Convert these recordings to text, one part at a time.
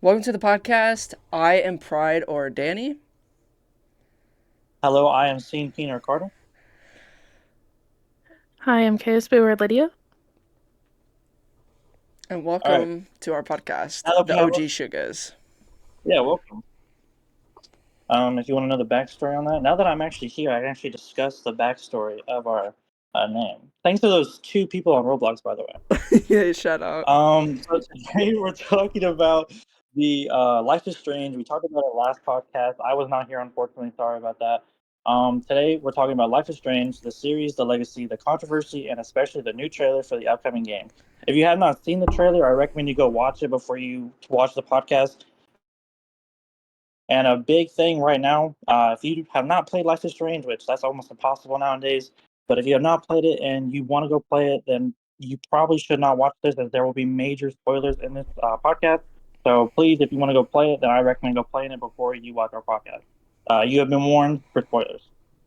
Welcome to the podcast. I am Pride or Danny, Hello, I am Sean Keener Carter. Hi, I'm KSB or Lydia. and All right, welcome to our podcast, now that we the have OG Sugars. yeah, welcome. If you want to know the backstory on that, now that I'm actually here, I can actually discuss the backstory of our name. Thanks to those two people on Roblox, by the way. Yeah, shout out. So today we're talking about the Life is Strange. We talked about it last podcast. I was not here, unfortunately. Sorry about that. Today we're talking about Life is Strange, the series, the legacy, the controversy, and especially the new trailer for the upcoming game. If you have not seen the trailer, I recommend you go watch it before you watch the podcast. And a big thing right now, if you have not played Life is Strange, which that's almost impossible nowadays, but if you have not played it and you want to go play it, then you probably should not watch this, as there will be major spoilers in this podcast. So please, if you want to go play it, then I recommend go playing it before you watch our podcast. You have been warned for spoilers.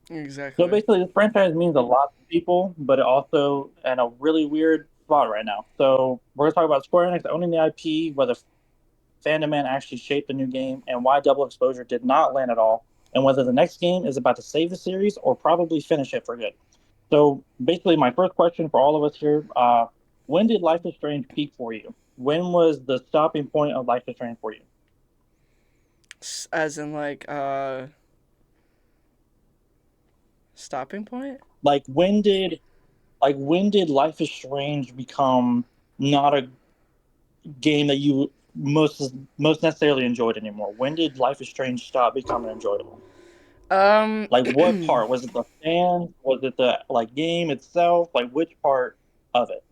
So Exactly. basically, this franchise means a lot to people, but it also in a really weird spot right now. So we're going to talk about Square Enix owning the IP, whether Fandom Man actually shaped the new game, and why Double Exposure did not land at all, and whether the next game is about to save the series or probably finish it for good. So basically, my first question for all of us here: when did Life is Strange peak for you? When was the stopping point of Life is Strange for you? As in, stopping point? Like when did Life is Strange become not a game that you most necessarily enjoyed anymore? When did Life is Strange stop becoming enjoyable? Um, Like what part? Was it the fans? Was it the like game itself? Like which part of it?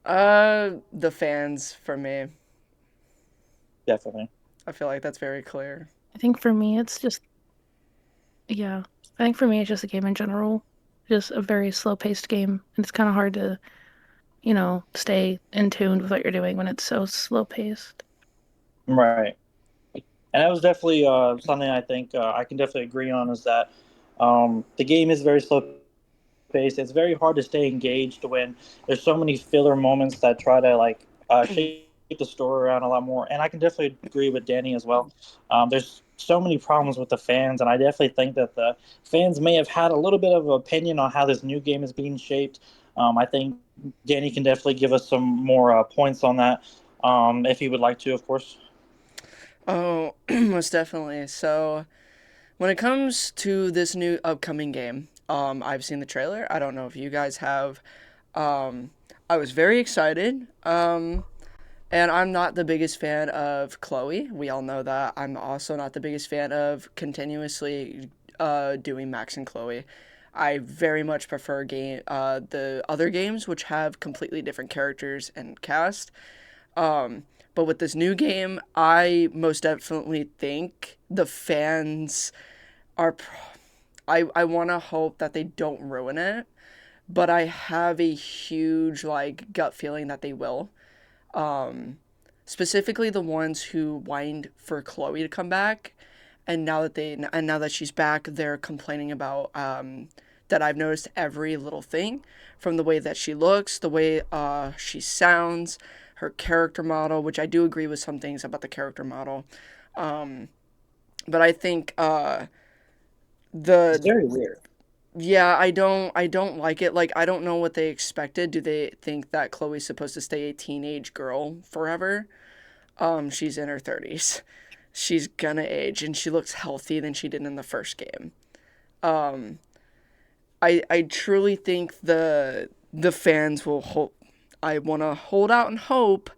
the fans for me. Definitely. I feel like that's very clear. I think for me, it's just, yeah, I think for me, it's just a game in general. Just a very slow paced game. And it's kind of hard to, stay in tune with what you're doing when it's so slow paced. Right. And that was definitely something I think I can definitely agree on is that the game is very slow paced. It's very hard to stay engaged when there's so many filler moments that try to like shape the story around a lot more. And I can definitely agree with Danny as well. There's so many problems with the fans, and I definitely think that the fans may have had a little bit of an opinion on how this new game is being shaped. I think Danny can definitely give us some more points on that if he would like to, of course. Oh, most definitely. So, when it comes to this new upcoming game, I've seen the trailer. I don't know if you guys have. Um, I was very excited. And I'm not the biggest fan of Chloe. We all know that. I'm also not the biggest fan of continuously doing Max and Chloe. I very much prefer the other games, which have completely different characters and cast. But with this new game, I most definitely think the fans are. I want to hope that they don't ruin it, but I have a huge gut feeling that they will. Specifically the ones who whined for Chloe to come back, and now that she's back, they're complaining about that I've noticed every little thing, from the way that she looks, the way she sounds, her character model, which I do agree with some things about the character model, but I think It's the very weird. yeah, I don't like it. Like, I don't know what they expected. Do they think that Chloe's supposed to stay a teenage girl forever? She's in her 30s. She's gonna age, and she looks healthy than she did in the first game. I truly think the fans will hope. I want to hold out and hope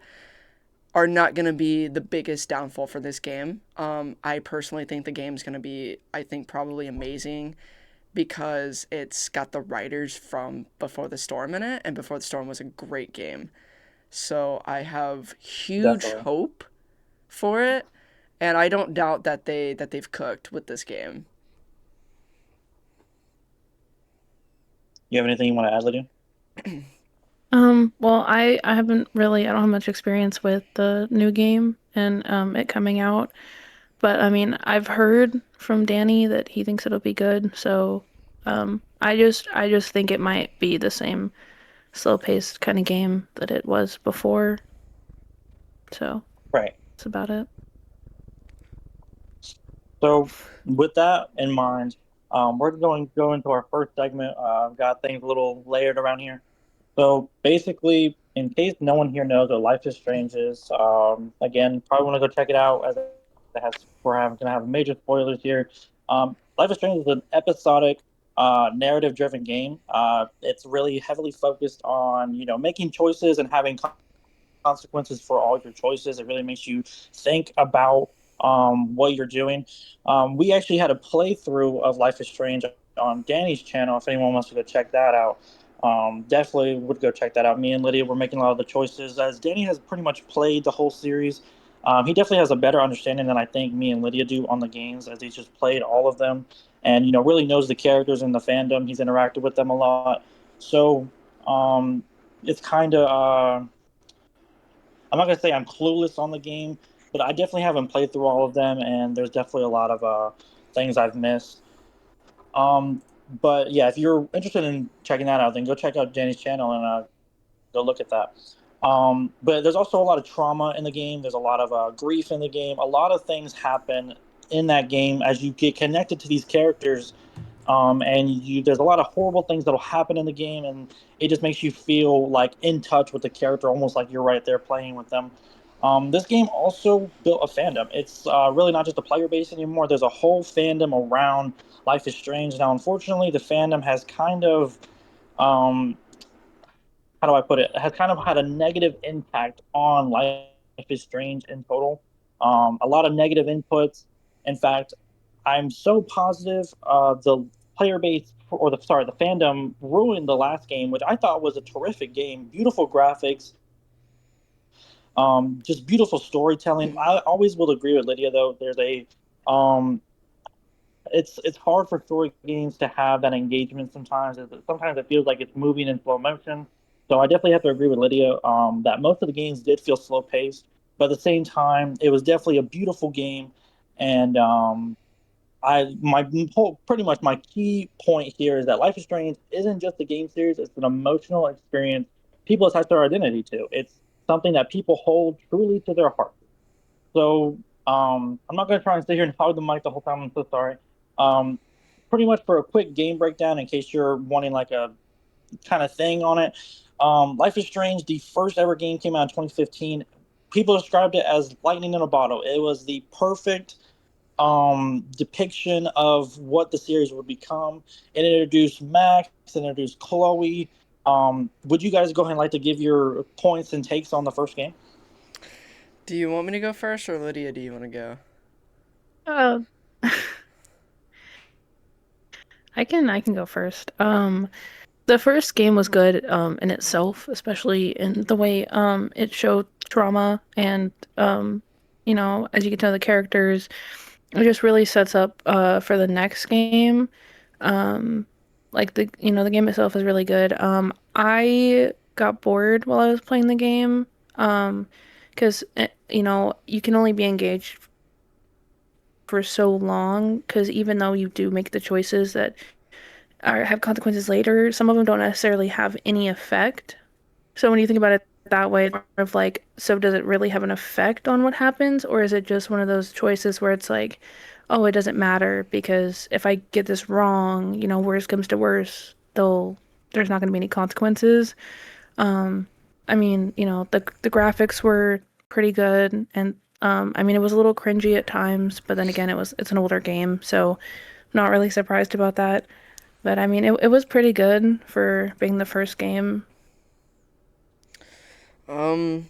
are not going to be the biggest downfall for this game. I personally think the game's going to be, I think, probably amazing because it's got the writers from Before the Storm in it, and Before the Storm was a great game. So I have huge Definitely. hope for it, and I don't doubt that they've cooked with this game. You have anything you want to add, Lydia? Well, I haven't really, I don't have much experience with the new game and it coming out. But I mean, I've heard from Danny that he thinks it'll be good. So, I just think it might be the same slow paced kind of game that it was before. So, Right. about it. So with that in mind, we're going to go into our first segment. I've got things a little layered around here. So basically, in case no one here knows what Life is Strange is, again, probably want to go check it out as it has we're going to have major spoilers here. Life is Strange is an episodic, narrative-driven game. It's really heavily focused on making choices and having consequences for all your choices. It really makes you think about what you're doing. We actually had a playthrough of Life is Strange on Danny's channel. If anyone wants to go check that out, definitely would go check that out. Me and Lydia were making a lot of the choices. As Danny has pretty much played the whole series, he definitely has a better understanding than I think me and Lydia do on the games, as he's just played all of them and really knows the characters in the fandom. He's interacted with them a lot, so it's kind of. I'm not gonna say I'm clueless on the game, but I definitely haven't played through all of them, and there's definitely a lot of things I've missed. Um, but yeah, if you're interested in checking that out, then go check out Danny's channel and go look at that. But there's also a lot of trauma in the game. There's a lot of grief in the game. A lot of things happen in that game as you get connected to these characters, and there's a lot of horrible things that'll happen in the game, and it just makes you feel like in touch with the character, almost like you're right there playing with them. This game also built a fandom. It's really not just a player base anymore. There's a whole fandom around Life is Strange. Now, unfortunately, the fandom has kind of um, how do I put it? Has kind of had a negative impact on Life is Strange in total. A lot of negative inputs. In fact, I'm so positive the player base or the fandom ruined the last game, which I thought was a terrific game. Beautiful graphics, just beautiful storytelling. I always will agree with Lydia though. There's a um, it's hard for story games to have that engagement sometimes. Sometimes it feels like it's moving in slow motion. So I definitely have to agree with Lydia that most of the games did feel slow paced, but at the same time, it was definitely a beautiful game. And I my whole pretty much my key point here is that Life is Strange isn't just a game series; it's an emotional experience people attach their identity to. It's something that people hold truly to their heart. So I'm not going to try and sit here and hog the mic the whole time. I'm so sorry. Um, Pretty much for a quick game breakdown, in case you're wanting like a kind of thing on it. Life is Strange, the first ever game, came out in 2015. People described it as lightning in a bottle. It was the perfect depiction of what the series would become. It introduced Max, it introduced Chloe. Would you guys go ahead and like to give your points and takes on the first game? Do you want me to go first, or Lydia, do you want to go? Uh, I can go first. The first game was good in itself, especially in the way it showed trauma and as you get to know the characters, it just really sets up for the next game. Um, like the game itself is really good. I got bored while I was playing the game. Because you can only be engaged for so long because even though you do make the choices that have consequences later, some of them don't necessarily have any effect. So when you think about it that way, it's more of like, so does it really have an effect on what happens, or is it just one of those choices where it's like, oh, it doesn't matter because if I get this wrong, worst comes to worst, there's not going to be any consequences. Um, I mean, the graphics were pretty good, and I mean, it was a little cringy at times, but then again, it's an older game, so not really surprised about that. But I mean, it was pretty good for being the first game. Um,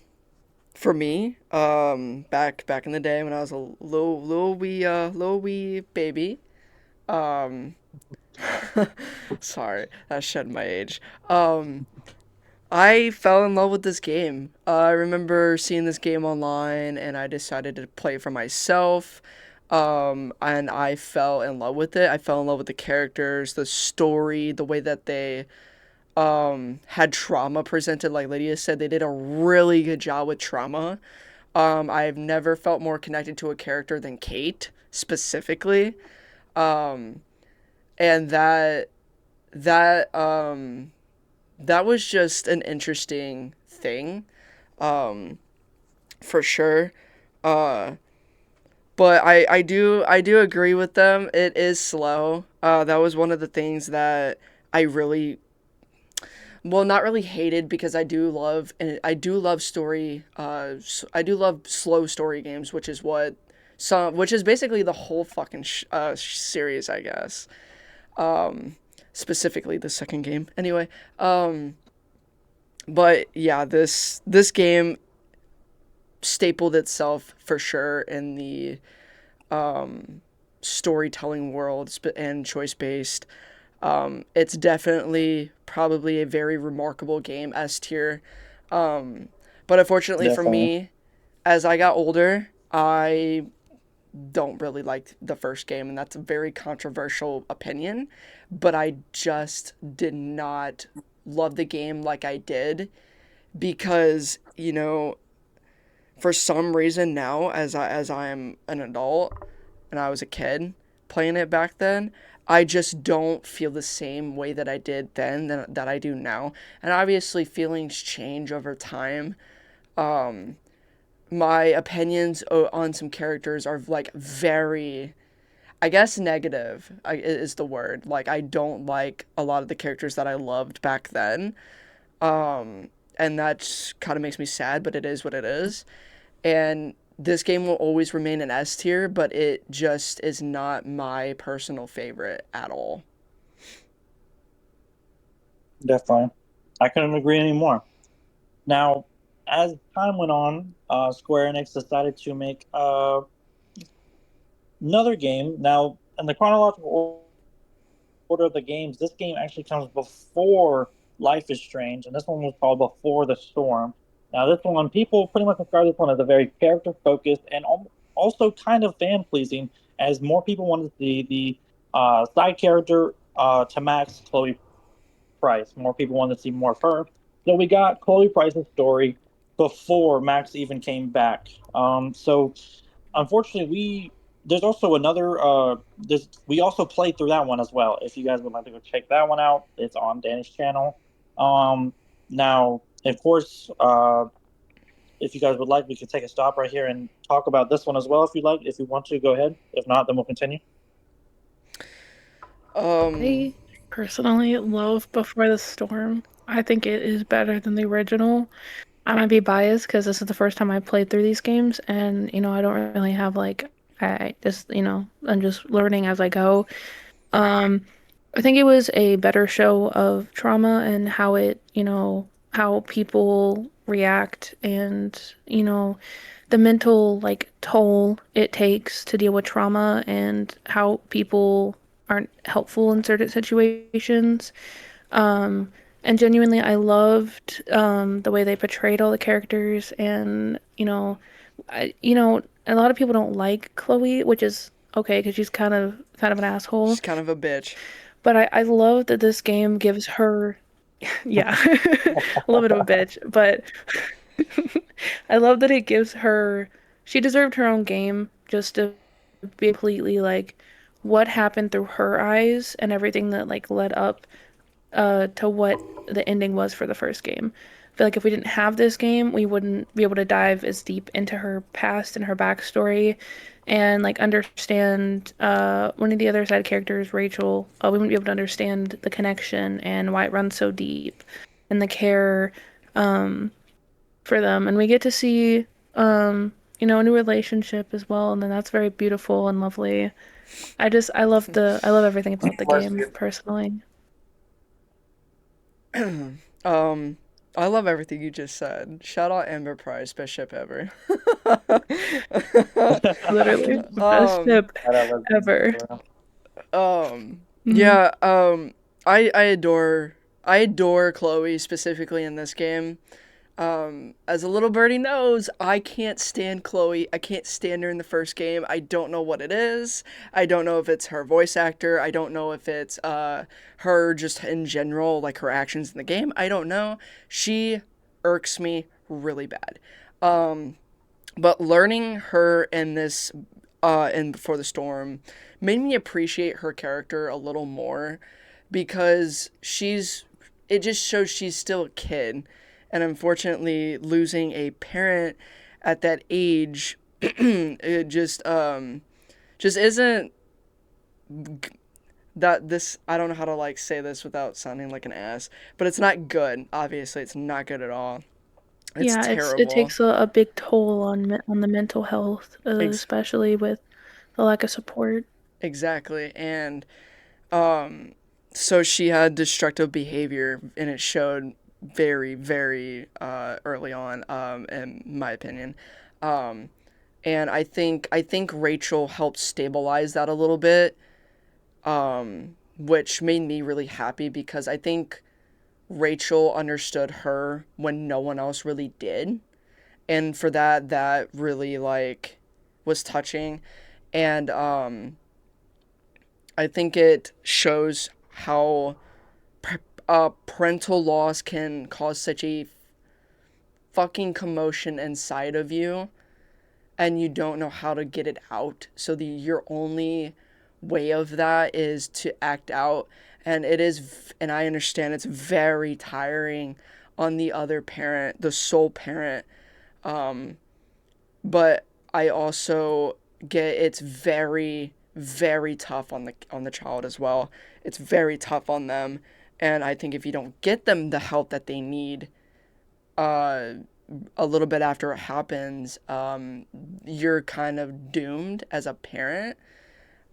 for me, back in the day when I was a little wee baby, um, sorry, that shed my age. I fell in love with this game. I remember seeing this game online, and I decided to play it for myself. And I fell in love with it. I fell in love with the characters, the story, the way that they had trauma presented. Like Lydia said, they did a really good job with trauma. I've never felt more connected to a character than Kate specifically. Um, and that that was just an interesting thing, um, for sure. Uh, but I do agree with them. It is slow. That was one of the things that I really, well, not really hated, because I do love story. I do love slow story games, which is basically the whole fucking series, I guess. Specifically the second game. Anyway, but yeah, this game stapled itself for sure in the storytelling world and choice based. It's definitely probably a very remarkable game, S tier. But unfortunately for Definitely. me, as I got older, I don't really like the first game, and that's a very controversial opinion. But I just did not love the game like I did, because for some reason now, as I am an adult and I was a kid playing it back then, I just don't feel the same way that I did then that I do now. And obviously feelings change over time. My opinions on some characters are like very, I guess, negative is the word. Like, I don't like a lot of the characters that I loved back then. And that kind of makes me sad, but it is what it is. And this game will always remain an S tier, but it just is not my personal favorite at all. Definitely. I couldn't agree anymore. Now, as time went on, Square Enix decided to make another game. Now, in the chronological order of the games, this game actually comes before Life is Strange, and this one was called Before the Storm. Now, this one, people pretty much describe this one as a very character focused and also kind of fan pleasing, as more people wanted to see the side character to Max, Chloe Price. More people wanted to see more of her. So we got Chloe Price's story before Max even came back. So unfortunately, there's also another. We also played through that one as well. If you guys would like to go check that one out, it's on Danny's channel. Um, Now, of course, if you guys would like, we could take a stop right here and talk about this one as well. If you like, if you want to, go ahead. If not, then we'll continue. Um, I personally love Before the Storm. I think it is better than the original. I might be biased because this is the first time I played through these games, and I don't really have like I just I'm just learning as I go. Um, I think it was a better show of trauma and how how people react, and the mental like toll it takes to deal with trauma, and how people aren't helpful in certain situations. Um, and genuinely, I loved the way they portrayed all the characters, and a lot of people don't like Chloe, which is okay because she's kind of an asshole. she's kind of a bitch. But I love that this game gives her, yeah, a little bit of a bitch, but I love that it gives her, she deserved her own game just to be completely like what happened through her eyes and everything that like led up to what the ending was for the first game. I feel like if we didn't have this game, we wouldn't be able to dive as deep into her past and her backstory and like understand one of the other side characters, Rachel. We wouldn't be able to understand the connection and why it runs so deep and the care um, for them. And we get to see a new relationship as well, and then that's very beautiful and lovely. I love everything about the game personally. um, I love everything you just said. Shout out Amber Price, best ship ever. Literally the best um, ship ever. Hmm. yeah, I adore Chloe specifically in this game. As a little birdie knows, I can't stand Chloe. I can't stand her in the first game. I don't know what it is. I don't know if it's her voice actor. I don't know if it's her just in general, like her actions in the game. I don't know. She irks me really bad. But learning her in this in Before the Storm made me appreciate her character a little more, because it just shows she's still a kid, and unfortunately losing a parent at that age it just isn't that this I don't know how to like say this without sounding like an ass, but it's not good. Obviously, it's not good at all. It's Yeah, it terrible. takes a big toll on the mental health, Ex- especially with the lack of support. exactly. And um so she had destructive behavior and it showed very very early on in my opinion. Um and I think Rachel helped stabilize that a little bit, which made me really happy because I think Rachel understood her when no one else really did. And for that, that really like was touching. And I think it shows how parental loss can cause such a fucking commotion inside of you and you don't know how to get it out. So your only way of that is to act out, and it is, and I understand it's very tiring on the other parent, the sole parent. But I also get it's very very tough on the child as well. It's very tough on them, and I think if you don't get them the help that they need, uh, a little bit after it happens, you're kind of doomed as a parent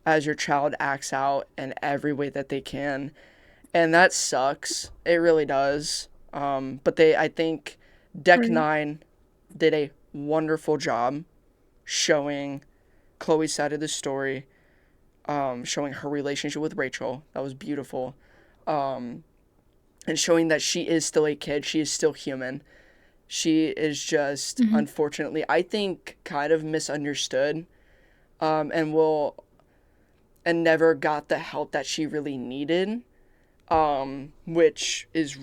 as your child acts out in every way that they can. And that sucks. It really does. But I think Deck Right. 9 did a wonderful job showing Chloe's side of the story, showing her relationship with Rachel. That was beautiful. And showing that she is still a kid, she is still human. She is just, Hmm. unfortunately, I think, kind of misunderstood, and and never got the help that she really needed, which is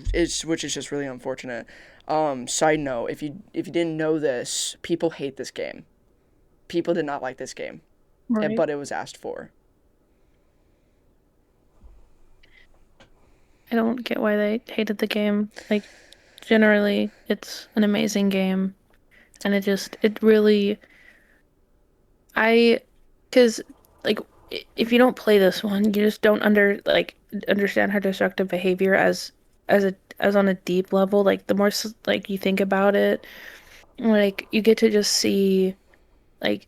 just really unfortunate. Side note: if you didn't know this, people hate this game. People did not like this game, Right. but it was asked for. I don't get why they hated the game. Like, generally, it's an amazing game, and it really, I, because, like, if you don't play this one, you just don't understand her destructive behavior as on a deep level. Like, the more, like, you think about it, like, you get to just see, like,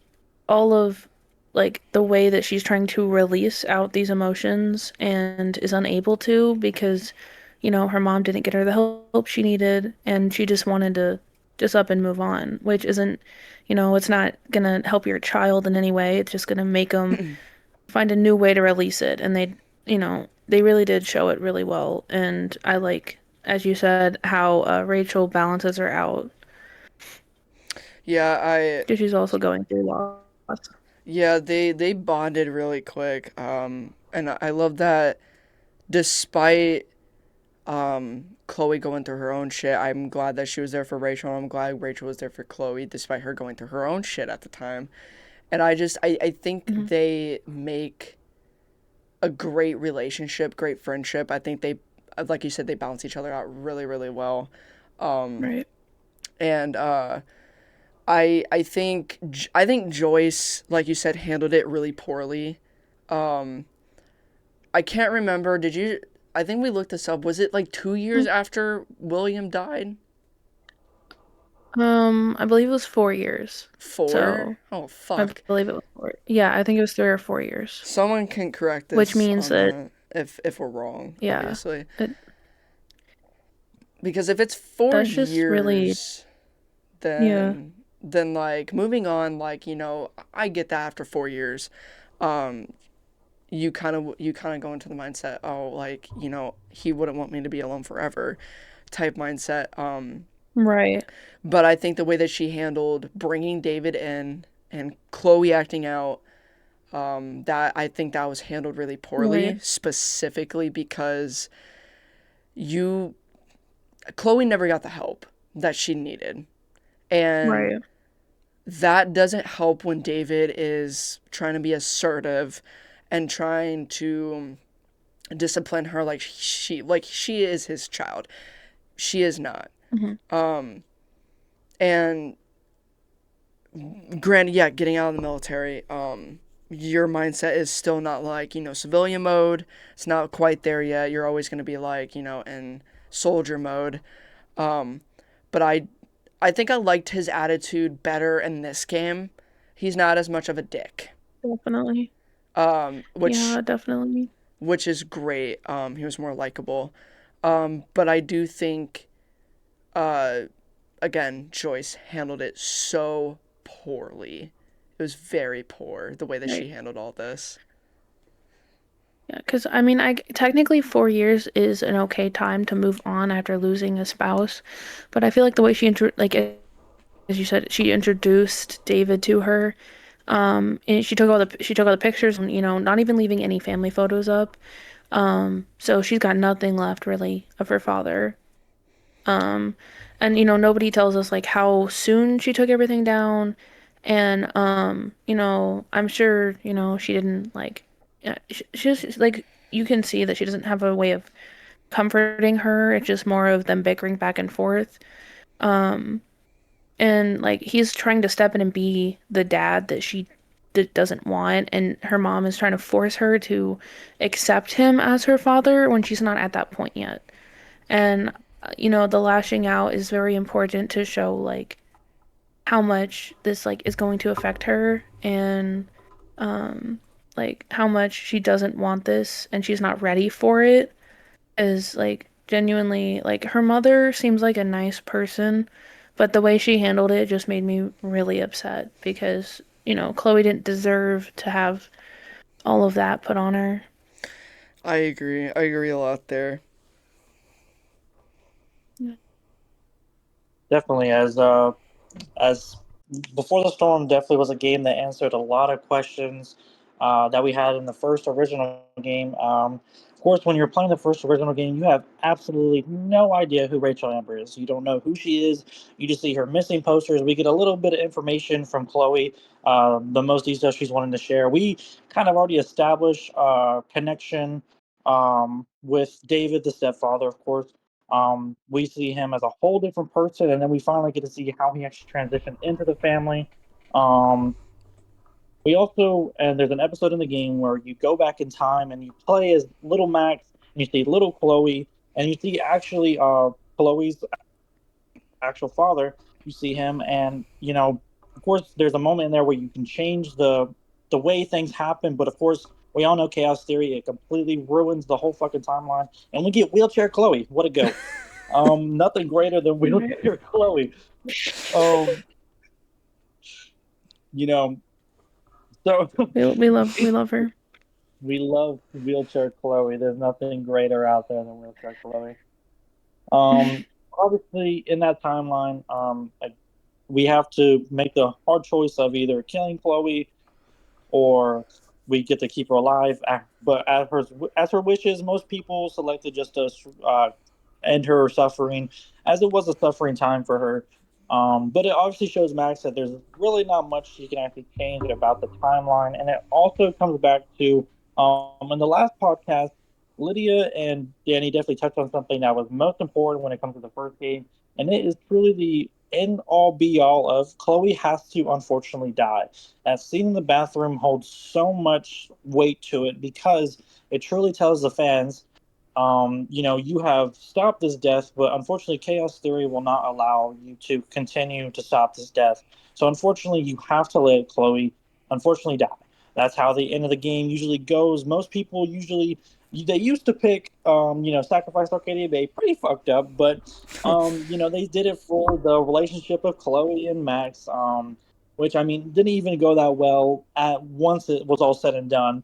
all of like the way that she's trying to release out these emotions and is unable to because her mom didn't get her the help she needed and she just wanted to just up and move on, which isn't, it's not gonna help your child in any way. It's just gonna make them find a new way to release it, and they really did show it really well. And I like, as you said, how Rachel balances her out Yeah, because she's also going through loss. they bonded really quick. And I love that despite Chloe going through her own shit, I'm glad that she was there for Rachel. I'm glad Rachel was there for Chloe, despite her going through her own shit at the time. And I think Hmm. they make a great relationship, great friendship. I think they, like you said, they balance each other out really, really well. Right. And I think Joyce, like you said, handled it really poorly. Um, I can't remember. Did you? I think we looked this up. Was it like 2 years after William died? I believe it was 4 years. 4? So Oh I fuck! believe it was four. Yeah, I think it was 3 or 4 years. Someone can correct Which this means on that, that if we're wrong, yeah, obviously. it, Because if it's four that's just really, years, yeah, then like moving on, like I get that after 4 years, um, you kind of go into the mindset, oh, like he wouldn't want me to be alone forever, type mindset. right, But I think the way that she handled bringing David in and Chloe acting out, that I think that was handled really right, poorly, specifically because you Chloe never got the help that she needed. And right, that doesn't help when David is trying to be assertive and trying to discipline her like she is his child. She is not. hmm, Um and granted, yeah, getting out of the military, your mindset is still not like, civilian mode. It's not quite there yet. You're always going to be like, in soldier mode. Um, but I think I liked his attitude better in this game. He's not as much of a dick, Definitely. um, which Yeah, definitely. which is great. He was more likable. But I do think, uh, again, Joyce handled it so poorly. It was very poor the way that she Right. handled all this. Yeah, because I mean, I technically 4 years is an okay time to move on after losing a spouse, but I feel like the way like as you said, she introduced David to her, and she took all the pictures, and not even leaving any family photos up. So she's got nothing left really of her father. Um, and nobody tells us like how soon she took everything down, and I'm sure she didn't like. She's like you can see that she doesn't have a way of comforting her. It's just more of them bickering back and forth. Um, and like he's trying to step in and be the dad that she doesn't want, and her mom is trying to force her to accept him as her father when she's not at that point yet. And the lashing out is very important to show like how much this like is going to affect her, and um like how much she doesn't want this and she's not ready for it. Is like genuinely like her mother seems like a nice person, but the way she handled it just made me really upset because Chloe didn't deserve to have all of that put on her. I agree. I agree a lot there. Yeah. Definitely, as Before the Storm definitely was a game that answered a lot of questions that we had in the first original game. Of course, when you're playing the first original game, you have absolutely no idea who Rachel Amber is. You don't know who she is. You just see her missing posters. We get a little bit of information from Chloe, the most details she's wanting to share. We kind of already established connection with David, the stepfather, of course. We see him as a whole different person, and then we finally get to see how he actually transitioned into the family. Um, we also, and there's an episode in the game where you go back in time and you play as little Max, and you see little Chloe, and you see actually Chloe's actual father. You see him, and of course, there's a moment in there where you can change the way things happen, but of course. We all know chaos theory; it completely ruins the whole fucking timeline, and we get wheelchair Chloe. What a goat! Nothing greater than Right. wheelchair Chloe. Um, you know, so We love her. we love wheelchair Chloe. There's nothing greater out there than wheelchair Chloe. Um, Obviously, in that timeline, like, we have to make the hard choice of either killing Chloe or we get to keep her alive. But as her wishes, most people selected just to end her suffering, as it was a suffering time for her. But it obviously shows Max that there's really not much he can actually change about the timeline, and it also comes back to in the last podcast, Lydia and Danny definitely touched on something that was most important when it comes to the first game, and it is truly the end all be all of Chloe has to unfortunately die. That scene in the bathroom holds so much weight to it because it truly tells the fans, you have stopped this death, but unfortunately, chaos theory will not allow you to continue to stop this death. So, unfortunately, you have to let Chloe, unfortunately, die. That's how the end of the game usually goes. Most people usually they used to pick, sacrifice Arcadia Bay, pretty fucked up, but they did it for the relationship of Chloe and Max. Which I mean didn't even go that well at once it was all said and done.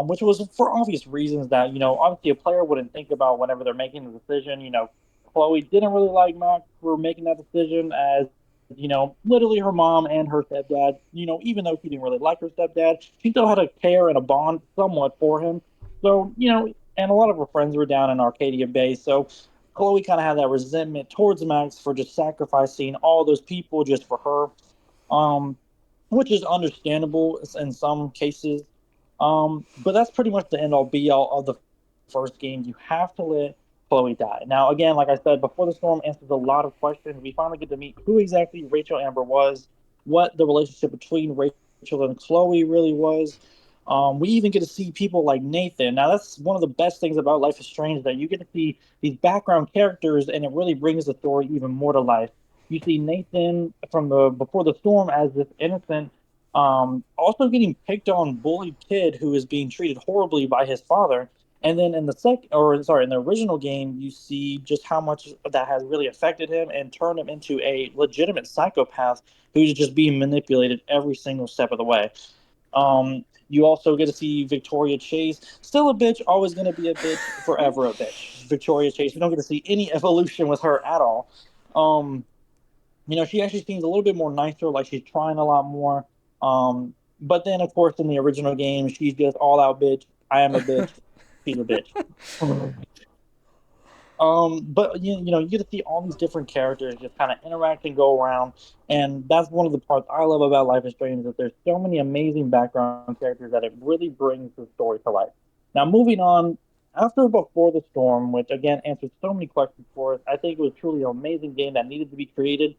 Which was for obvious reasons that obviously a player wouldn't think about whenever they're making the decision. Chloe didn't really like Max for making that decision, as literally her mom and her stepdad. Even though she didn't really like her stepdad, she still had a care and a bond somewhat for him. So and a lot of her friends were down in Arcadia Bay, so Chloe kind of had that resentment towards Max for just sacrificing all those people just for her, um, which is understandable in some cases. But that's pretty much the end all be all of the first game. You have to let Chloe die. Now, again, like I said, before the storm answers a lot of questions. We finally get to meet who exactly Rachel Amber was. what the relationship between Rachel and Chloe really was. We even get to see people like Nathan. Now, that's one of the best things about Life is Strange, that you get to see these background characters, and it really brings the story even more to life. You see Nathan from the Before the Storm as this innocent, also getting picked on, bullied kid who is being treated horribly by his father. And then in the in the original game, you see just how much that has really affected him and turned him into a legitimate psychopath who's just being manipulated every single step of the way. You also get to see Victoria Chase, still a bitch, always going to be a bitch, forever a bitch. Victoria Chase, we don't get to see any evolution with her at all. Um, she actually seems a little bit more nicer, like she's trying a lot more. But then, of course, in the original game, she's just all out bitch. I am a bitch. She's a bitch. But you get to see all these different characters just kind of interact and go around, and that's one of the parts I love about Life is Strange, is that there's so many amazing background characters that it really brings the story to life. Now, moving on, after Before the Storm, which again answered so many questions for us, I think it was truly an amazing game that needed to be created.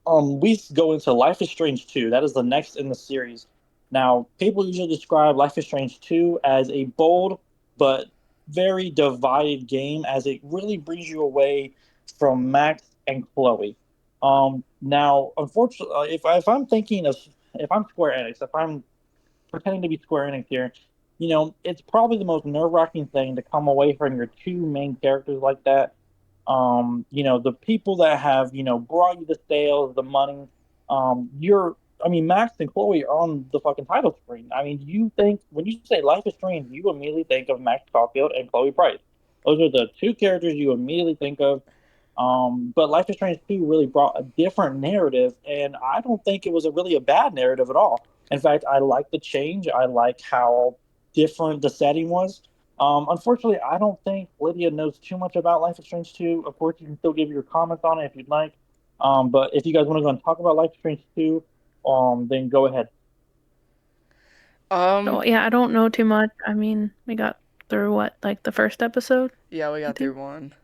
We go into Life is Strange 2. That is the next in the series. Now, people usually describe Life is Strange 2 as a bold but very divided game, as it really brings you away from Max and Chloe. Now, unfortunately, if I'm thinking of, if I'm Square Enix, if I'm pretending to be Square Enix here, it's probably the most nerve-wracking thing to come away from your two main characters like that. The people that have, brought you the sales, the money. Max and Chloe are on the fucking title screen. I mean, you think, when you say Life is Strange, you immediately think of Max Caulfield and Chloe Price. Those are the two characters you immediately think of. But Life is Strange 2 really brought a different narrative, and I don't think it was a bad narrative at all. In fact, I like the change. I like how different the setting was. Unfortunately, I don't think Lydia knows too much about Life is Strange 2. Of course, you can still give your comments on it if you'd like. But if you guys want to go and talk about Life is Strange 2, then go ahead. So yeah, I don't know too much. I mean, we got through what, like the first episode, Yeah, we I got through think. one.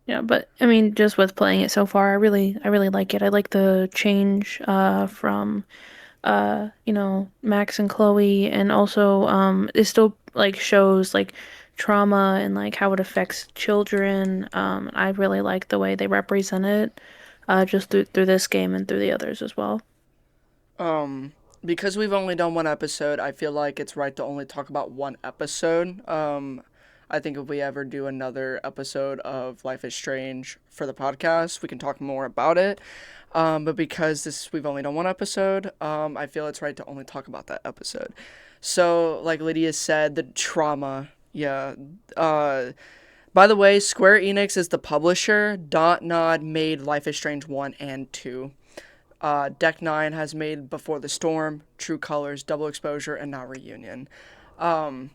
Yeah, but I mean, just with playing it so far, I really like it. I like the change from Max and Chloe, and also it still like shows like trauma and like how it affects children. I really like the way they represent it, just through this game and through the others as well. Um, because we've only done one episode, I feel like it's right to only talk about one episode. I think if we ever do another episode of Life is Strange for the podcast, we can talk more about it. But because we've only done one episode, I feel it's right to only talk about that episode. So, like Lydia said, the trauma. Yeah. By the way, Square Enix is the publisher. Nod made Life is Strange 1 and 2. Deck 9 has made Before the Storm, True Colors, Double Exposure, and now Reunion. Um,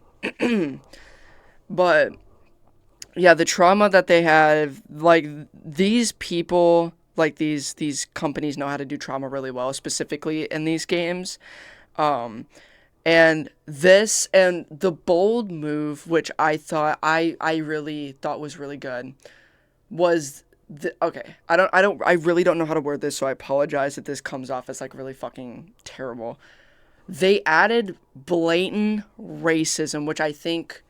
but yeah, the trauma that they have, like these people, like these companies know how to do trauma really well, specifically in these games. Um, and this and the bold move, which I really thought was really good, was okay. I really don't know how to word this, so I apologize if this comes off as like really fucking terrible. They added blatant racism, which I think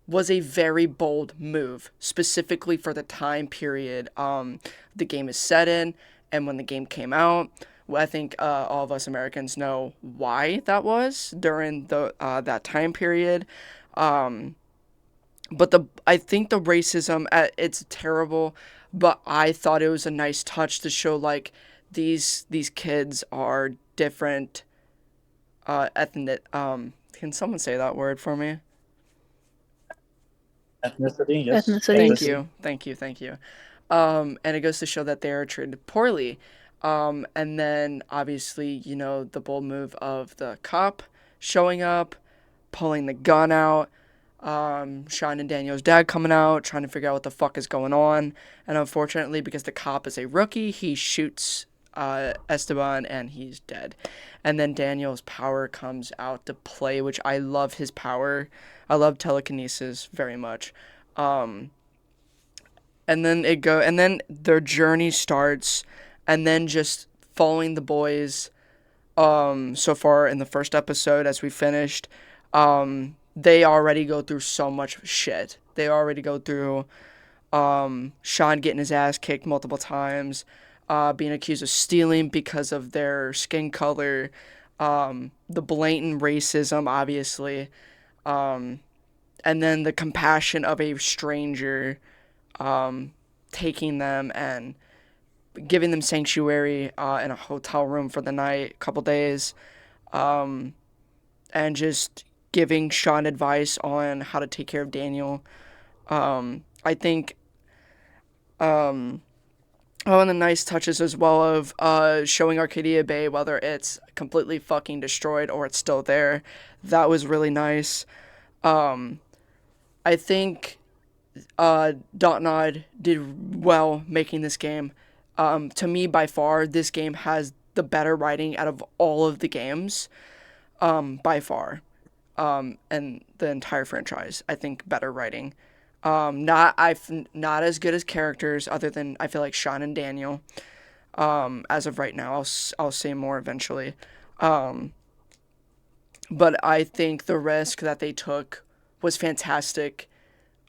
was a very bold move, specifically for the time period the game is set in, and when the game came out. I think all of us Americans know why that was during the that time period. Um, but I think the racism, it's terrible, but I thought it was a nice touch to show like these kids are different ethnic. Can someone say that word for me? Ethnicity, yes, Thank Ethnicities. ethnicity. you, thank you, thank you. And it goes to show that they are treated poorly. And then obviously, the bold move of the cop showing up, pulling the gun out, Sean and Daniel's dad coming out, trying to figure out what the fuck is going on. And unfortunately, because the cop is a rookie, he shoots Esteban and he's dead. And then Daniel's power comes out to play, which I love his power. I love telekinesis very much. Um, and then their journey starts, and then just following the boys so far in the first episode as we finished, they already go through so much shit. They already go through Sean getting his ass kicked multiple times, being accused of stealing because of their skin color, the blatant racism, obviously, and then the compassion of a stranger taking them and giving them sanctuary in a hotel room for the night, a couple days, and just giving Sean advice on how to take care of Daniel. I think oh, and the nice touches as well of showing Arcadia Bay, whether it's completely fucking destroyed or it's still there. That was really nice. I think Dontnod did well making this game. To me, by far, this game has the better writing out of all of the games, by far. And the entire franchise, I think, better writing. Not as good as characters, other than I feel like Sean and Daniel. As of right now, I'll say more eventually. But I think the risk that they took was fantastic.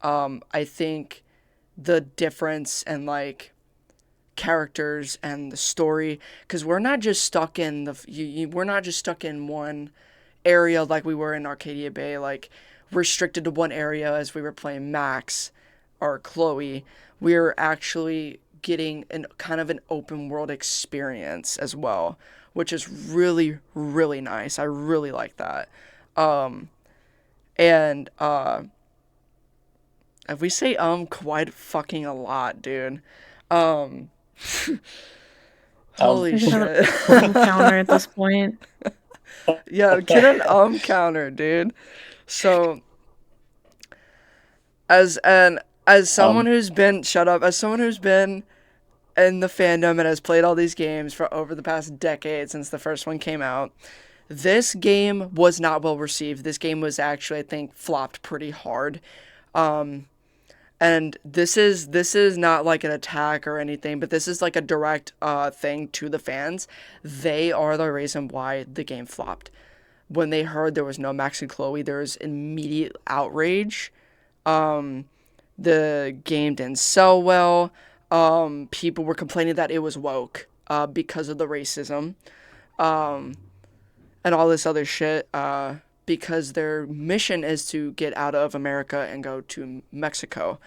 I think the difference and like characters and the story, because we're not just stuck in we're not just stuck in one area like we were in Arcadia Bay, like restricted to one area as we were playing Max or Chloe. We're actually getting an kind of an open world experience as well, which is really really nice. I really like that. And if we say quite fucking a lot, dude. Um Holy I just have shit. an counter at this point. Yeah, get an counter, dude. So as someone Um, who's been shut up, as someone who's been in the fandom and has played all these games for over the past decade since the first one came out, this game was not well received. This game was actually, I think, flopped pretty hard. And this is not like an attack or anything, but this is like a direct thing to the fans. They are the reason why the game flopped. When they heard there was no Max and Chloe, there was immediate outrage. The game didn't sell well. People were complaining that it was woke because of the racism and all this other shit. Because their mission is to get out of America and go to Mexico.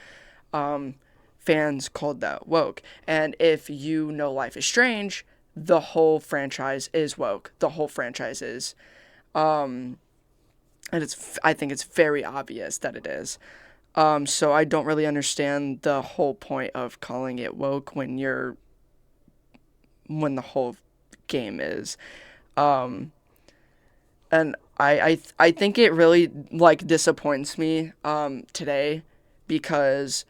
Fans called that woke. And if you know Life is Strange, the whole franchise is woke. The whole franchise is. And I think it's very obvious that it is. So I don't really understand the whole point of calling it woke when the whole game is. And I think it really like disappoints me today because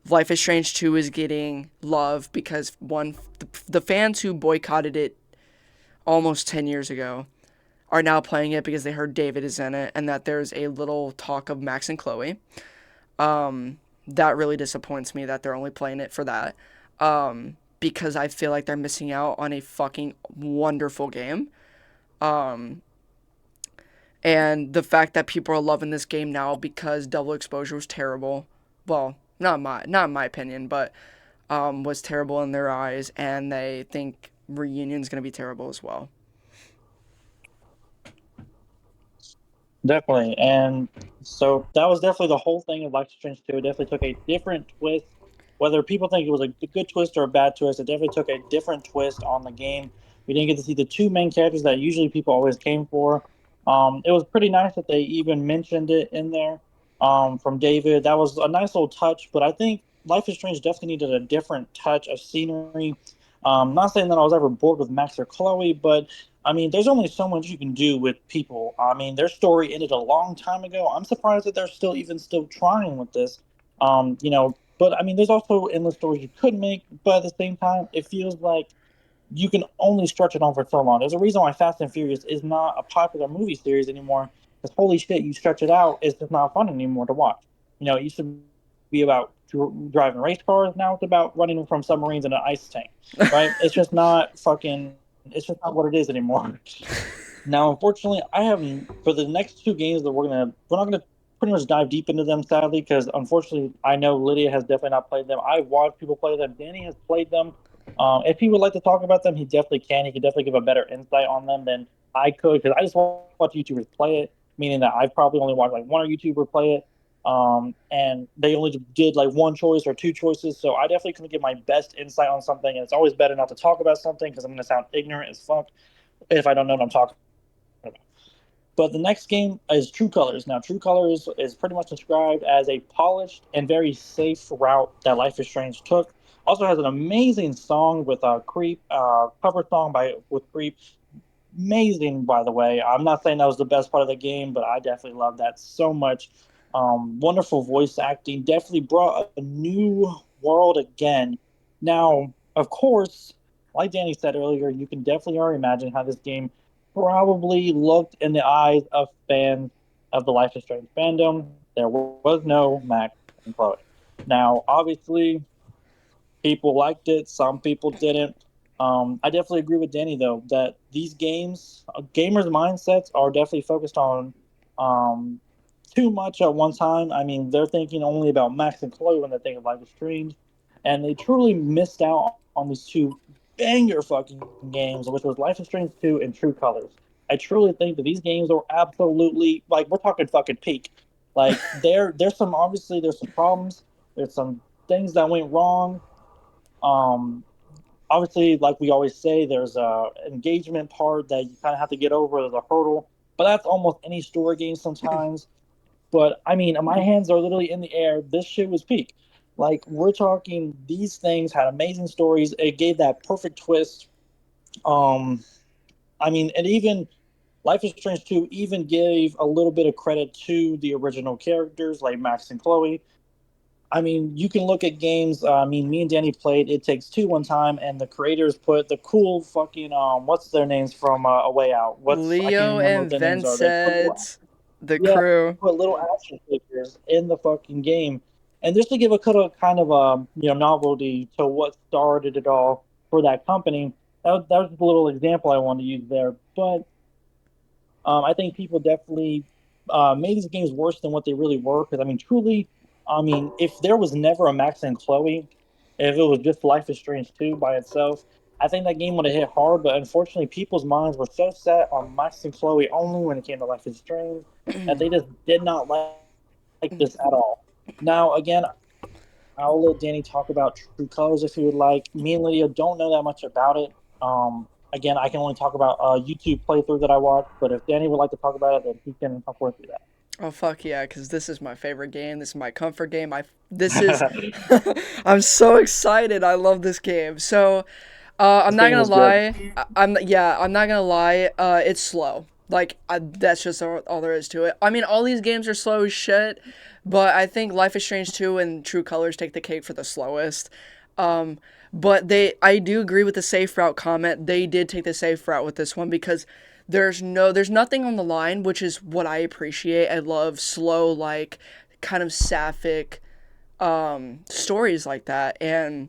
Life is Strange 2 is getting love because the fans who boycotted it almost 10 years ago are now playing it because they heard David is in it and that there's a little talk of Max and Chloe. That really disappoints me that they're only playing it for that. Because I feel like they're missing out on a fucking wonderful game. And the fact that people are loving this game now because Double Exposure was terrible. Well, not in my opinion, but was terrible in their eyes, and they think Reunion's gonna be terrible as well. Definitely. And so that was definitely the whole thing of Life is Strange 2. It definitely took a different twist. Whether people think it was a good twist or a bad twist, it definitely took a different twist on the game. We didn't get to see the two main characters that usually people always came for. It was pretty nice that they even mentioned it in there from David. That was a nice little touch, but I think Life is Strange definitely needed a different touch of scenery. Not saying that I was ever bored with Max or Chloe, but I mean, there's only so much you can do with people. I mean, their story ended a long time ago. I'm surprised that they're still trying with this. But I mean, there's also endless stories you could make, but at the same time, it feels like you can only stretch it on for so long. There's a reason why Fast and Furious is not a popular movie series anymore. Because holy shit, you stretch it out, it's just not fun anymore to watch. It used to be about driving race cars. Now it's about running from submarines in an ice tank, right? It's just not fucking. It's just not what it is anymore. Now, unfortunately, I haven't for the next two games that we're not gonna pretty much dive deep into them, sadly, because unfortunately, I know Lydia has definitely not played them. I've watched people play them. Danny has played them. If he would like to talk about them, he definitely can. He could definitely give a better insight on them than I could, because I just watch YouTubers play it, meaning that I've probably only watched like one YouTuber play it. And they only did like one choice or two choices, so I definitely couldn't give my best insight on something. And it's always better not to talk about something because I'm going to sound ignorant as fuck if I don't know what I'm talking about. But the next game is True Colors. Now, True Colors is pretty much described as a polished and very safe route that Life is Strange took. Also has an amazing song with Creep, cover song with Creep. Amazing, by the way. I'm not saying that was the best part of the game, but I definitely love that so much. Wonderful voice acting. Definitely brought a new world again. Now, of course, like Danny said earlier, you can definitely already imagine how this game probably looked in the eyes of fans of the Life is Strange fandom. There was no Max and Chloe. Now, obviously, people liked it, some people didn't. I definitely agree with Danny though that these games, gamers' mindsets are definitely focused on um, too much at one time. I mean, they're thinking only about Max and Chloe when they think of Life is Strange, and they truly missed out on these two banger fucking games, which was Life is Strange 2 and True Colors. I truly think that these games are absolutely like we're talking fucking peak. Like there's some obviously there's some problems, there's some things that went wrong. um, Obviously, like we always say, there's a engagement part that you kind of have to get over as a hurdle, but that's almost any story game sometimes. But I mean, my hands are literally in the air. This shit was peak. Like we're talking, these things had amazing stories. It gave that perfect twist. Um, I mean, and even Life is Strange 2 even gave a little bit of credit to the original characters like Max and Chloe. I mean, you can look at games. I mean, me and Danny played It Takes Two one time, and the creators put the cool fucking what's their names from A Way Out? What's I can't Leo remember what and their names are. They put little Vincent, the yeah, crew. put little action figures in the fucking game, and just to give a kind of novelty to what started it all for that company. That was just a little example I wanted to use there, but I think people definitely made these games worse than what they really were. Because I mean, truly, I mean, if there was never a Max and Chloe, if it was just Life is Strange 2 by itself, I think that game would have hit hard. But unfortunately, people's minds were so set on Max and Chloe only when it came to Life is Strange that they just did not like this at all. Now, again, I'll let Danny talk about True Colors if he would like. Me and Lydia don't know that much about it. Again, I can only talk about a YouTube playthrough that I watched, but if Danny would like to talk about it, then he can, of course, do Oh fuck yeah, because this is my favorite game. This is my comfort game. This is that. I'm so excited. I love this game. So, I'm This not game gonna was good. lie. I'm not gonna lie. It's slow. Like that's just all there is to it. I mean, all these games are slow as shit, but I think Life is Strange 2 and True Colors take the cake for the slowest. Um, but I do agree with the safe route comment. They did take the safe route with this one because there's nothing on the line, which is what I appreciate. I love slow, like kind of sapphic stories like that, and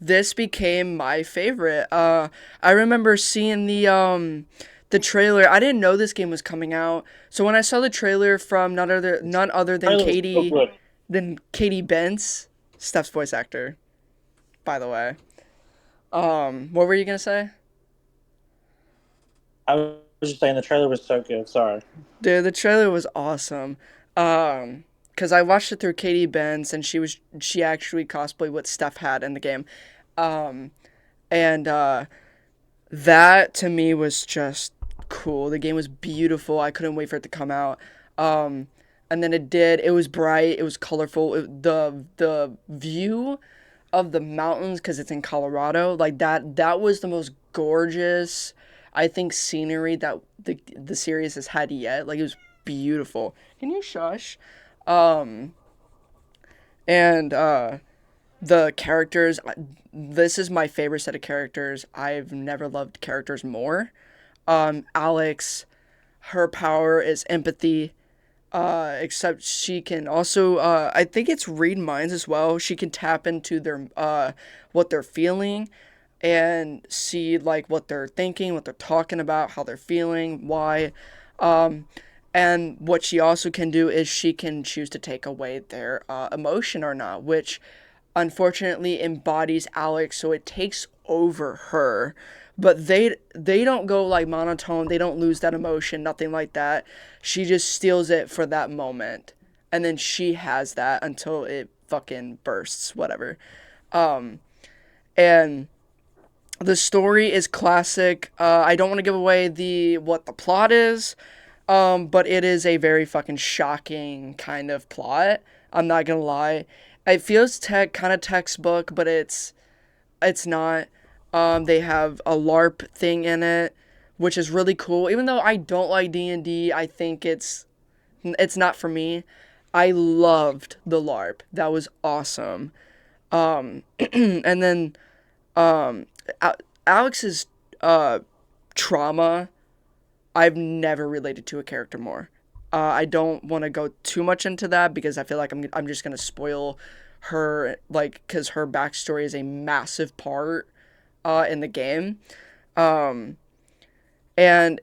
this became my favorite. I remember seeing the trailer. I didn't know this game was coming out, so when I saw the trailer from none other than Trailer was so good. Katie Bentz, Steph's voice actor, by the way. What were you gonna say? I was just saying the trailer was so good. Sorry. Dude, the trailer was awesome. Cause I watched it through Katie Benz, and she actually cosplayed what Steph had in the game. Um, and that to me was just cool. The game was beautiful. I couldn't wait for it to come out. Um, and then it did. It was bright. It was colorful. The view of the mountains, because it's in Colorado, like that was the most gorgeous, I think, scenery that the series has had yet. Like it was beautiful. Can you shush? Um, and the characters. This is my favorite set of characters. I've never loved characters more. Alex, her power is empathy. except she can also, I think it's read minds as well. She can tap into their what they're feeling and see like what they're thinking, what they're talking about, how they're feeling, why. Um, and what she also can do is she can choose to take away their emotion or not, which unfortunately embodies Alex, so it takes over her. But they don't go like monotone. They don't lose that emotion, nothing like that. She just steals it for that moment, and then she has that until it fucking bursts, whatever. And the story is classic. I don't want to give away the what the plot is, but it is a very fucking shocking kind of plot. I'm not gonna lie. It feels kind of textbook, but it's not. They have a LARP thing in it, which is really cool. Even though I don't like D&D, I think it's not for me. I loved the LARP. That was awesome. And then Alex's trauma, I've never related to a character more. I don't want to go too much into that because I feel like I'm just gonna spoil her, like, because her backstory is a massive part in the game, and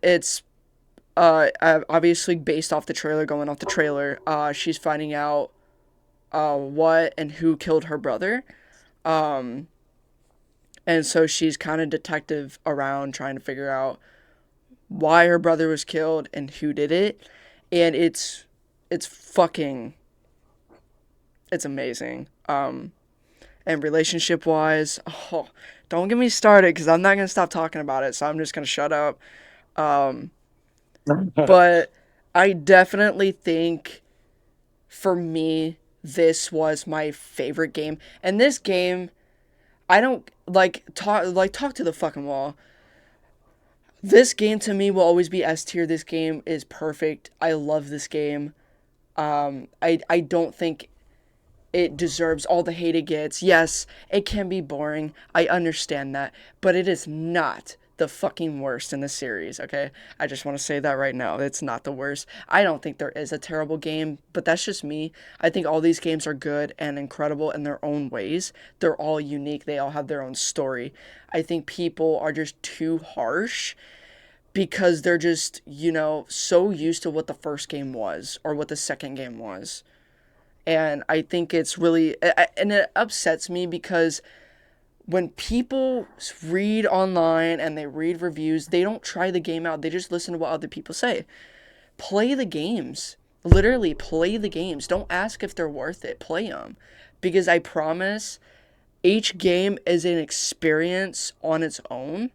it's obviously based off the trailer. Going off the trailer, she's finding out what and who killed her brother, and so she's kind of detective around trying to figure out why her brother was killed and who did it, and it's fucking it's amazing. And relationship wise, oh, don't get me started because I'm not gonna stop talking about it, so I'm just gonna shut up. But I definitely think for me this was my favorite game, and this game I don't talk to the fucking wall. This game to me will always be S tier. This game is perfect. I love this game. I don't think it deserves all the hate it gets. Yes, it can be boring. I understand that, but it is not the fucking worst in the series, okay? I just want to say that right now. It's not the worst. I don't think there is a terrible game, but that's just me. I think all these games are good and incredible in their own ways. They're all unique. They all have their own story. I think people are just too harsh because they're just, so used to what the first game was or what the second game was. And I think it's really, and it upsets me because when people read online and they read reviews, they don't try the game out. They just listen to what other people say. Play the games. Literally, play the games. Don't ask if they're worth it. Play them. Because I promise each game is an experience on its own.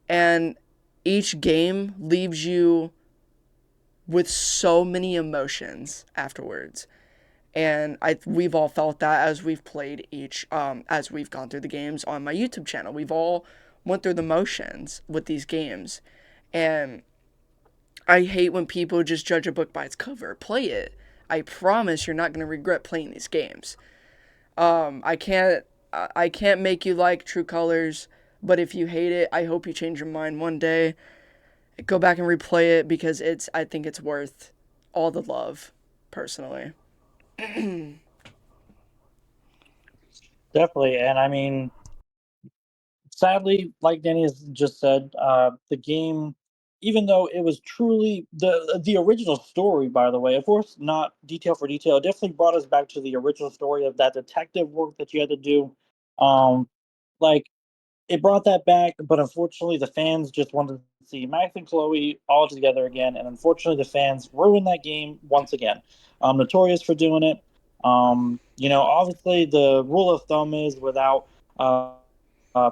And each game leaves you with so many emotions afterwards. And we've all felt that as we've played as we've gone through the games on my YouTube channel. We've all went through the motions with these games, and I hate when people just judge a book by its cover. Play it. I promise you're not gonna regret playing these games. I can't make you like True Colors, but if you hate it, I hope you change your mind one day. Go back and replay it because I think it's worth all the love, personally. Definitely, and I mean, sadly, like Danny has just said, the game, even though it was truly the original story, by the way, of course, not detail for detail, it definitely brought us back to the original story of that detective work that you had to do. Um, like it brought that back, but unfortunately, the fans just wanted to see Max and Chloe all together again, and unfortunately, the fans ruined that game once again. Notorious for doing it. Obviously, the rule of thumb is without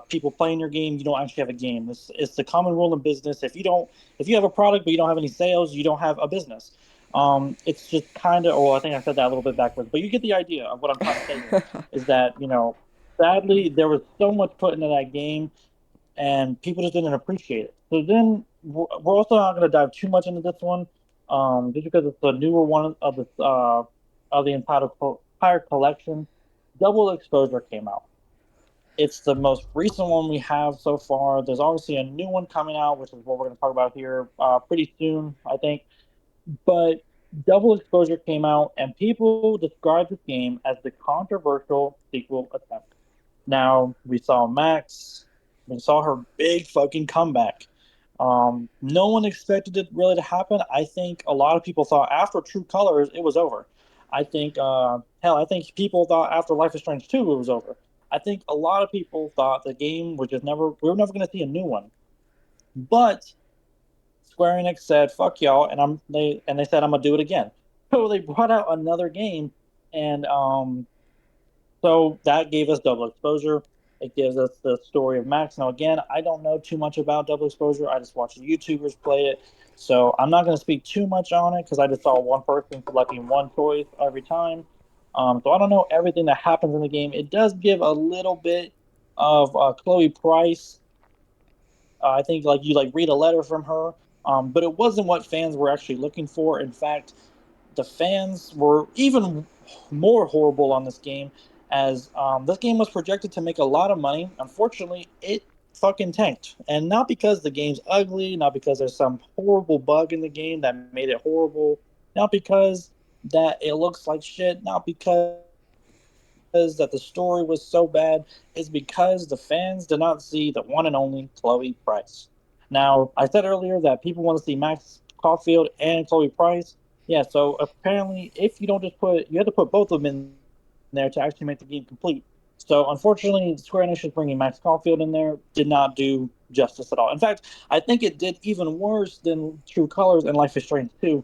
people playing your game, you don't actually have a game. It's the common rule in business. If you have a product but you don't have any sales, you don't have a business. It's just kind of, I think I said that a little bit backwards, but you get the idea of what I'm trying to say here. Is that sadly there was so much put into that game, and people just didn't appreciate it. So then we're also not going to dive too much into this one, just because it's the newer one of the entire collection. Double Exposure came out. It's the most recent one we have so far. There's obviously a new one coming out, which is what we're going to talk about here pretty soon, I think. But Double Exposure came out, and people described this game as the controversial sequel attempt. Now, we saw Max, we saw her big fucking comeback. No one expected it really to happen. I think a lot of people thought after True Colors it was over. I think people thought after Life is Strange 2 it was over. I think a lot of people thought the game was just never, we were never going to see a new one. But Square Enix said, "Fuck y'all," and they said, "I'm gonna do it again." So they brought out another game, and so that gave us Double Exposure. It gives us the story of Max. Now, again, I don't know too much about Double Exposure. I just watch YouTubers play it, so I'm not going to speak too much on it because I just saw one person selecting one choice every time. So I don't know everything that happens in the game. It does give a little bit of Chloe Price. I think like you like read a letter from her, but it wasn't what fans were actually looking for. In fact, the fans were even more horrible on this game, as this game was projected to make a lot of money. Unfortunately, it fucking tanked, and not because the game's ugly, not because there's some horrible bug in the game that made it horrible, not because that it looks like shit, not because that the story was so bad. It's because the fans did not see the one and only Chloe Price. Now, I said earlier that people want to see Max Caulfield and Chloe Price. Yeah, so apparently, if you don't just put, you have to put both of them in there to actually make the game complete. So, unfortunately, Square Enix is bringing Max Caulfield in there did not do justice at all. In fact, I think it did even worse than True Colors and Life is Strange 2,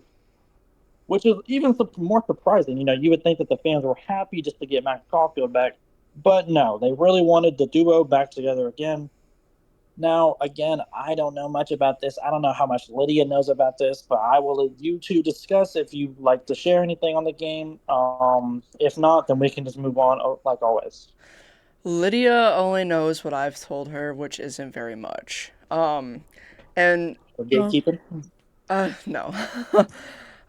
which is even more surprising. You know, you would think that the fans were happy just to get Max Caulfield back, but no, they really wanted the duo back together again. Now, again, I don't know much about this. I don't know how much Lydia knows about this, but I will let you two discuss if you like to share anything on the game. If not, then we can just move on like always. Lydia only knows what I've told her, which isn't very much. And So Oh, gatekeeping. no.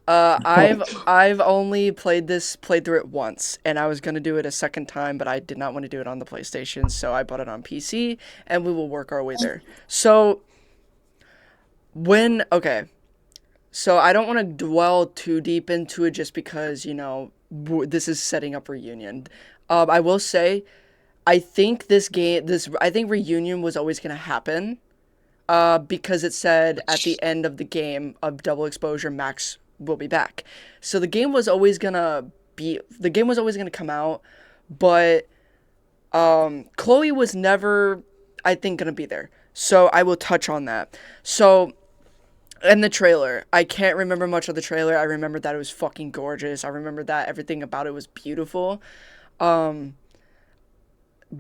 I've only played through it once, and I was gonna do it a second time, but I did not want to do it on the PlayStation, so I bought it on PC, and we will work our way there. So when okay, so I don't want to dwell too deep into it, just because this is setting up Reunion. I will say, I think Reunion was always gonna happen. Because it said at the end of the game of Double Exposure, Max will be back. So the game was always gonna come out, but Chloe was never, I think, gonna be there. So I will touch on that. So in the trailer, I can't remember much of the trailer. I remember that it was fucking gorgeous. I remember that everything about it was beautiful. Um,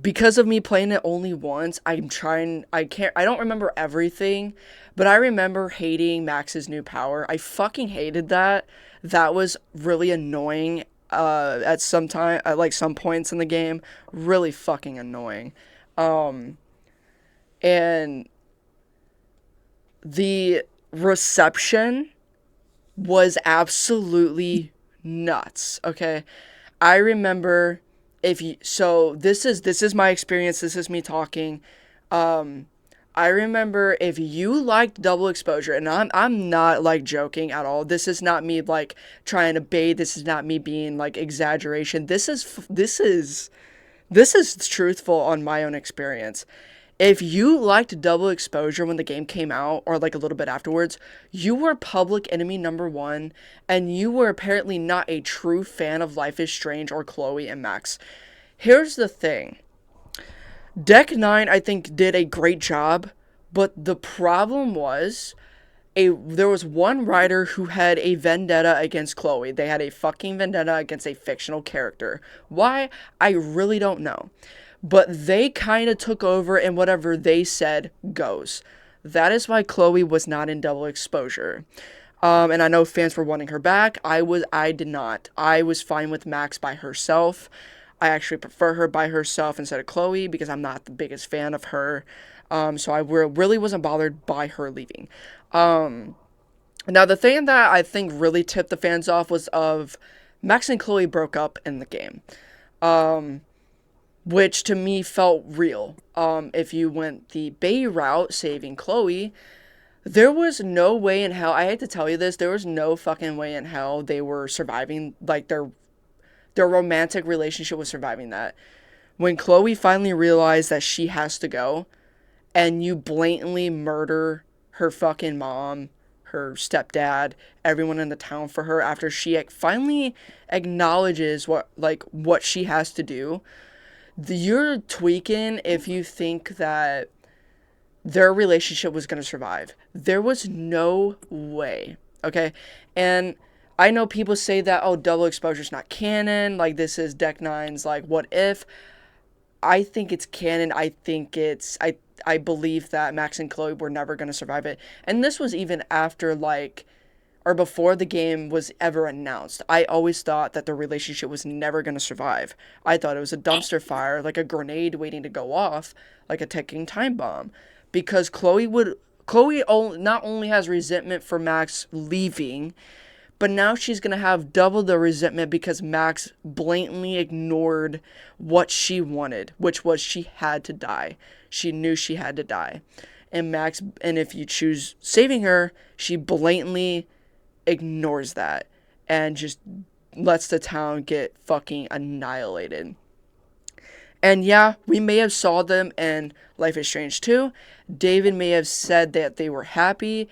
because of me playing it only once, I don't remember everything, but I remember hating Max's new power. I fucking hated that. That was really annoying at like some points in the game. Really fucking annoying. Um and the reception was absolutely nuts. Okay. I remember if you so this is my experience, this is me talking. Um I remember if you liked Double Exposure, and I'm not like joking at all. This is not me like trying to bait. This is not me being like exaggeration. This is truthful on my own experience. If you liked Double Exposure when the game came out, or like a little bit afterwards, you were public enemy number one, and you were apparently not a true fan of Life is Strange or Chloe and Max. Here's the thing. Deck 9, I think, did a great job, but the problem was there was one writer who had a vendetta against Chloe. They had a fucking vendetta against a fictional character. Why? I really don't know. But they kind of took over, and whatever they said goes. That is why Chloe was not in Double Exposure. And I know fans were wanting her back. I did not. I was fine with Max by herself. I actually prefer her by herself instead of Chloe because I'm not the biggest fan of her. So I really wasn't bothered by her leaving. Um, Now, the thing that I think really tipped the fans off was of Max and Chloe broke up in the game, um, which to me felt real. If you went the Bay route, saving Chloe, There was no way in hell, I hate to tell you this, there was no fucking way in hell they were surviving, like, their romantic relationship was surviving that. When Chloe finally realized that she has to go, and you blatantly murder her fucking mom, her stepdad, everyone in the town for her after she finally acknowledges what she has to do, you're tweaking if you think that their relationship was going to survive. There was no way. Okay? And I know people say that, oh, double exposure's not canon, like this is Deck Nine's like what if. I think it's canon. I believe that Max and Chloe were never going to survive it. And this was even after like or before the game was ever announced. I always thought that the relationship was never going to survive. I thought it was a dumpster fire, like a grenade waiting to go off, like a ticking time bomb. Because Chloe not only has resentment for Max leaving, but now she's going to have double the resentment because Max blatantly ignored what she wanted, which was she had to die. She knew she had to die. And if you choose saving her, she blatantly ignores that and just lets the town get fucking annihilated. And yeah, we may have saw them in Life is Strange 2. David may have said that they were happy,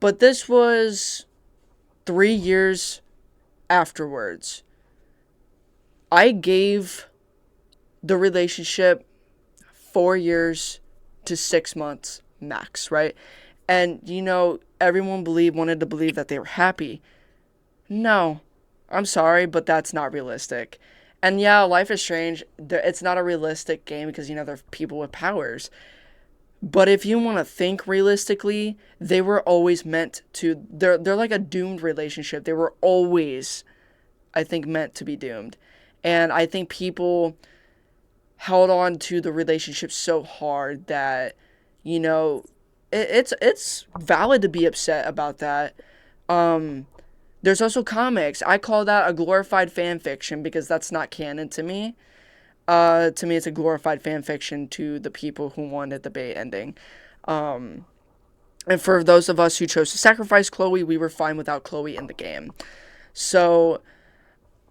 but this was 3 years afterwards. I gave the relationship 4 years to 6 months max, right? And everyone wanted to believe that they were happy. No, I'm sorry, but that's not realistic. And yeah, Life is Strange, it's not a realistic game because they're people with powers. But if you want to think realistically, they were always meant to. They're like a doomed relationship. They were always, I think, meant to be doomed. And I think people held on to the relationship so hard that, it's valid to be upset about that. There's also comics. I call that a glorified fan fiction because that's not canon to me. To me, it's a glorified fan fiction to the people who wanted the bait ending. And for those of us who chose to sacrifice Chloe, we were fine without Chloe in the game. So,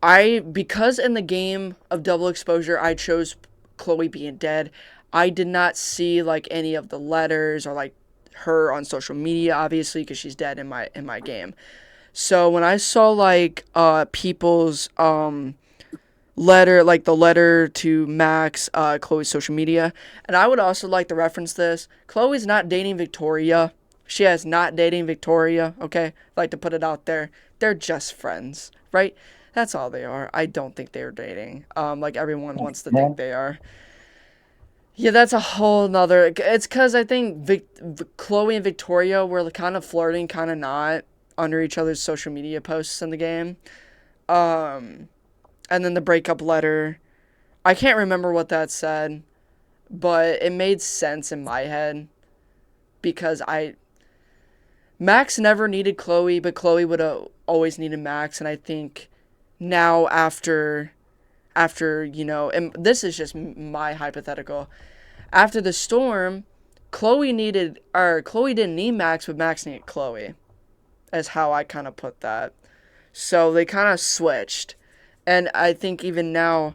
because in the game of Double Exposure, I chose Chloe being dead, I did not see like any of the letters or like her on social media, obviously, because she's dead in my game. So when I saw like people's letter, like the letter to Max, Chloe's social media, and I would also like to reference this. Chloe's not dating Victoria. She is not dating Victoria. Okay, I'd like to put it out there. They're just friends, right? That's all they are. I don't think they're dating. Like everyone wants to think they are. Yeah, that's a whole nother. It's because I think Chloe and Victoria were kind of flirting, kind of not under each other's social media posts in the game. And then the breakup letter. I can't remember what that said, but it made sense in my head because Max never needed Chloe, but Chloe would have always needed Max, and I think now after and this is just my hypothetical. After the storm, Chloe didn't need Max, but Max needed Chloe. Is how I kind of put that. So they kind of switched. And I think even now,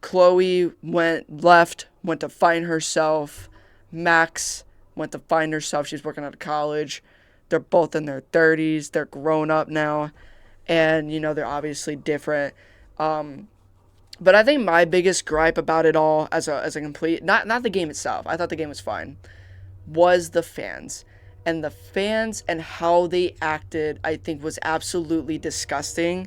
Chloe went to find herself. Max went to find herself. She's working at college. They're both in their 30s. They're grown up now. And, they're obviously different. But I think my biggest gripe about it all as a complete, not the game itself. I thought the game was fine. Was the fans. And the fans and how they acted, I think, was absolutely disgusting.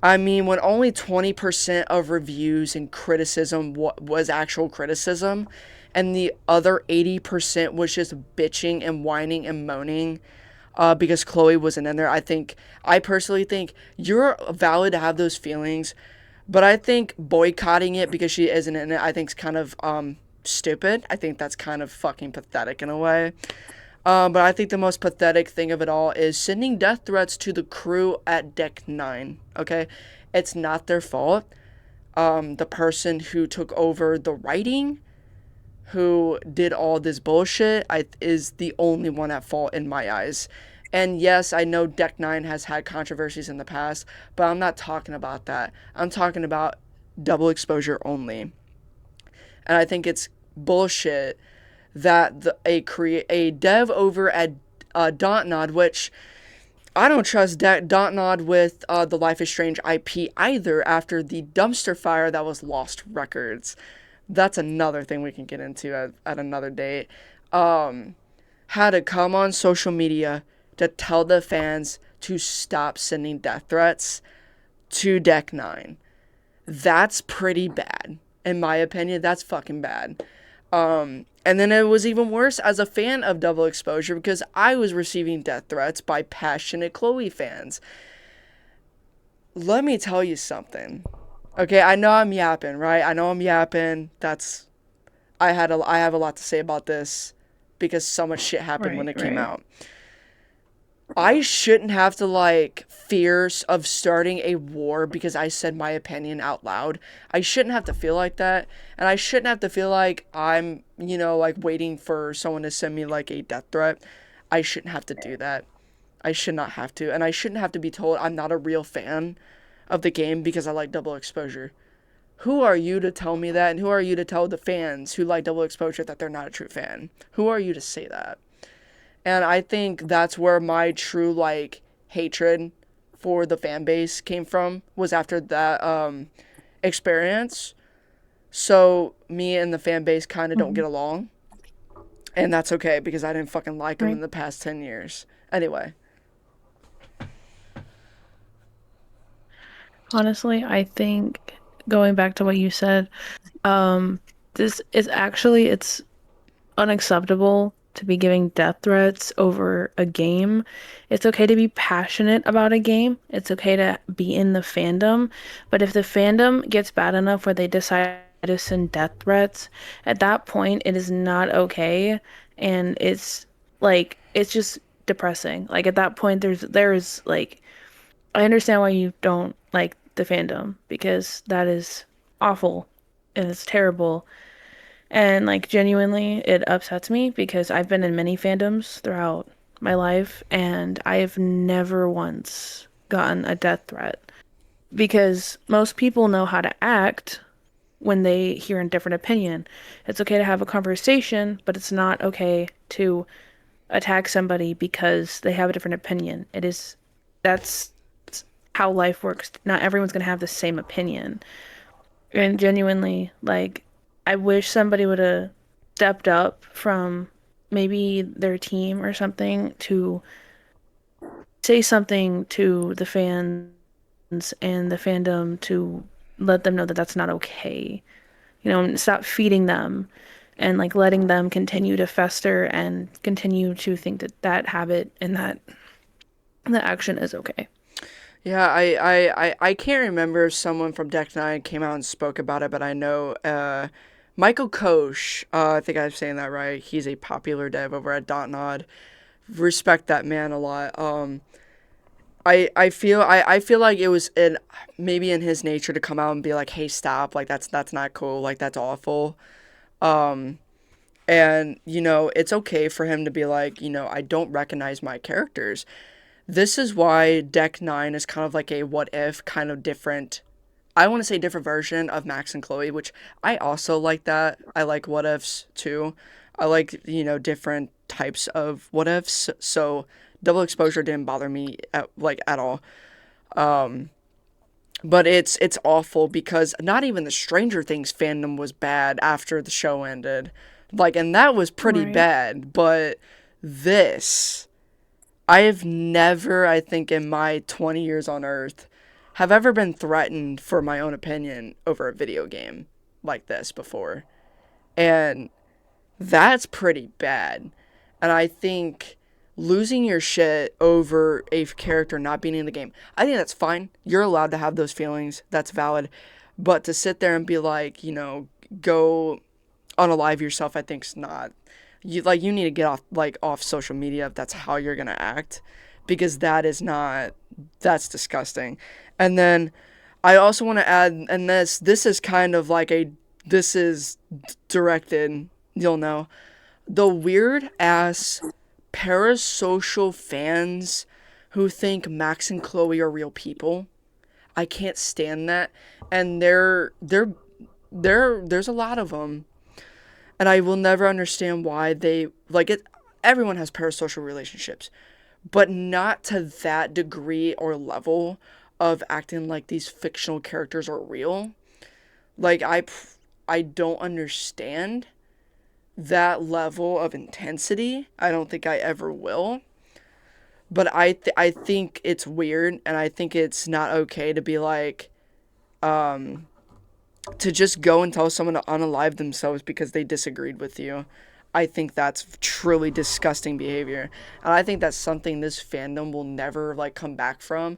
I mean, when only 20% of reviews and criticism was actual criticism, and the other 80% was just bitching and whining and moaning because Chloe wasn't in there, I personally think you're valid to have those feelings, but I think boycotting it because she isn't in it, I think is kind of stupid. I think that's kind of fucking pathetic in a way. But I think the most pathetic thing of it all is sending death threats to the crew at Deck 9, okay? It's not their fault. The person who took over the writing, who did all this bullshit is the only one at fault in my eyes. And yes, I know Deck 9 has had controversies in the past, but I'm not talking about that. I'm talking about double exposure only. And I think it's bullshit that a dev over at Dontnod, which I don't trust Dontnod with the Life is Strange IP either after the dumpster fire that was Lost Records. That's another thing we can get into at another date. Had to come on social media to tell the fans to stop sending death threats to Deck 9. That's pretty bad. In my opinion, that's fucking bad. And then it was even worse as a fan of Double Exposure because I was receiving death threats by passionate Chloe fans. Let me tell you something. Okay, I know I'm yapping, right? I know I'm yapping. I have a lot to say about this because so much shit happened when it came out. I shouldn't have to fear of starting a war because I said my opinion out loud. I shouldn't have to feel like that, and I shouldn't have to feel like I'm, waiting for someone to send me a death threat. I shouldn't have to do that. I should not have to, and I shouldn't have to be told I'm not a real fan of the game because I like Double Exposure. Who are you to tell me that, and who are you to tell the fans who like Double Exposure that they're not a true fan? Who are you to say that? And I think that's where my true hatred for the fan base came from, was after that experience. So me and the fan base kind of don't get along, and that's okay because I didn't fucking like them in the past 10 years. Anyway. Honestly, I think going back to what you said, this is actually, it's unacceptable to be giving death threats over a game. It's okay to be passionate about a game. It's okay to be in the fandom. But if the fandom gets bad enough where they decide to send death threats, at that point it is not okay. And it's just depressing. At that point there's I understand why you don't like the fandom, because that is awful and it's terrible. And genuinely, it upsets me because I've been in many fandoms throughout my life and I have never once gotten a death threat, because most people know how to act when they hear a different opinion. It's okay to have a conversation, but it's not okay to attack somebody because they have a different opinion. That's how life works. Not everyone's going to have the same opinion. And genuinely, I wish somebody would have stepped up from maybe their team or something to say something to the fans and the fandom to let them know that that's not okay. And stop feeding them and letting them continue to fester and continue to think that habit and that action is okay. Yeah, I can't remember if someone from Deck 9 came out and spoke about it, but I know Michael Koch, I think I'm saying that right. He's a popular dev over at Dontnod. Respect that man a lot. I feel like it was maybe in his nature to come out and be like, "Hey, stop! That's not cool. That's awful." And it's okay for him to be like, I don't recognize my characters. This is why Deck 9 is kind of like a what if kind of different. I want to say different version of Max and Chloe, which I also like that. I like what ifs too. I like, different types of what ifs. So double exposure didn't bother me at all. But it's awful because not even the Stranger Things fandom was bad after the show ended. And that was pretty bad. But this, I have never, I think in my 20 years on Earth, have ever been threatened for my own opinion over a video game like this before. And that's pretty bad. And I think losing your shit over a character not being in the game, I think that's fine. You're allowed to have those feelings. That's valid. But to sit there and be go unalive yourself, I think's not. You need to get off social media if that's how you're gonna act, because that's disgusting. And then I also want to add, and this is kind of this is directed you'll know. The weird ass parasocial fans who think Max and Chloe are real people. I can't stand that. And there's a lot of them. And I will never understand why they like it. Everyone has parasocial relationships, but not to that degree or level of acting like these fictional characters are real. Like I don't understand that level of intensity. I don't think I ever will. But I think it's weird, and I think it's not okay to be like to just go and tell someone to unalive themselves because they disagreed with you. I think that's truly disgusting behavior. And I think that's something this fandom will never like come back from,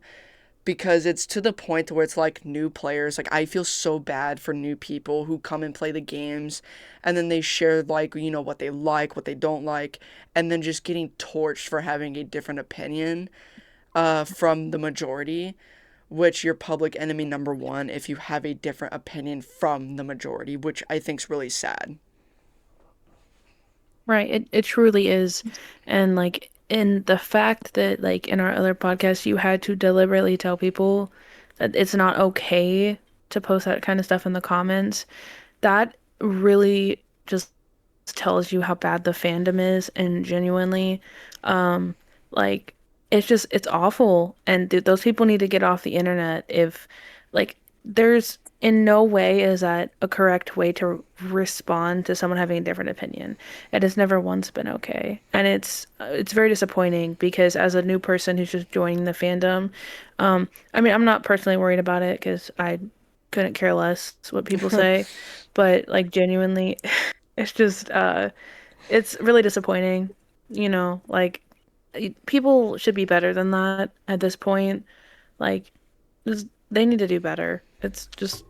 because it's to the point where it's like new players. Like I feel so bad for new people who come and play the games and then they share like, what they like, what they don't like, and then just getting torched for having a different opinion from the majority, which you're public enemy number one if you have a different opinion from the majority, which I think's really sad. Right. It truly is. And like in the fact that like in our other podcast you had to deliberately tell people that it's not okay to post that kind of stuff in the comments, that really just tells you how bad the fandom is and genuinely um like it's awful and those people need to get off the internet if like there's in no way is that a correct way to respond to someone having a different opinion. It has never once been okay. And it's very disappointing because as a new person who's just joining the fandom, I mean, I'm not personally worried about it because I couldn't care less what people say, but like genuinely it's just it's really disappointing, like people should be better than that at this point. Like just, they need to do better. It's just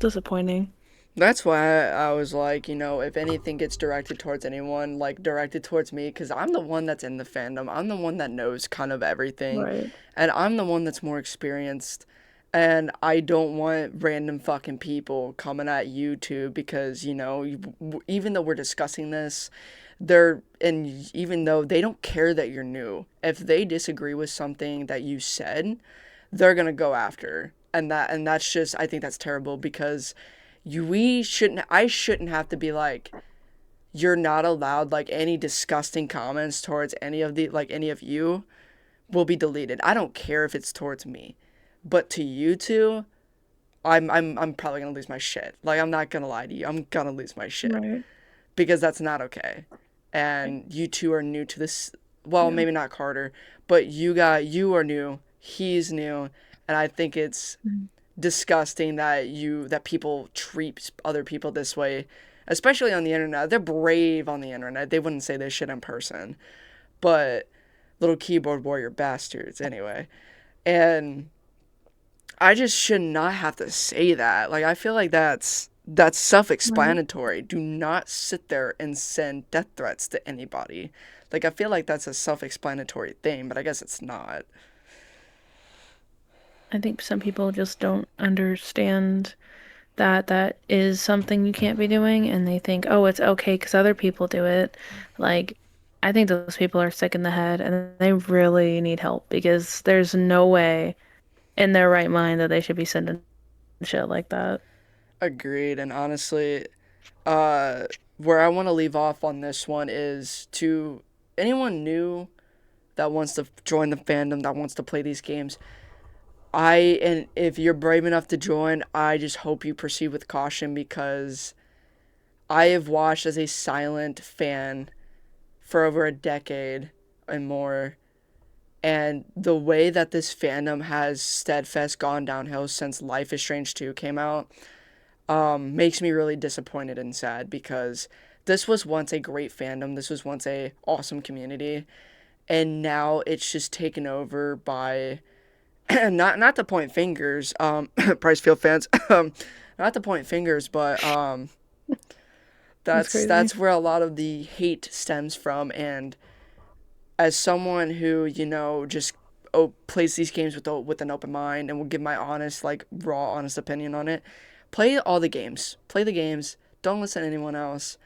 disappointing. That's why I was like, if anything gets directed towards anyone, like directed towards me, because I'm the one that's in the fandom. I'm the one that knows kind of everything, Right. and I'm the one that's more experienced. And I don't want random fucking people coming at you too, because, even though we're discussing this, and even though they don't care that you're new, if they disagree with something that you said, they're gonna go after. And that's just, I think that's terrible because I shouldn't have to be like, you're not allowed, like, any disgusting comments towards any of you will be deleted. I don't care if it's towards me, but to you two, I'm probably gonna lose my shit. Like, I'm not gonna lie to you, I'm gonna lose my shit Right. because that's not okay. And you two are new to this. Well, Yeah. maybe not Carter, but you are new. He's new, and I think it's Mhm. disgusting that people treat other people this way, especially on the internet. They're brave on the internet. They wouldn't say this shit in person, but little keyboard warrior bastards anyway. And I just should not have to say that. Like I feel like that's Right. self-explanatory. Do not sit there and send death threats to anybody. Like I feel like that's a self-explanatory thing, but I guess it's not. I think some people just don't understand that that is something you can't be doing, and they think, oh, it's okay because other people do it. Like, I think those people are sick in the head and they really need help because there's no way in their right mind that they should be sending shit like that. Agreed. And honestly, uh, where I want to leave off on this one is to anyone new that wants to join the fandom, that wants to play these games. And if you're brave enough to join, I just hope you proceed with caution because I have watched as a silent fan for over a decade and more. And the way that this fandom has steadfast gone downhill since Life is Strange 2 came out makes me really disappointed and sad because this was once a great fandom. This was once a awesome community, and now it's just taken over by not to point fingers, Pricefield fans, not to point fingers, but That's crazy. that's where a lot of the hate stems from. And as someone who just plays these games with an open mind and will give my honest, like raw honest opinion on it, play all the games, play the games, don't listen to anyone else.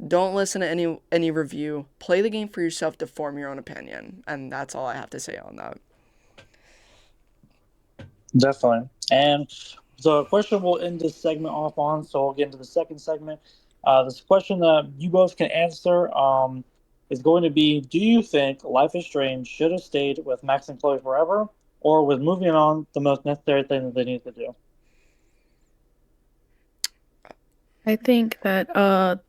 Don't listen to any review. Play the game for yourself to form your own opinion, and that's all I have to say on that. Definitely. And the question we'll end this segment off on, so we'll get into the second segment. This question that you both can answer is going to be: do you think Life is Strange should have stayed with Max and Chloe forever, or was moving on the most necessary thing that they need to do? I think that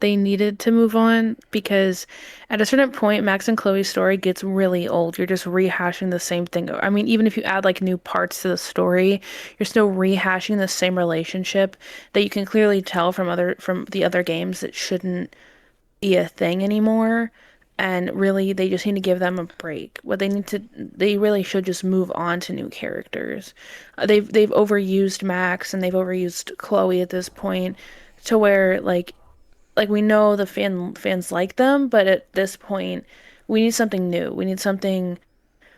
they needed to move on because at a certain point Max and Chloe's story gets really old. You're just rehashing the same thing. I mean, even if you add like new parts to the story, you're still rehashing the same relationship that you can clearly tell from the other games that shouldn't be a thing anymore. And really, they just need to give them a break. They really should just move on to new characters. They've overused Max and they've overused Chloe at this point, to where like we know the fans like them, but at this point, we need something new. We need something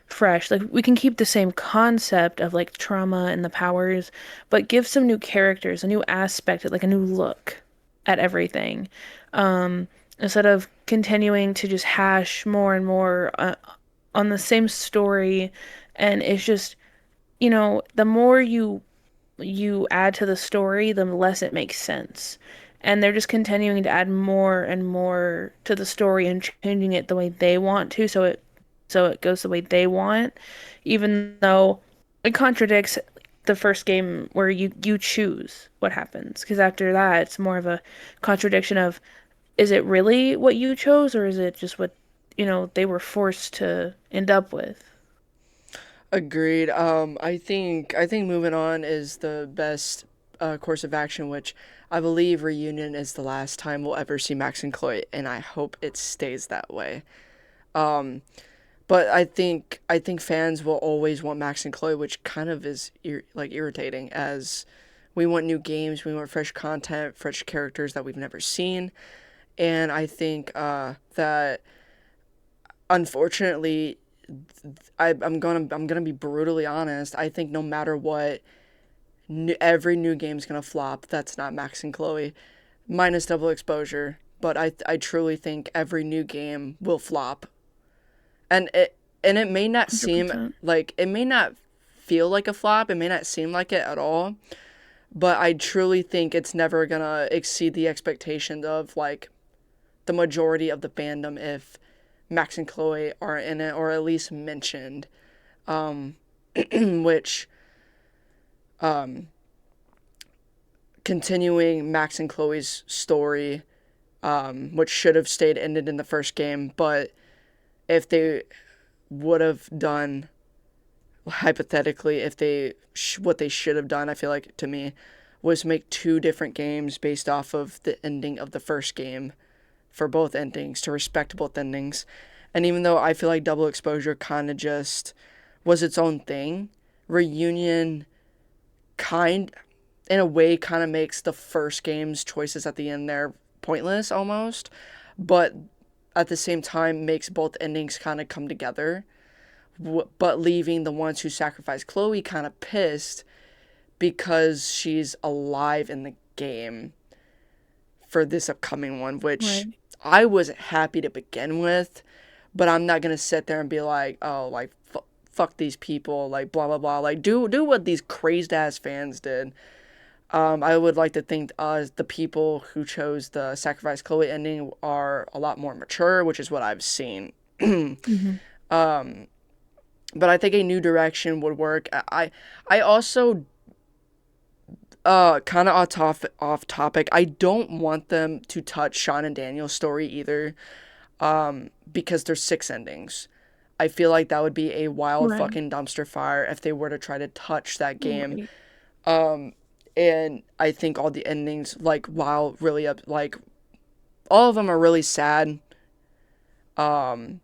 fresh. Like we can keep the same concept of like trauma and the powers, but give some new characters, a new aspect, like a new look at everything. Um, Instead of continuing to just hash more and more on the same story, and it's just, the more you add to the story, the less it makes sense. And they're just continuing to add more and more to the story and changing it the way they want to, so it goes the way they want, even though it contradicts the first game where you choose what happens. Because after that, it's more of a contradiction of, is it really what you chose, or is it just what, they were forced to end up with? Agreed. I think moving on is the best course of action, which I believe reunion is the last time we'll ever see Max and Chloe, and I hope it stays that way. Um, but I think fans will always want Max and Chloe, which kind of is like irritating, as we want new games, we want fresh content, fresh characters that we've never seen, and I think that unfortunately I'm gonna be brutally honest. I think no matter what, every new game's gonna flop. That's not Max and Chloe, minus double exposure. But I truly think every new game will flop, and it may not seem 100%. like it may not feel like a flop. It may not seem like it at all. But I truly think it's never gonna exceed the expectations of like the majority of the fandom if Max and Chloe are in it or at least mentioned, um, which um, continuing Max and Chloe's story, which should have stayed ended in the first game, but if they would have done hypothetically, if they what they should have done, I feel like to me, was make two different games based off of the ending of the first game for both endings to respect both endings. And even though I feel like double exposure kind of just was its own thing, reunion kind in a way kind of makes the first game's choices at the end there pointless almost, but at the same time makes both endings kind of come together, but leaving the ones who sacrificed Chloe kind of pissed because she's alive in the game for this upcoming one, which Right. I was happy to begin with, but I'm not gonna sit there and be like, oh, like fuck these people, like blah blah blah, like do what these crazed ass fans did. I would like to think the people who chose the sacrifice Chloe ending are a lot more mature, which is what I've seen. Hmm. um, but I think a new direction would work. I also kind of off topic. I don't want them to touch Sean and Daniel's story either, because there's six endings. I feel like that would be a wild Right. fucking dumpster fire if they were to try to touch that game. Right. Um, and I think all the endings, like, while really up, like, all of them are really sad. Um,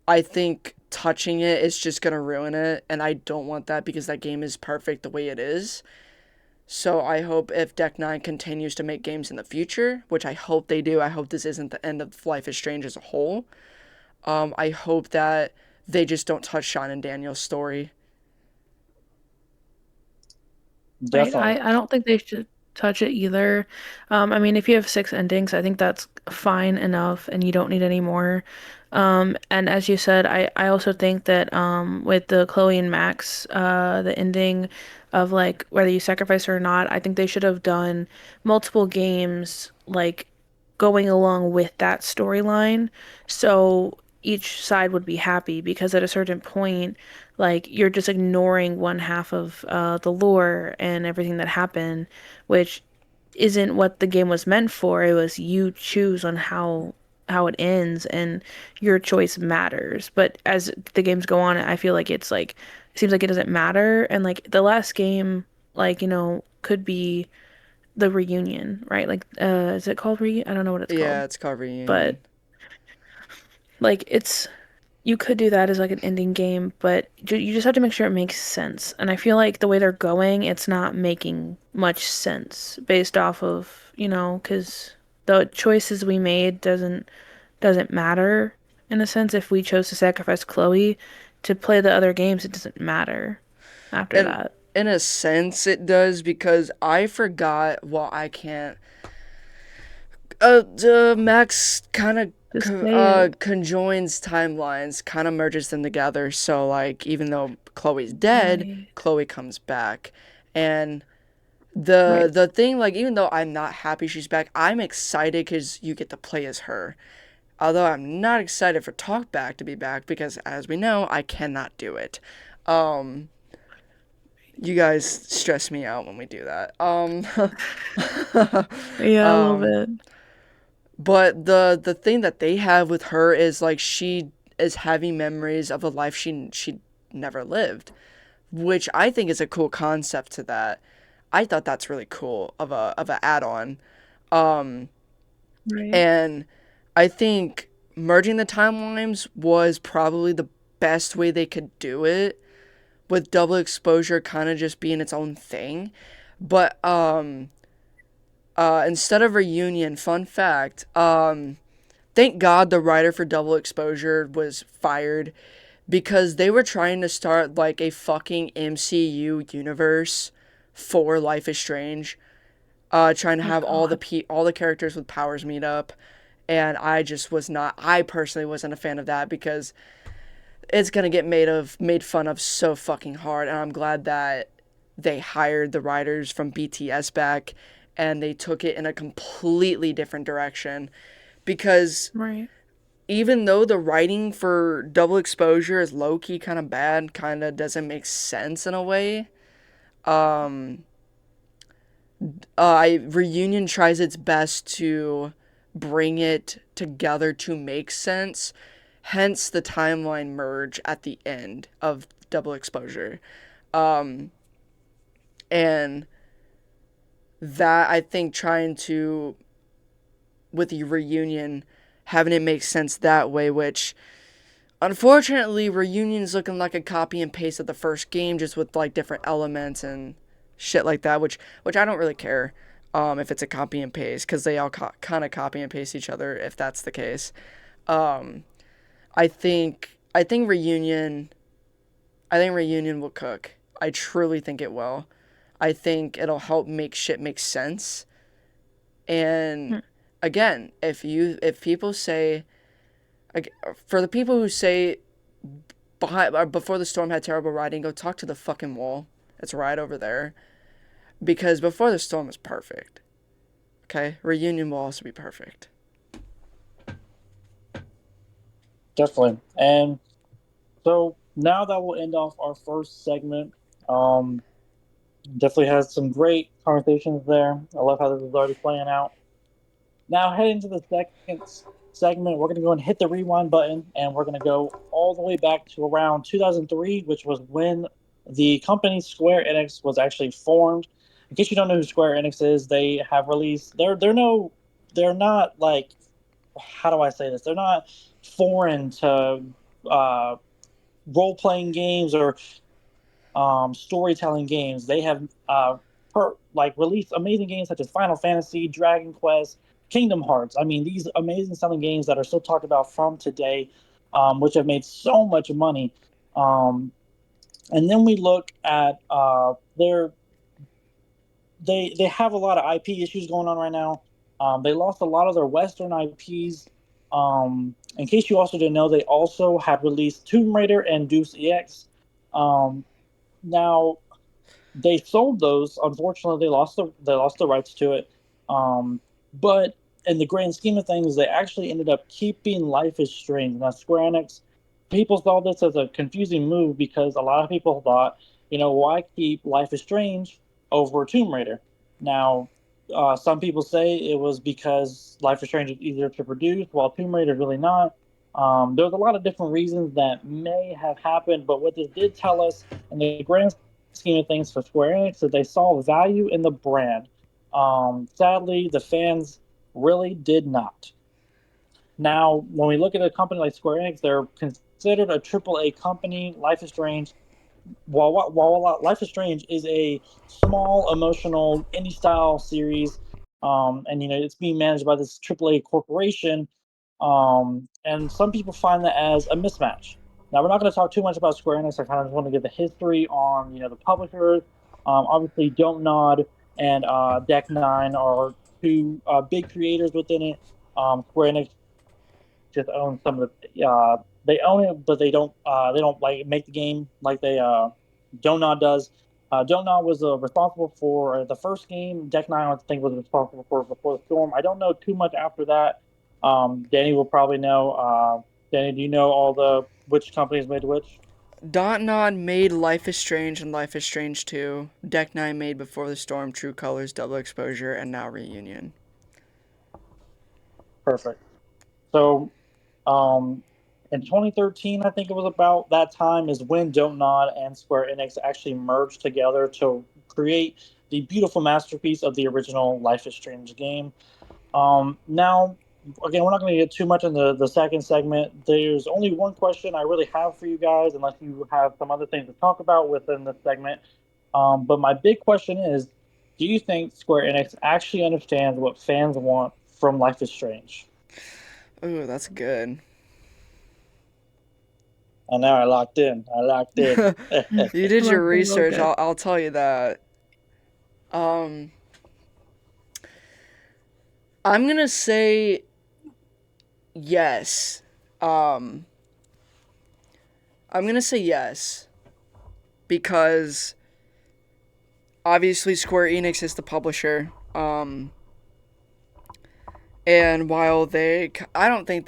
I think touching it is just gonna ruin it, and I don't want that because that game is perfect the way it is. So I hope if Deck Nine continues to make games in the future, which I hope they do, I hope this isn't the end of Life is Strange as a whole. I hope that they just don't touch Sean and Daniel's story. Right. Definitely. I don't think they should. touch it either. I mean, if you have six endings, I think that's fine enough and you don't need any more. And as you said, I also think that with the Chloe and Max, the ending of like whether you sacrifice her or not, I think they should have done multiple games like going along with that storyline. So each side would be happy because at a certain point, like you're just ignoring one half of the lore and everything that happened, which isn't what the game was meant for. It was you choose on how it ends and your choice matters. But as the games go on, I feel like it's like it seems like it doesn't matter. And like the last game, like, could be the reunion, right? Like is it called reunion? I don't know what it's called. Yeah, it's called But Reunion. like it's you could do that as like an ending game, but you just have to make sure it makes sense. And I feel like the way they're going, it's not making much sense based off of, because the choices we made doesn't matter in a sense. If we chose to sacrifice Chloe to play the other games, it doesn't matter after And that. in a sense, it does because I forgot. Well, I can't. Max kind of Just say it. conjoins timelines, kind of merges them together. So like, even though Chloe's dead, Right. Chloe comes back, and the Right. the thing, like, even though I'm not happy she's back, I'm excited because you get to play as her. Although I'm not excited for Talkback to be back because, as we know, I cannot do it. Um, you guys stress me out when we do that. Yeah, a little um, bit. but the thing that they have with her is like she is having memories of a life she never lived, which I think is a cool concept to that. I thought that's really cool of a add-on. Um, Right. and I think merging the timelines was probably the best way they could do it, with double exposure kind of just being its own thing. But instead of reunion, fun fact, thank God the writer for double exposure was fired because they were trying to start like a fucking MCU universe for Life is Strange, trying to Oh have God. all the characters with powers meet up, and I just was not. I personally wasn't a fan of that because it's gonna get made fun of so fucking hard, and I'm glad that they hired the writers from BTS back and they took it in a completely different direction because Right. even though the writing for double exposure is low key kind of bad, kind of doesn't make sense in a way. Um, I Reunion tries its best to bring it together to make sense. Hence the timeline merge at the end of double exposure. Um, and that I think trying to with the reunion having it make sense that way, which unfortunately reunion's looking like a copy and paste of the first game just with like different elements and shit like that, which I don't really care if it's a copy and paste because they all kind of copy and paste each other if that's the case. um, I think reunion will cook. I truly think it will. I think it'll help make shit make sense. And Hmm. again, if people say, like, for the people who say behind or before the storm had terrible writing, go talk to the fucking wall. It's right over there. Because before the storm is perfect. Okay, reunion will also be perfect. Definitely. And so now that will end off our first segment. Um, Definitely has some great conversations there. I love how this is already playing out. Now, heading to the second segment, we're going to go and hit the rewind button, and we're going to go all the way back to around 2003, which was when the company Square Enix was actually formed. In case you don't know who Square Enix is, they have released. They're not like, how do I say this? They're not foreign to uh, role playing games or storytelling games. They have released amazing games such as Final Fantasy, Dragon Quest, Kingdom Hearts. I mean, these amazing selling games that are still talked about from today, which have made so much money. Um, and then we look at they have a lot of IP issues going on right now. They lost a lot of their Western IPs. In case you also didn't know, they also had released Tomb Raider and Deus Ex. Um, Now they sold those. Unfortunately, they lost the rights to it. But in the grand scheme of things, they actually ended up keeping Life is Strange. Now, Square Enix, people saw this as a confusing move because a lot of people thought, why keep Life is Strange over Tomb Raider? Now, some people say it was because Life is Strange is easier to produce, while Tomb Raider is really not. There's a lot of different reasons that may have happened, but what this did tell us in the grand scheme of things for Square Enix that they saw value in the brand. Sadly, the fans really did not. Now, when we look at a company like Square Enix, they're considered a AAA company. Life is Strange, while Life is Strange is a small, emotional, indie style series, and it's being managed by this AAA corporation, and some people find that as a mismatch. Now, we're not going to talk too much about Square Enix. I kind of just want to give the history on the publishers. Obviously, Don't Nod and Deck Nine are two big creators within it. Square Enix just own some of the they own it, but they don't like make the game like they Donut does. Donut was responsible for the first game. Deck Nine, I think, was responsible for Before the Storm. I don't know too much after that. Danny will probably know. Danny, do you know all the which companies made which? Dontnod made Life is Strange and Life is Strange 2. Deck 9 made Before the Storm, True Colors, Double Exposure, and now Reunion. Perfect. So, um, in 2013, I think it was about that time, is when Don't Nod and Square Enix actually merged together to create the beautiful masterpiece of the original Life is Strange game. Now, again, we're not going to get too much in the second segment. There's only one question I really have for you guys, unless you have some other things to talk about within this segment. But my big question is, do you think Square Enix actually understands what fans want from Life is Strange? Ooh, that's good. And now I locked in. I locked in. You did your Real research, good. I'll tell you that. Um, I'm gonna say yes. Um, I'm gonna say yes because obviously Square Enix is the publisher. And while I don't think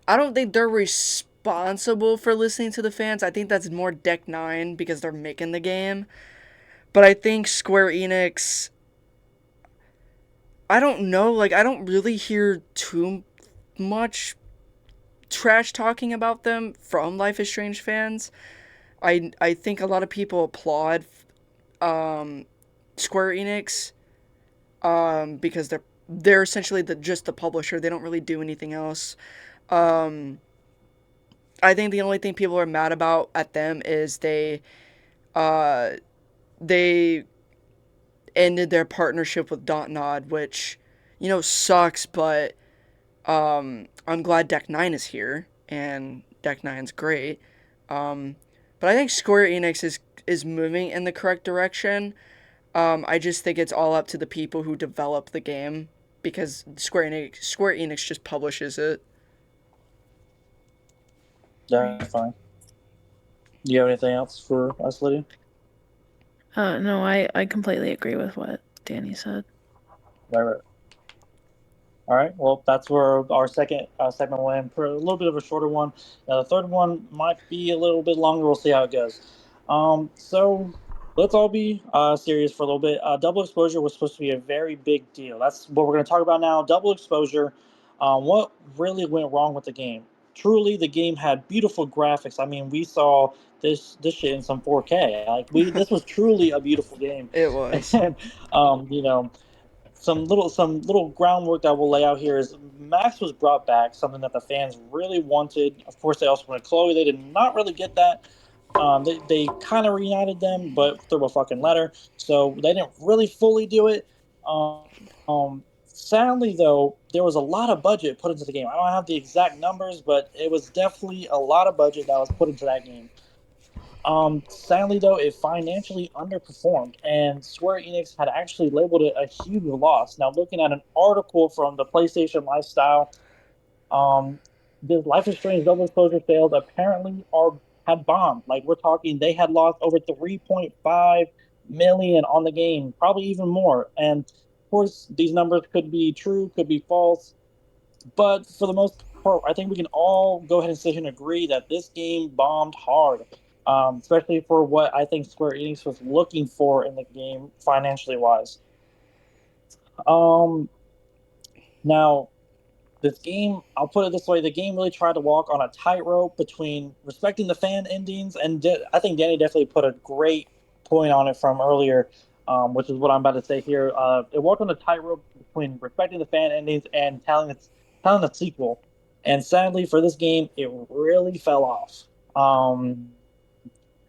I don't think they're responsible for listening to the fans. I think that's more Deck Nine because they're making the game. But I think Square Enix, I don't know, like I don't really hear too much trash talking about them from Life is Strange fans. I think a lot of people applaud um, Square Enix because they're essentially just the publisher. They don't really do anything else. Um, I think the only thing people are mad about at them is uh, they ended their partnership with Dontnod, which sucks. But I'm glad Deck Nine is here, and Deck Nine's great. Um, but I think Square Enix is moving in the correct direction. I just think it's all up to the people who develop the game because Square Enix just publishes it. That's fine. Do you have anything else for us, Lydia? No, I completely agree with what Danny said. Right, right. All right. Well, that's where our second segment went for a little bit of a shorter one. The third one might be a little bit longer. We'll see how it goes. So let's all be serious for a little bit. Double exposure was supposed to be a very big deal. That's what we're going to talk about now. Double exposure. What really went wrong with the game? Truly, the game had beautiful graphics. I mean, we saw this shit in some 4K. Like this was truly a beautiful game, It was. and you know some little groundwork that we'll lay out here is Max was brought back, something that the fans really wanted. Of course, they also wanted Chloe. They did not really get that. They kind of reunited them, but through a fucking letter, so they didn't really fully do it. Sadly, though, there was a lot of budget put into the game. I don't have the exact numbers, but it was definitely a lot of budget that was put into that game. Sadly, though, it financially underperformed, and Square Enix had actually labeled it a huge loss. Now, looking at an article from the PlayStation Lifestyle, um, the Life is Strange double exposure sales apparently are had bombed. Like we're talking, they had lost over 3.5 million on the game, probably even more. And of course, these numbers could be true, could be false, but for the most part, I think we can all go ahead and sit here and agree that this game bombed hard, especially for what I think Square Enix was looking for in the game financially wise. Um, Now, this game, I'll put it this way: the game really tried to walk on a tightrope between respecting the fan endings, and I think Danny definitely put a great point on it from earlier, which is what I'm about to say here. It walked on a tightrope between respecting the fan endings and telling the sequel. And sadly for this game, it really fell off.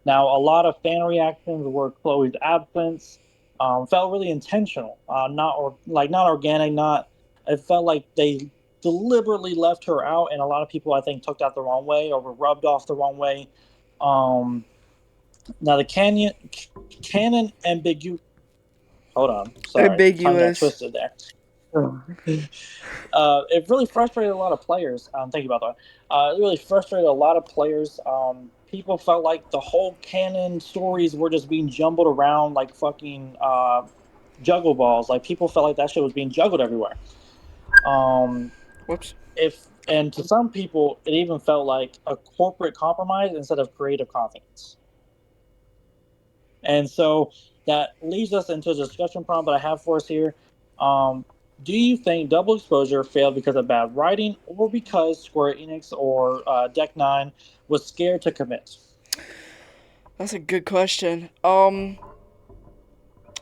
Now, a lot of fan reactions were Chloe's absence. Felt really intentional, not organic. Not It felt like they deliberately left her out, and a lot of people I think took that the wrong way or were rubbed off the wrong way. Um, Now the canon ambigu. Hold on, sorry, tongue got Ambiguous. twisted there. It really frustrated a lot of players. Thank you about that. It really frustrated a lot of players. People felt like the whole canon stories were just being jumbled around like fucking juggle balls. Like people felt like that shit was being juggled everywhere. Um, Whoops. if and to some people, it even felt like a corporate compromise instead of creative confidence. And so that leads us into a discussion prompt that I have for us here. Um, do you think Double Exposure failed because of bad writing or because Square Enix or Deck Nine was scared to commit? That's a good question.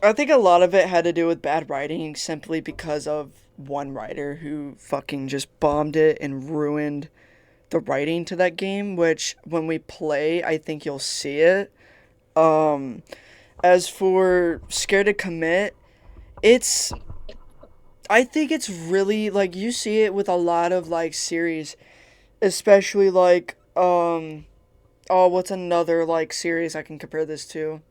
I think a lot of it had to do with bad writing simply because of one writer who fucking just bombed it and ruined the writing to that game, which when we play, I think you'll see it. Um, as for Scared to Commit, it's I think it's really like you see it with a lot of like series, especially like oh, what's another like series I can compare this to?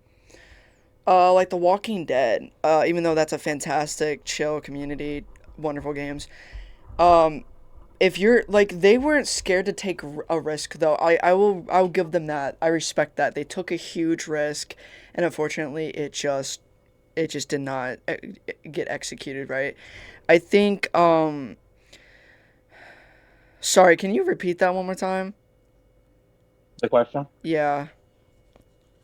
Like The Walking Dead. Even though that's a fantastic, chill community, wonderful games. Um, if you're like they weren't scared to take a risk though. I will give them that. I respect that. They took a huge risk, and unfortunately, it just did not get executed right. I think. Sorry, can you repeat that one more time? The question: Yeah.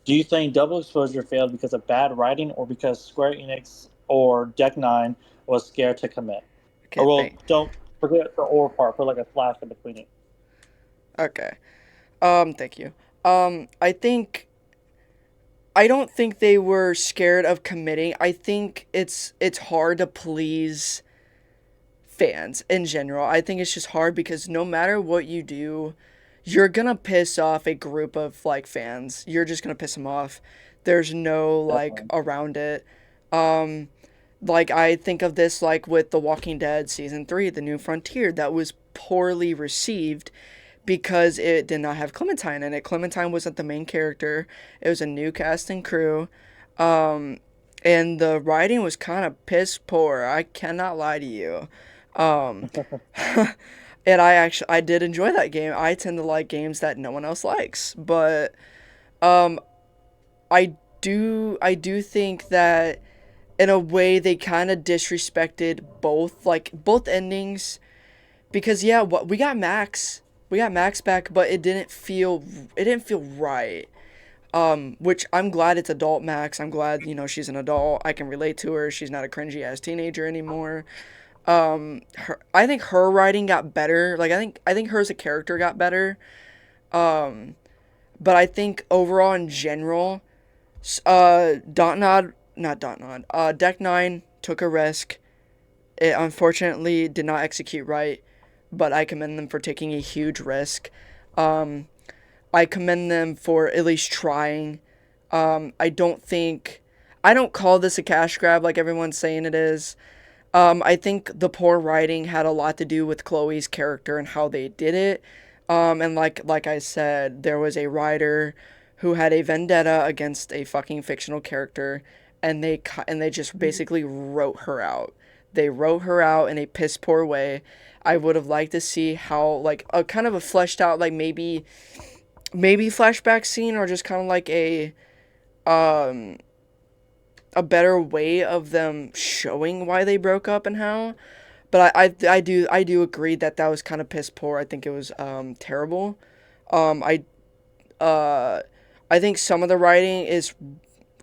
do you think Double Exposure failed because of bad writing or because Square Enix or Deck Nine was scared to commit? Okay. Or well, don't forget the or part. Put like a slash in between it. Okay. Thank you. I don't think they were scared of committing. I think it's hard to please fans in general. I think it's just hard because no matter what you do, you're gonna piss off a group of like fans. You're just gonna piss them off. There's no like Definitely. around it. Um, like I think of this like with The Walking Dead season 3, The New Frontier, that was poorly received because it did not have Clementine in it. Clementine wasn't the main character. It was a new cast and crew. Um, and the writing was kind of piss poor. I cannot lie to you. Um, and I did enjoy that game. I tend to like games that no one else likes, but um, I do think that in a way they kind of disrespected both endings because yeah, what we got Max back, but it didn't feel right. Which I'm glad it's adult Max. I'm glad she's an adult. I can relate to her. She's not a cringy ass teenager anymore. I think her writing got better. Like I think her as a character got better. Um, but I think overall in general, Dontnod, not Dontnod, Deck Nine took a risk. It unfortunately did not execute right, but I commend them for taking a huge risk. Um, I commend them for at least trying. I don't call this a cash grab like everyone's saying it is. I think the poor writing had a lot to do with Chloe's character and how they did it. And like I said, there was a writer who had a vendetta against a fucking fictional character, and they just basically wrote her out. They wrote her out in a piss poor way. I would have liked to see how, like, a kind of a fleshed out, like, maybe flashback scene, or just kind of like um a better way of them showing why they broke up and how. But I do agree that that was kind of piss poor. I think it was terrible. Um, I uh, I think some of the writing is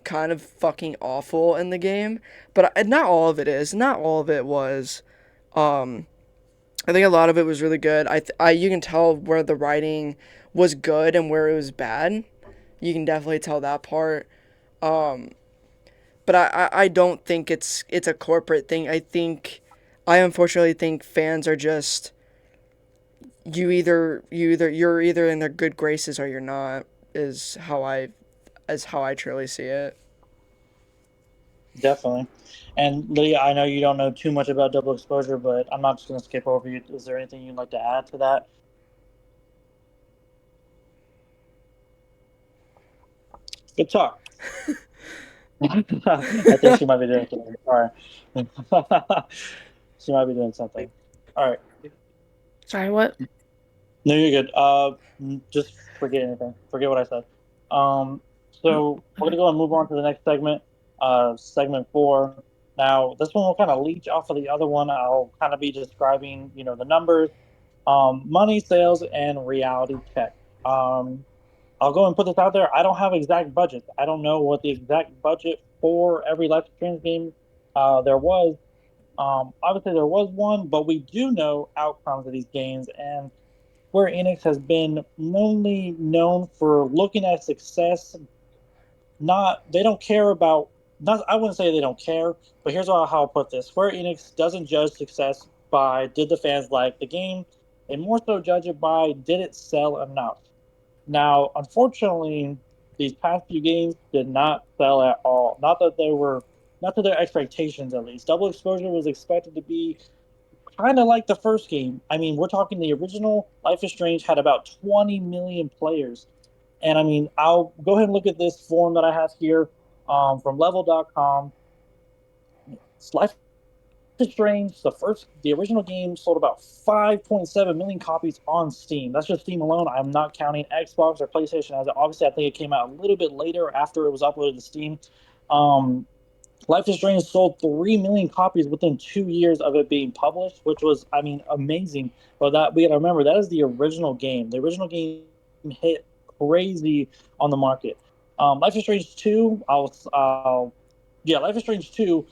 kind of fucking awful in the game, but not all of it is. Not all of it was. Um, I think a lot of it was really good. I you can tell where the writing was good and where it was bad. You can definitely tell that part. Um, but I don't think it's a corporate thing. I unfortunately think fans are just you're either in their good graces or you're not, is how I truly see it. Definitely. And Lydia, I know you don't know too much about double exposure, but I'm not just going to skip over you. Is there anything you'd like to add to that? Good talk. I think she might be doing something. Sorry. She might be doing something. All right. Sorry, what? No, you're good. Just forget anything. Forget what I said. Um, so we're gonna go and move on to the next segment. Segment four. Now, this one will kind of leech off of the other one. I'll kind of be describing, the numbers, money, sales, and reality check. Um, I'll go and put this out there. I don't have exact budgets. I don't know what the exact budget for every Life is Strange game there was. Obviously, there was one, but we do know outcomes of these games, and Square Enix has been mainly known for looking at success. Not they don't care about. Not I wouldn't say they don't care, but here's how I'll put this: Square Enix doesn't judge success by did the fans like the game, they more so judge it by did it sell enough. Now, unfortunately, these past few games did not sell at all. Not to their expectations at least. Double Exposure was expected to be kind of like the first game. I mean, we're talking the original Life is Strange had about 20 million players. And I mean, I'll go ahead and look at this form that I have here from level.com. Life is Strange, the original game sold about 5.7 million copies on Steam. That's just Steam alone. I'm not counting Xbox or PlayStation as it. Obviously, I think it came out a little bit later after it was uploaded to Steam. Um, Life is Strange sold 3 million copies within 2 years of it being published, which was, I mean, amazing. But that we got to remember that is the original game. The original game hit crazy on the market. Life is Strange 2, Life is Strange 2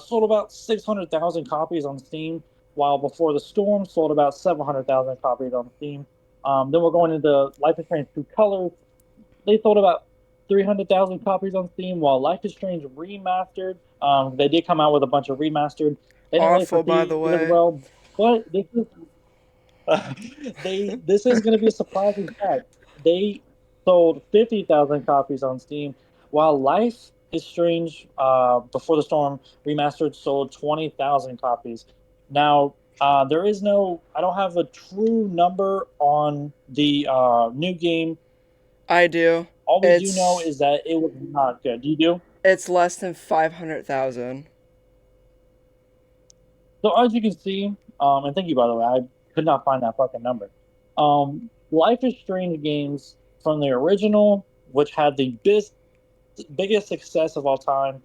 sold about 600,000 copies on Steam, while Before the Storm sold about 700,000 copies on Steam. Then we're going into Life is Strange 2 Colors. They sold about 300,000 copies on Steam, while Life is Strange Remastered, they did come out with a bunch of remastered. They didn't really Awful, by the proceed as way. well, but this is going to be a surprising fact. They sold 50,000 copies on Steam, while Life is Strange Before the Storm Remastered sold 20,000 copies. Now, I don't have a true number on the new game. I do. All we do know It's is that it was not good. You do? it's less than 500,000. So as you can see, and thank you by the way, I could not find that fucking number. Life is Strange games from the original, which had the biggest success of all time,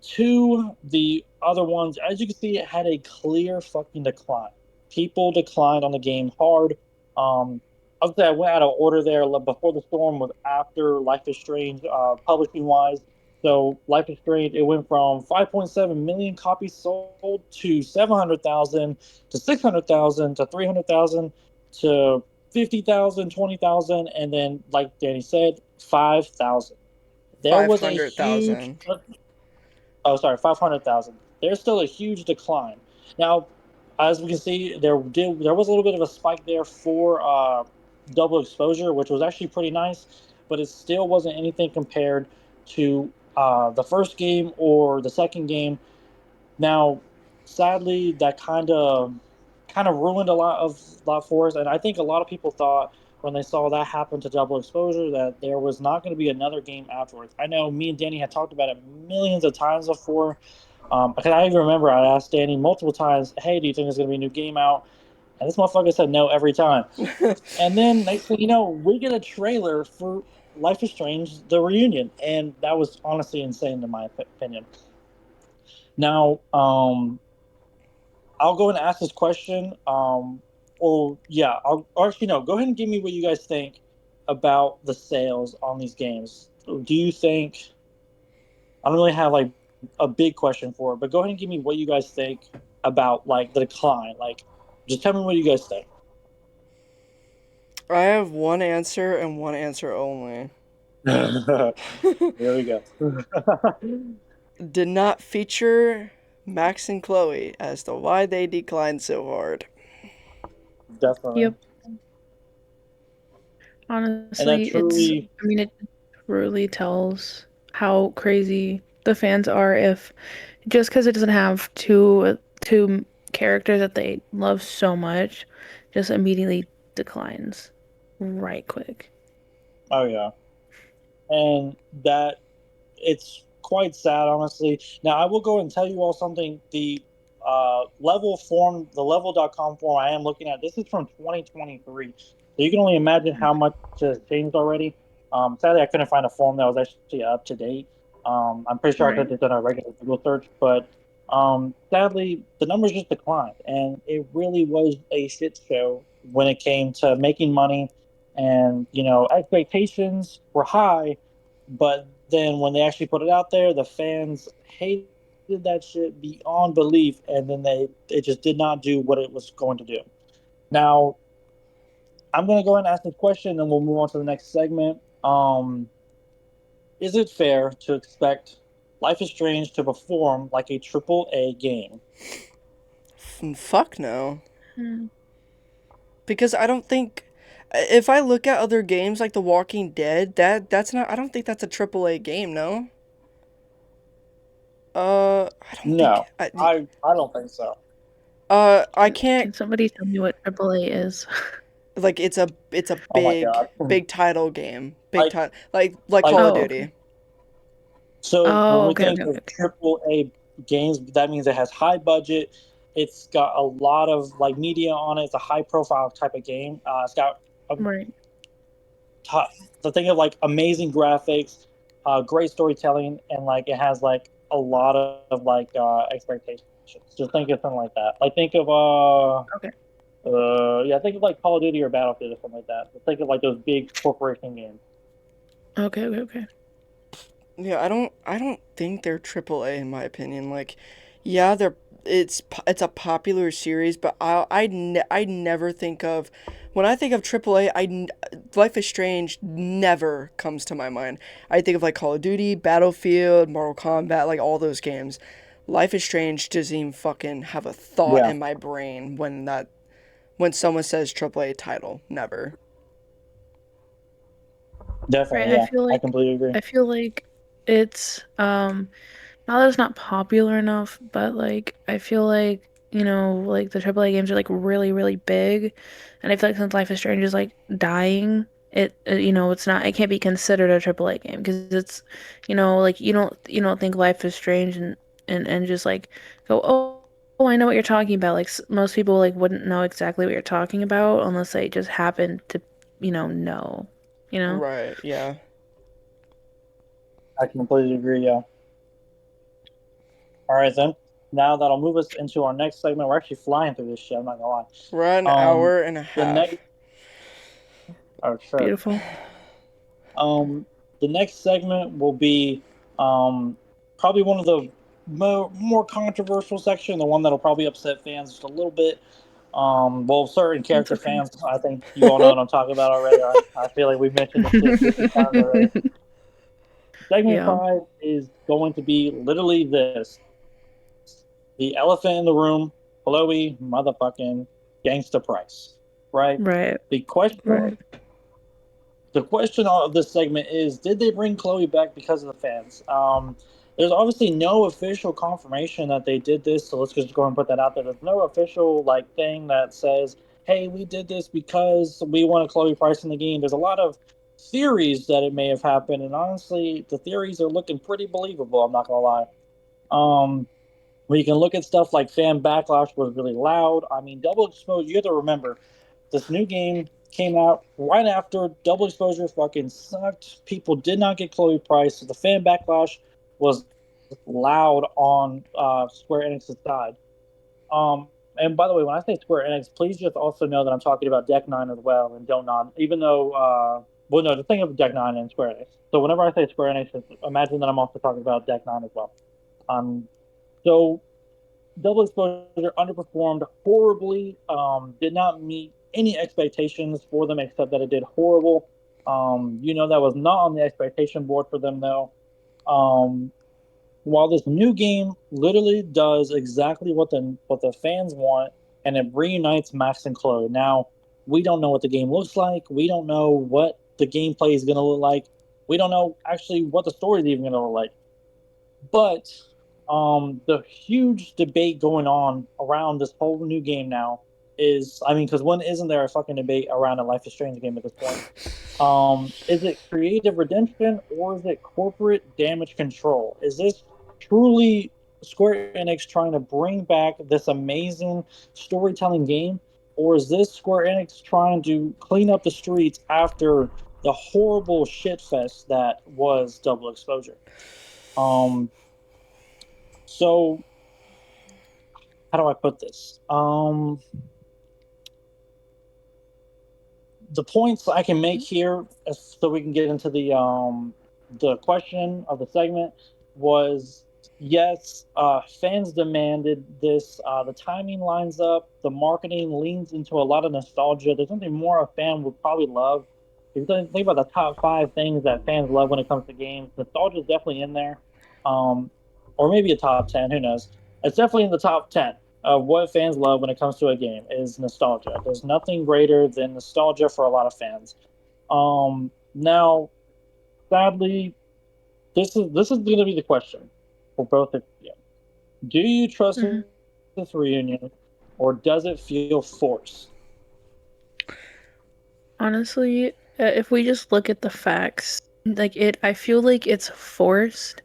to the other ones, as you can see, it had a clear fucking decline. People declined on the game hard. Obviously, I went out of order there. Before the Storm was after Life is Strange, publishing wise. So Life is Strange, it went from 5.7 million copies sold to 700,000 to 600,000 to 300,000 to 50,000, 20,000, and then, like Danny said, 5,000. There was a huge, 500,000. oh, sorry, 500,000. There's still a huge decline. Now, as we can see, there was a little bit of a spike there for double exposure, which was actually pretty nice, but it still wasn't anything compared to the first game or the second game. Now, sadly, that kind of ruined a lot for us, and I think a lot of people thought when they saw that happen to Double Exposure that there was not going to be another game afterwards. I know me and Danny had talked about it millions of times before. Because I even remember I asked Danny multiple times, "Hey, do you think there's going to be a new game out?" And this motherfucker said no every time. And then next thing you know, we get a trailer for Life is Strange: The Reunion, and that was honestly insane in my opinion. Now, I'll go and ask this question. Or yeah, or actually no. Go ahead and give me what you guys think about the sales on these games. Do you think? I don't really have like a big question for it, but go ahead and give me what you guys think about like the decline. Like, just tell me what you guys think. I have one answer and one answer only. There we go. Did not feature Max and Chloe as to why they declined so hard. Definitely, Yep. and that Honestly, truly, I mean, it truly tells how crazy the fans are if just because it doesn't have two characters that they love so much, just immediately declines right quick. oh yeah, and that it's quite sad, honestly. Now, I will go and tell you all something. The level form, the level.com form I am looking at, this is from 2023. So you can only imagine how much has changed already. Sadly, I couldn't find a form that was actually up to date. I'm pretty sure I could Right. have done a regular Google search, but sadly, the numbers just declined. And it really was a shit show when it came to making money. And, expectations were high, but then when they actually put it out there, the fans hated that shit beyond belief, and then it just did not do what it was going to do. Now, I'm going to go ahead and ask this question, and we'll move on to the next segment. Is it fair to expect Life is Strange to perform like a triple A game? Fuck no. Hmm. Because I don't think if I look at other games like The Walking Dead, that's not I don't think that's a AAA game, no? I don't think No, I don't think so. I can't Can somebody tell me what AAA is? like it's a Oh my god! big title game. Big Like title like like Call of Oh, okay. Duty. So when Oh, we okay, think okay, okay, of okay. triple A games, that means it has high budget. It's got a lot of like media on it. It's a high profile type of game. It's got a Right. top, the thing of like amazing graphics, great storytelling, and like it has like a lot of like expectations. Just think of something like that. Like think of Okay. yeah, think of like Call of Duty or Battlefield or something like that. Just think of like those big corporation games. Okay, okay, okay. Yeah, I don't think they're AAA in my opinion. Like, yeah, it's a popular series, but I never think of when I think of AAA. Life is Strange never comes to my mind. I think of like Call of Duty, Battlefield, Mortal Kombat, like all those games. Life is Strange doesn't even fucking have a thought Yeah, in my brain when someone says AAA title. Never. Right. definitely. I Yeah, feel I like completely agree. I feel like it's not that it's not popular enough, but like I feel like, like the AAA games are like really, really big. And I feel like since Life is Strange is like dying, it's not, it can't be considered a AAA game because it's, like you don't think Life is Strange and just like go, oh, I know what you're talking about. Like most people like wouldn't know exactly what you're talking about unless they just happen to, know, you know? Right. Yeah. I completely agree. Yeah. All right, then. Now that'll move us into our next segment. We're actually flying through this shit. I'm not gonna lie. We're at an Um, hour and a the next, half. oh shit. Beautiful. Um, the next segment will be probably one of the more controversial section, the one that'll probably upset fans just a little bit. Well, certain It's character okay. fans, I think you all know what I'm talking about already. I feel like we've mentioned this shit 50 times already. Segment Yeah. 5 is going to be literally this: the elephant in the room, Chloe motherfucking gangsta price, right? Right. The question, Right. the question of this segment is: did they bring Chloe back because of the fans? There's obviously no official confirmation that they did this, so let's just go and put that out there. There's no official like thing that says, hey, we did this because we wanted Chloe Price in the game. There's a lot of theories that it may have happened, and honestly, the theories are looking pretty believable. I'm not gonna lie. Um, where you can look at stuff like fan backlash was really loud. I mean, double exposure. You have to remember, this new game came out right after double exposure fucking sucked. People did not get Chloe Price, so the fan backlash was loud on Square Enix's side. And by the way, when I say Square Enix, please just also know that I'm talking about Deck Nine as well, and don't nod. Even though, well, no, the thing of Deck Nine and Square Enix. So whenever I say Square Enix, imagine that I'm also talking about Deck Nine as well. Um, so Double Exposure underperformed horribly. Did not meet any expectations for them, except that it did horrible. That was not on the expectation board for them though. Um, while this new game literally does exactly what the fans want, and it reunites Max and Chloe. Now, we don't know what the game looks like. We don't know what the gameplay is going to look like. We don't know actually what the story is even going to look like. But the huge debate going on around this whole new game now is, I mean, because when isn't there a fucking debate around a Life is Strange game at this point? Is it creative redemption or is it corporate damage control? Is this truly Square Enix trying to bring back this amazing storytelling game, or is this Square Enix trying to clean up the streets after the horrible shit fest that was Double Exposure? Um, so how do I put this? The points I can make here, so we can get into the question of the segment, was yes, fans demanded this. The timing lines up. The marketing leans into a lot of nostalgia. There's something more a fan would probably love. If you think about the top five things that fans love when it comes to games, nostalgia is definitely in there, um, or maybe a top 10. Who knows? It's definitely in the top 10 of what fans love when it comes to a game is nostalgia. There's nothing greater than nostalgia for a lot of fans. Now, sadly, this is going to be the question for both of you. Do you trust Mhm. this reunion, or does it feel forced? Honestly, if we just look at the facts, I feel like it's forced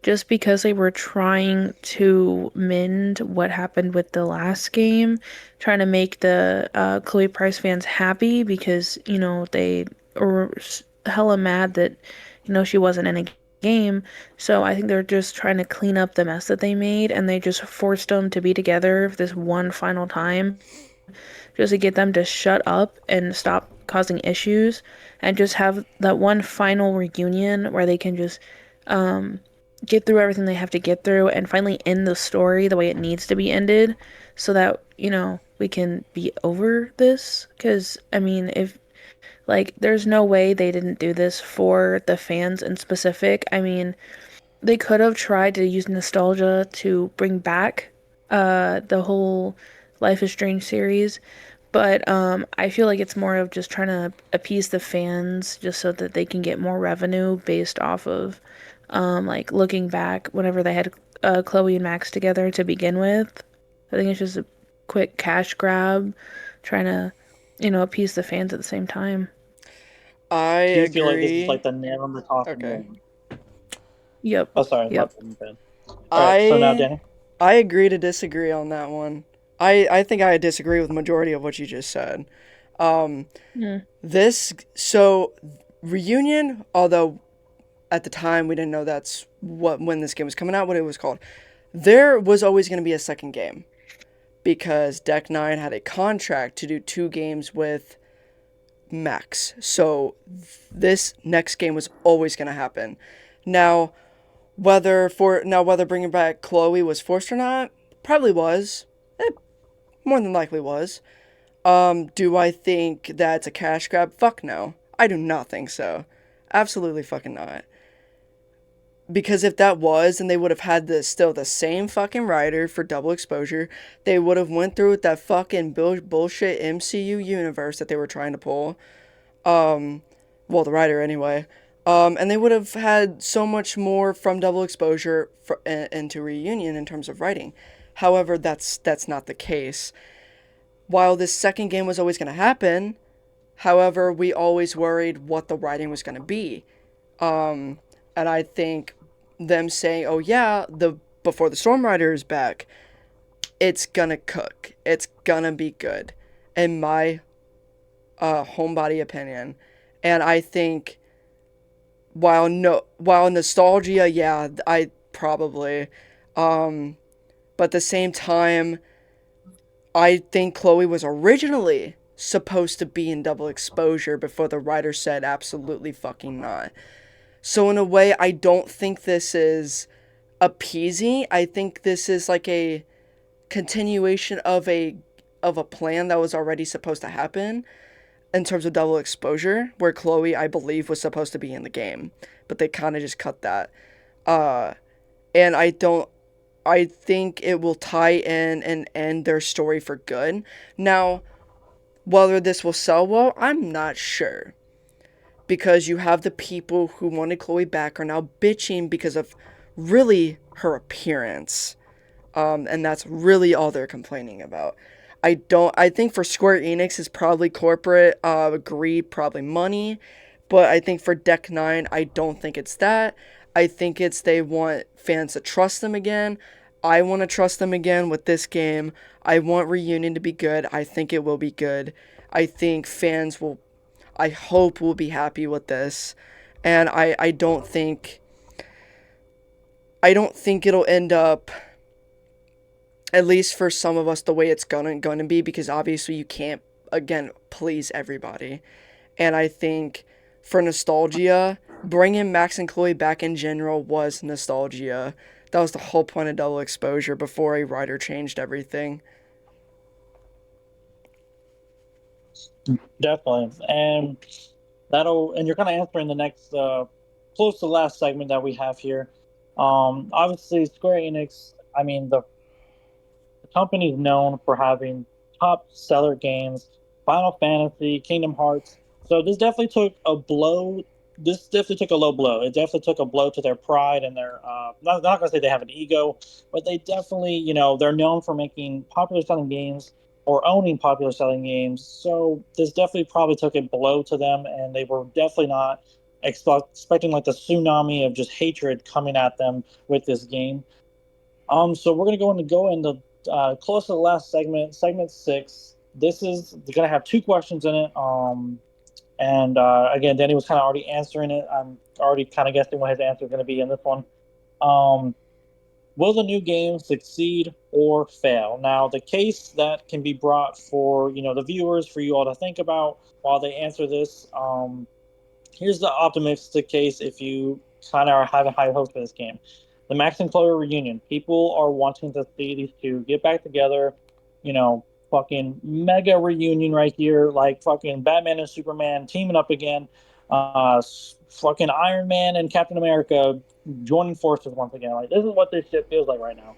just because they were trying to mend what happened with the last game, trying to make the Chloe Price fans happy because, they were hella mad that, she wasn't in a game. So I think they're just trying to clean up the mess that they made, and they just forced them to be together this one final time just to get them to shut up and stop causing issues and just have that one final reunion where they can just um, get through everything they have to get through and finally end the story the way it needs to be ended so that, we can be over this. Because, I mean, if, there's no way they didn't do this for the fans in specific. I mean, they could have tried to use nostalgia to bring back the whole Life is Strange series, but I feel like it's more of just trying to appease the fans just so that they can get more revenue based off of looking back whenever they had Chloe and Max together to begin with. I think it's just a quick cash grab, trying to, appease the fans at the same time. I Do you feel like this is agree. like the nail in the coffin Okay. moment? Yep. Oh, sorry, my Yep. bad. All right, so now I Danny. I agree to disagree on that one. I think I disagree with the majority of what you just said. Um, Mm. this so reunion, although at the time we didn't know that's what when this game was coming out, what it was called. There was always going to be a second game because Deck Nine had a contract to do two games with Max. So this next game was always going to happen. Now, whether bringing back Chloe was forced or not, probably was. It more than likely was. Do I think that's a cash grab? Fuck no. I do not think so. Absolutely fucking not. Because if that was, and they would have had still the same fucking writer for double exposure, they would have went through with that fucking bullshit MCU universe that they were trying to pull. Well, the writer anyway. And they would have had so much more from double exposure into reunion in terms of writing. However, that's not the case. while this second game was always going to happen, however, we always worried what the writing was going to be. Um, and I think them saying, "Oh yeah, the before the Storm Rider is back, it's gonna cook. It's gonna be good," in my homebody opinion. And I think while nostalgia, yeah, I probably, um, but at the same time, I think Chloe was originally supposed to be in double exposure before the writer said absolutely fucking not. So in a way, I don't think this is appeasing. I think this is like a continuation of a plan that was already supposed to happen in terms of double exposure, where Chloe, I believe, was supposed to be in the game, but they kind of just cut that. Uh, and I think it will tie in and end their story for good. Now, whether this will sell well, I'm not sure. Because you have the people who wanted Chloe back are now bitching because of really her appearance. And that's really all they're complaining about. I think for Square Enix is probably corporate greed, probably money, but I think for Deck 9, I don't think it's that. I think it's they want fans to trust them again. I want to trust them again with this game. I want Reunion to be good. I think it will be good. I think fans will, I hope, will be happy with this. And I don't think it'll end up, at least for some of us, the way it's gonna be, because obviously you can't, again, please everybody. And I think for nostalgia, bringing Max and Chloe back in general was nostalgia. That was the whole point of double exposure before a writer changed everything. Definitely, and and you're kind of answering the next close to the last segment that we have here. Obviously, Square Enix. I mean, the company is known for having top seller games, Final Fantasy, Kingdom Hearts. So this definitely took a blow. This definitely took a low blow. It definitely took a blow to their pride and their. Not gonna say they have an ego, but they definitely, they're known for making popular selling games or owning popular selling games. So this definitely probably took a blow to them, and they were definitely not expecting like the tsunami of just hatred coming at them with this game. So we're gonna go into close to the last segment, segment six. This is gonna have two questions in it. And again, Danny was kind of already answering it. I'm already kind of guessing what his answer is going to be in this one. Um, will the new game succeed or fail? Now, the case that can be brought for the viewers, for you all to think about while they answer this. Here's the optimistic case if you kind of are having high hopes for this game. The Max and Chloe reunion. People are wanting to see these two get back together. Fucking mega reunion right here, like fucking Batman and Superman teaming up again. Fucking Iron Man and Captain America joining forces once again. Like, this is what this shit feels like right now.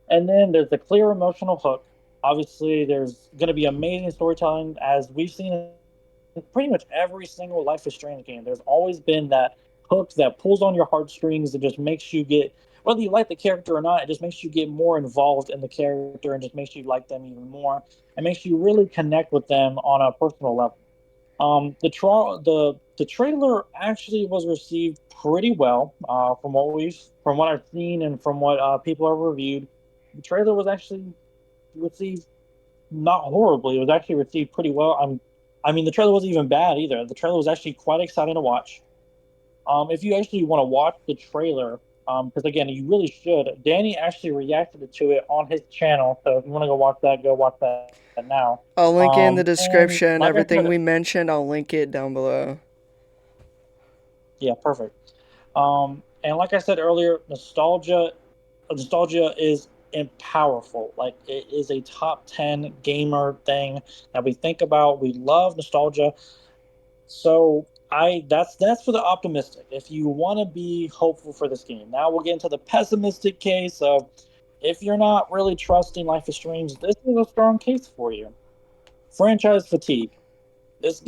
And then there's the clear emotional hook. Obviously, there's going to be amazing storytelling, as we've seen in pretty much every single Life is Strange game. There's always been that hook that pulls on your heartstrings and just makes you get, whether you like the character or not, it just makes you get more involved in the character and just makes you like them even more and makes you really connect with them on a personal level. The trailer actually was received pretty well from what I've seen and from what people have reviewed. The trailer was actually received not horribly. It was actually received pretty well. I mean, the trailer wasn't even bad either. The trailer was actually quite exciting to watch. If you actually want to watch the trailer, because again, you really should. Danny actually reacted to it on his channel, so if you want to go watch that now. I'll link it in the And description. like I Everything said, we mentioned, I'll link it down below. yeah, perfect. And like I said earlier, nostalgia is powerful. Like, it is a top 10 gamer thing that we think about. We love nostalgia. So that's for the optimistic. If you want to be hopeful for this game, now we'll get into the pessimistic case of, if you're not really trusting Life is Strange, this is a strong case for you. Franchise fatigue. This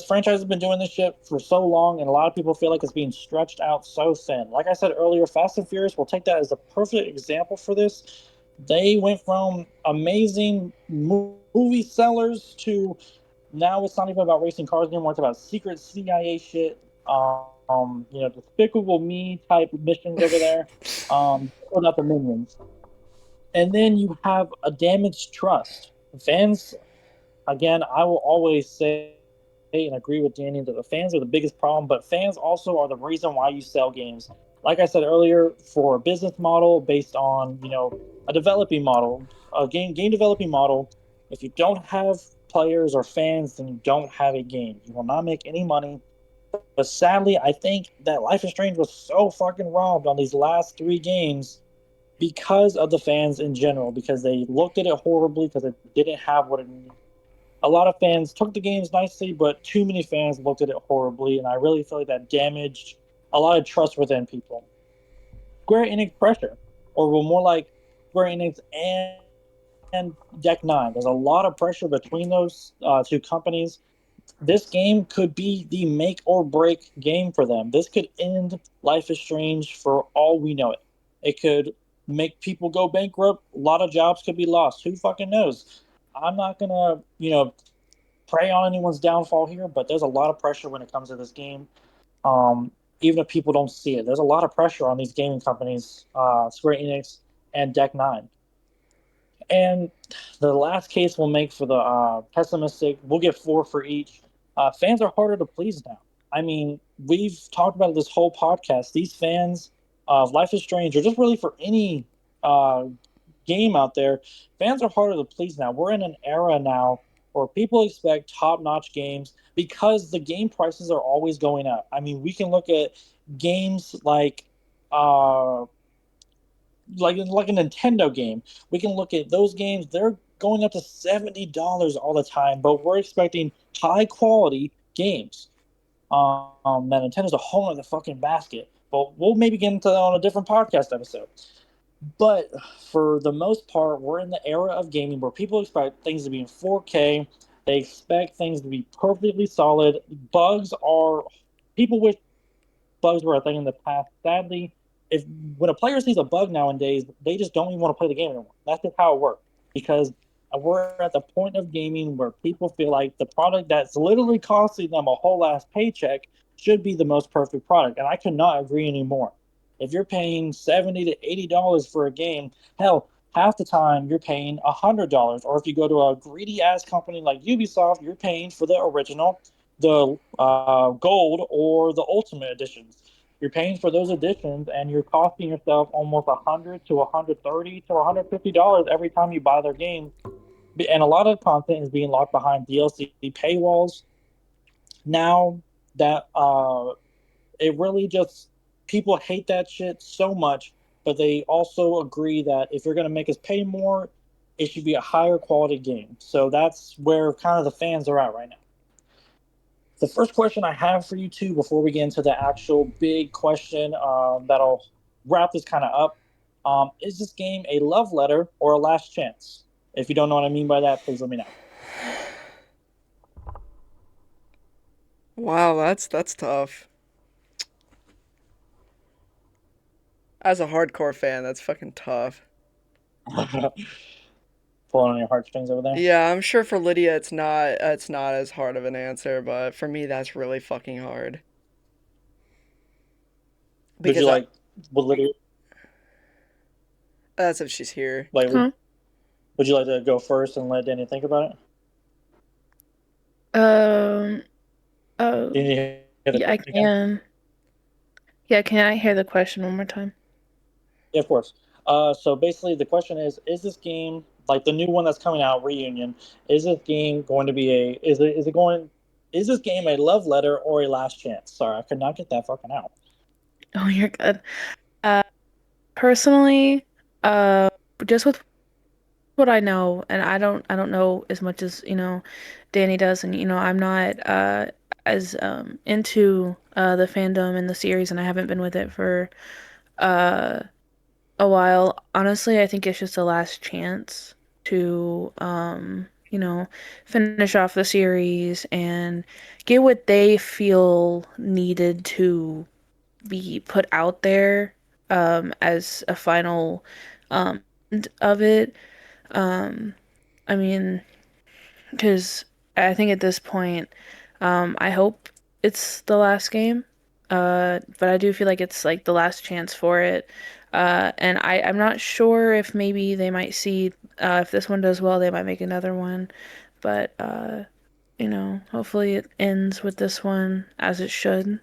franchise has been doing this shit for so long, and a lot of people feel like it's being stretched out so thin. Like I said earlier, Fast and Furious will take that as a perfect example for this. They went from amazing movie sellers to now it's not even about racing cars anymore. It's about secret CIA shit. Despicable Me type missions over there. Not the minions. And then you have a damaged trust. Fans, again, I will always say and agree with Danny that the fans are the biggest problem, but fans also are the reason why you sell games. Like I said earlier, for a business model based on a developing model, a game developing model. If you don't have players or fans, then you don't have a game. You will not make any money. But sadly, I think that Life is Strange was so fucking robbed on these last three games because of the fans in general, because they looked at it horribly, because it didn't have what it needed. A lot of fans took the games nicely, but too many fans looked at it horribly, and I really feel like that damaged a lot of trust within people. Square Enix pressure, or well, more like Square Enix and Deck Nine. There's a lot of pressure between those two companies. This game could be the make or break game for them. This could end Life is Strange for all we know it. It could make people go bankrupt. A lot of jobs could be lost. Who fucking knows? I'm not gonna, prey on anyone's downfall here, but there's a lot of pressure when it comes to this game. Um, Even if people don't see it, there's a lot of pressure on these gaming companies, Square Enix and Deck Nine. And the last case we'll make for the pessimistic, we'll get four for each. Fans are harder to please now. I mean, we've talked about this whole podcast. These fans of Life is Strange, or just really for any uh, game out there, fans are harder to please now. We're in an era now where people expect top-notch games because the game prices are always going up. I mean, we can look at games uh, like a Nintendo game. We can look at those games; they're going up to $70 all the time, but we're expecting high quality games. That Nintendo's a whole other fucking basket. But we'll maybe get into that on a different podcast episode. But for the most part, we're in the era of gaming where people expect things to be in 4K. They expect things to be perfectly solid. Bugs are people wish bugs were a thing in the past. Sadly, if when a player sees a bug nowadays, they just don't even want to play the game anymore. That's just how it works. Because we're at the point of gaming where people feel like the product that's literally costing them a whole ass paycheck should be the most perfect product. And I could not agree anymore. If you're paying $70 to $80 for a game, hell, half the time you're paying $100. Or if you go to a greedy ass company like Ubisoft, you're paying for the original, the gold, or the ultimate editions. You're paying for those editions, and you're costing yourself almost 100 to 130 to $150 every time you buy their games. And a lot of content is being locked behind DLC paywalls. Now that it really just people hate that shit so much, but they also agree that if you're going to make us pay more, it should be a higher quality game. So that's where kind of the fans are at right now. The first question I have for you two before we get into the actual big question that'll wrap this kind of up is this game a love letter or a last chance? If you don't know what I mean by that, please let me know. Wow, that's tough. As a hardcore fan, that's fucking tough. Pulling on your heartstrings over there. Yeah, I'm sure for Lydia it's not as hard of an answer, but for me that's really fucking hard. Would you Because like, would Lydia, that's if she's here. like, Huh? would you like to go first and let Danny think about it? Um. Do you Oh. need to hear the question Yeah, I again? can. Yeah, can I hear the question one more time? Yeah, of course. So basically, the question is this game, like the new one that's coming out, Reunion, is this game going to be is this game a love letter or a last chance? Sorry, I could not get that fucking out. Oh, you're good. Uh, Personally, uh, just with what I know, and I don't know as much as, Danny does, and I'm not as into the fandom and the series, and I haven't been with it for uh a while. Honestly, I think it's just a last chance to finish off the series and get what they feel needed to be put out there as a final of it. Um, I mean, because I think at this point, I hope it's the last game. But I do feel like it's like the last chance for it. And I'm not sure if maybe they might see if this one does well, they might make another one. But hopefully it ends with this one as it should.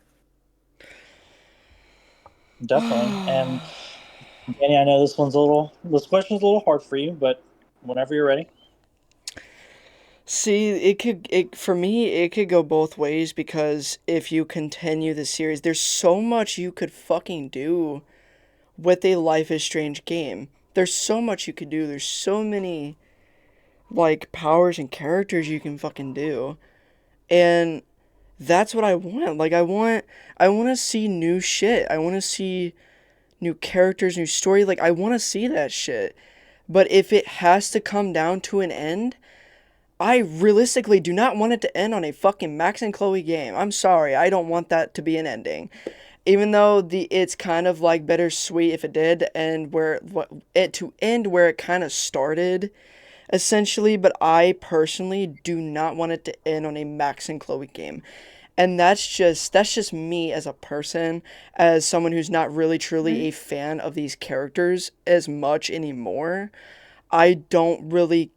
Definitely. And Danny, I know this question's a little hard for you, but whenever you're ready. See, for me, it could go both ways because if you continue the series, there's so much you could fucking do with a Life is Strange game. There's so much you could do. There's so many like powers and characters you can fucking do. And that's what I want. Like I want to see new shit. I want to see new characters, new story. Like I want to see that shit. But if it has to come down to an end, I realistically do not want it to end on a fucking Max and Chloe game. I'm sorry. I don't want that to be an ending. Even though it's kind of like bittersweet if it did and where what it to end where it kind of started essentially, but I personally do not want it to end on a Max and Chloe game. And that's just me as a person, as someone who's not really truly Right. a fan of these characters as much anymore. I don't really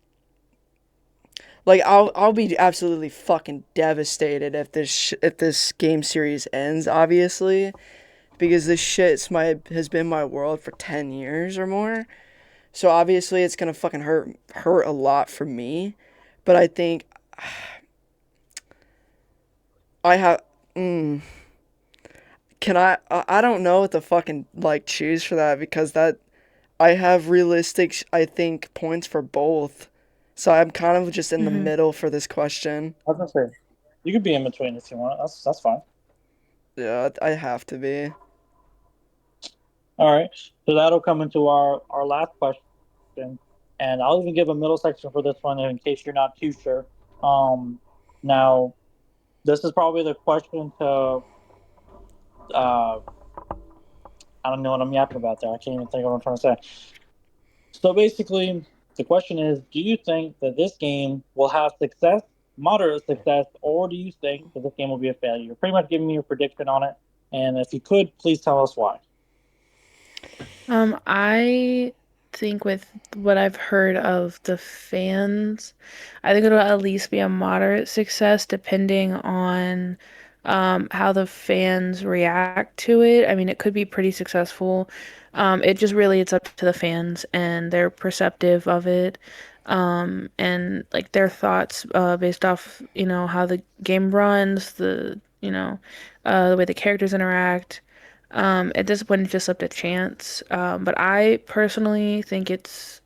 like I'll be absolutely fucking devastated if this game series ends, obviously, because this shit's my has been my world for 10 years or more. So obviously it's going to fucking hurt a lot for me, but I think I have can I don't know what to fucking like choose for that because that I have realistic I think points for both. So I'm kind of just in the Mm-hmm. middle for this question. I was gonna say you could be in between if you want. That's fine. Yeah, I have to be. All right. So that'll come into our last question, and I'll even give a middle section for this one in case you're not too sure. Um, Now this is probably the question to uh, I don't know what I'm yapping about there. I can't even think of what I'm trying to say. So basically, the question is: do you think that this game will have success, moderate success, or do you think that this game will be a failure? You're pretty much giving me your prediction on it, and if you could, please tell us why. I think with what I've heard of the fans, I think it'll at least be a moderate success depending on how the fans react to it. I mean, it could be pretty successful. It just really it's up to the fans and their perceptive of it. And like their thoughts based off, how the game runs, the way the characters interact. At this point, it's just up to chance. But I personally think it's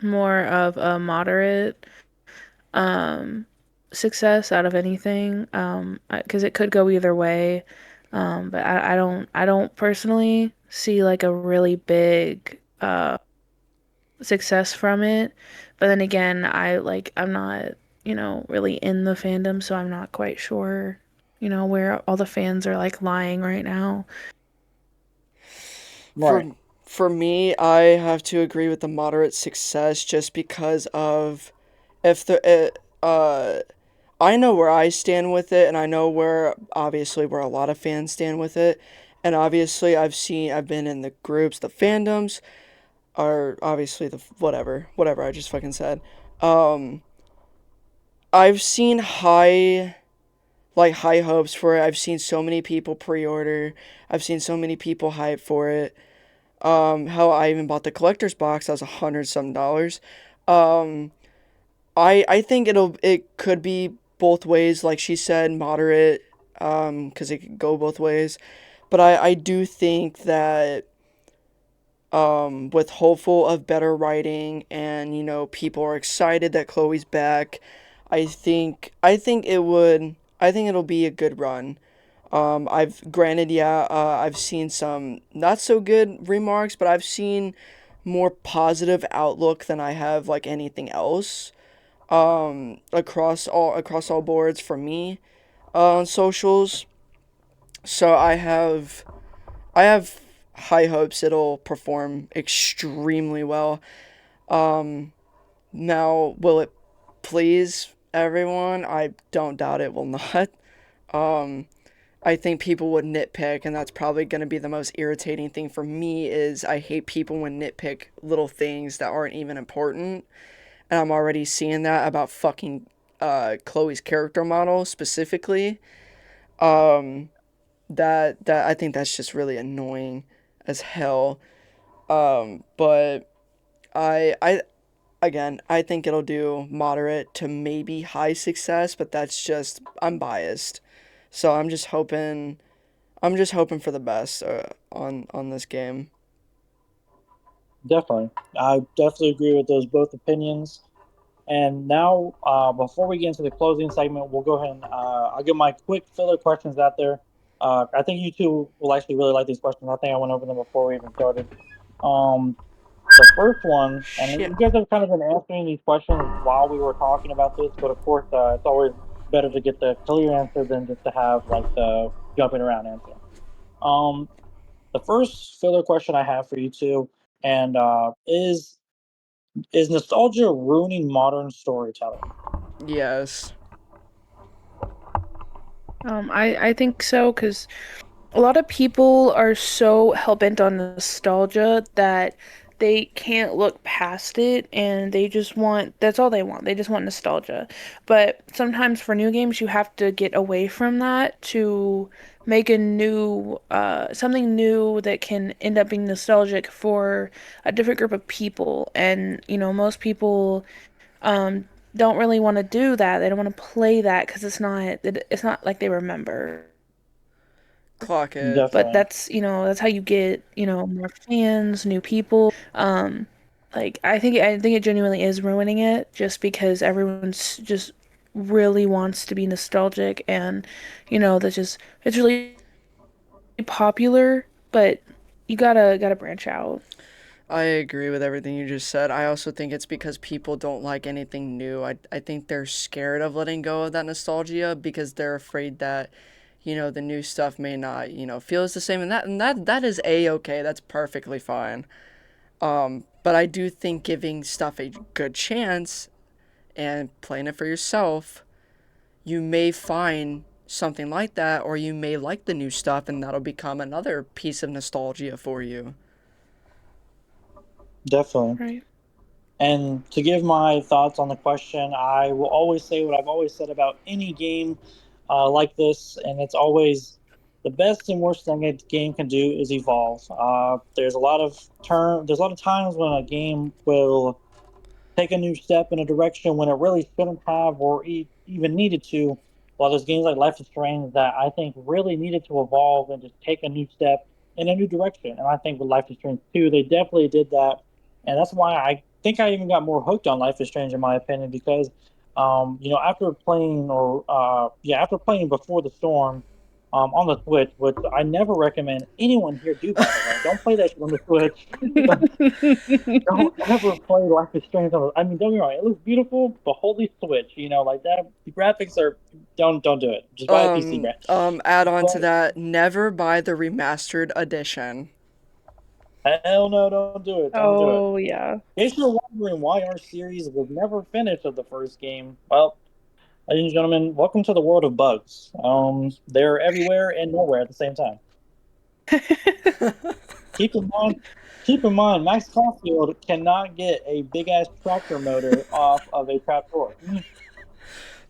more of a moderate um, success out of anything. Because it could go either way. But I don't personally see like a really big success from it. But then again, I'm not, really in the fandom, so I'm not quite sure, where all the fans are like lying right now. Right. For me, I have to agree with the moderate success just because of if the I know where I stand with it, and I know where obviously where a lot of fans stand with it, and obviously I've been in the groups, the fandoms, are obviously the whatever I just fucking said. Um, I've seen high hopes for it. I've seen so many people pre-order. I've seen so many people hype for it. How I even bought the collector's box. That was $100 some. Um, I think it could be both ways, like she said, moderate, because it could go both ways. But I do think that with hopeful of better writing and people are excited that Chloe's back, I think it'll be a good run. I've granted, yeah, I've seen some not so good remarks, but I've seen more positive outlook than I have like anything else. Across all boards for me on socials. So I have high hopes it'll perform extremely well. Um, Now, will it please everyone? I don't doubt it will not. Um, I think people would nitpick, and that's probably going to be the most irritating thing for me. Is I hate people when nitpick little things that aren't even important, and I'm already seeing that about fucking Chloe's character model specifically. Um, that I think that's just really annoying as hell. But I again, I think it'll do moderate to maybe high success, but that's just I'm biased. So I'm just hoping for the best on this game. Definitely. I definitely agree with those both opinions. And now, before we get into the closing segment, we'll go ahead and I'll get my quick filler questions out there. I think you two will actually really like these questions. I think I went over them before we even started. Um, the first one, and Shit. you guys have kind of been answering these questions while we were talking about this, but of course, it's always better to get the clear answer than just to have like the jumping around answer. Um, the first filler question I have for you two, and is nostalgia ruining modern storytelling? Yes. I think so because a lot of people are so hell bent on nostalgia that they can't look past it and they just want that's all they want. They just want nostalgia. But sometimes for new games you have to get away from that to make a new something new that can end up being nostalgic for a different group of people. And most people um don't really want to do that. They don't want to play that because it's not like they remember. Clock it. But Definitely. that's how you get more fans, new people. Like I think it genuinely is ruining it just because everyone's just really wants to be nostalgic and that's just it's really popular, but you gotta branch out. I agree with everything you just said. I also think it's because people don't like anything new. I think they're scared of letting go of that nostalgia because they're afraid that, the new stuff may not, feel as the same, and that is a-okay. That's perfectly fine. But I do think giving stuff a good chance and playing it for yourself, you may find something like that, or you may like the new stuff, and that'll become another piece of nostalgia for you. Definitely. Right. And to give my thoughts on the question, I will always say what I've always said about any game like this, and it's always the best and worst thing a game can do is evolve. There's a lot of times when a game will take a new step in a direction when it really shouldn't have or even needed to. While there's games like Life is Strange that I think really needed to evolve and just take a new step in a new direction. And I think with Life is Strange 2, they definitely did that. And that's why I think I even got more hooked on Life is Strange, in my opinion, because, after playing Before the Storm, on the Switch, which I never recommend anyone here do, by the way. Don't play that shit on the Switch. Don't ever play Life is Strange on the. I mean, don't get me wrong, it looks beautiful, but holy switch, like that. The graphics are don't do it. Just buy a PC, bruh. Add on to But that, never buy the remastered edition. hell no, don't do it. Don't do it. Oh yeah. In case you're wondering why our series was never finished of the first game, well, ladies and gentlemen, welcome to the world of bugs. They're everywhere and nowhere at the same time. Keep in mind, keep in mind, Max Caulfield cannot get a big ass tractor motor off of a trapdoor.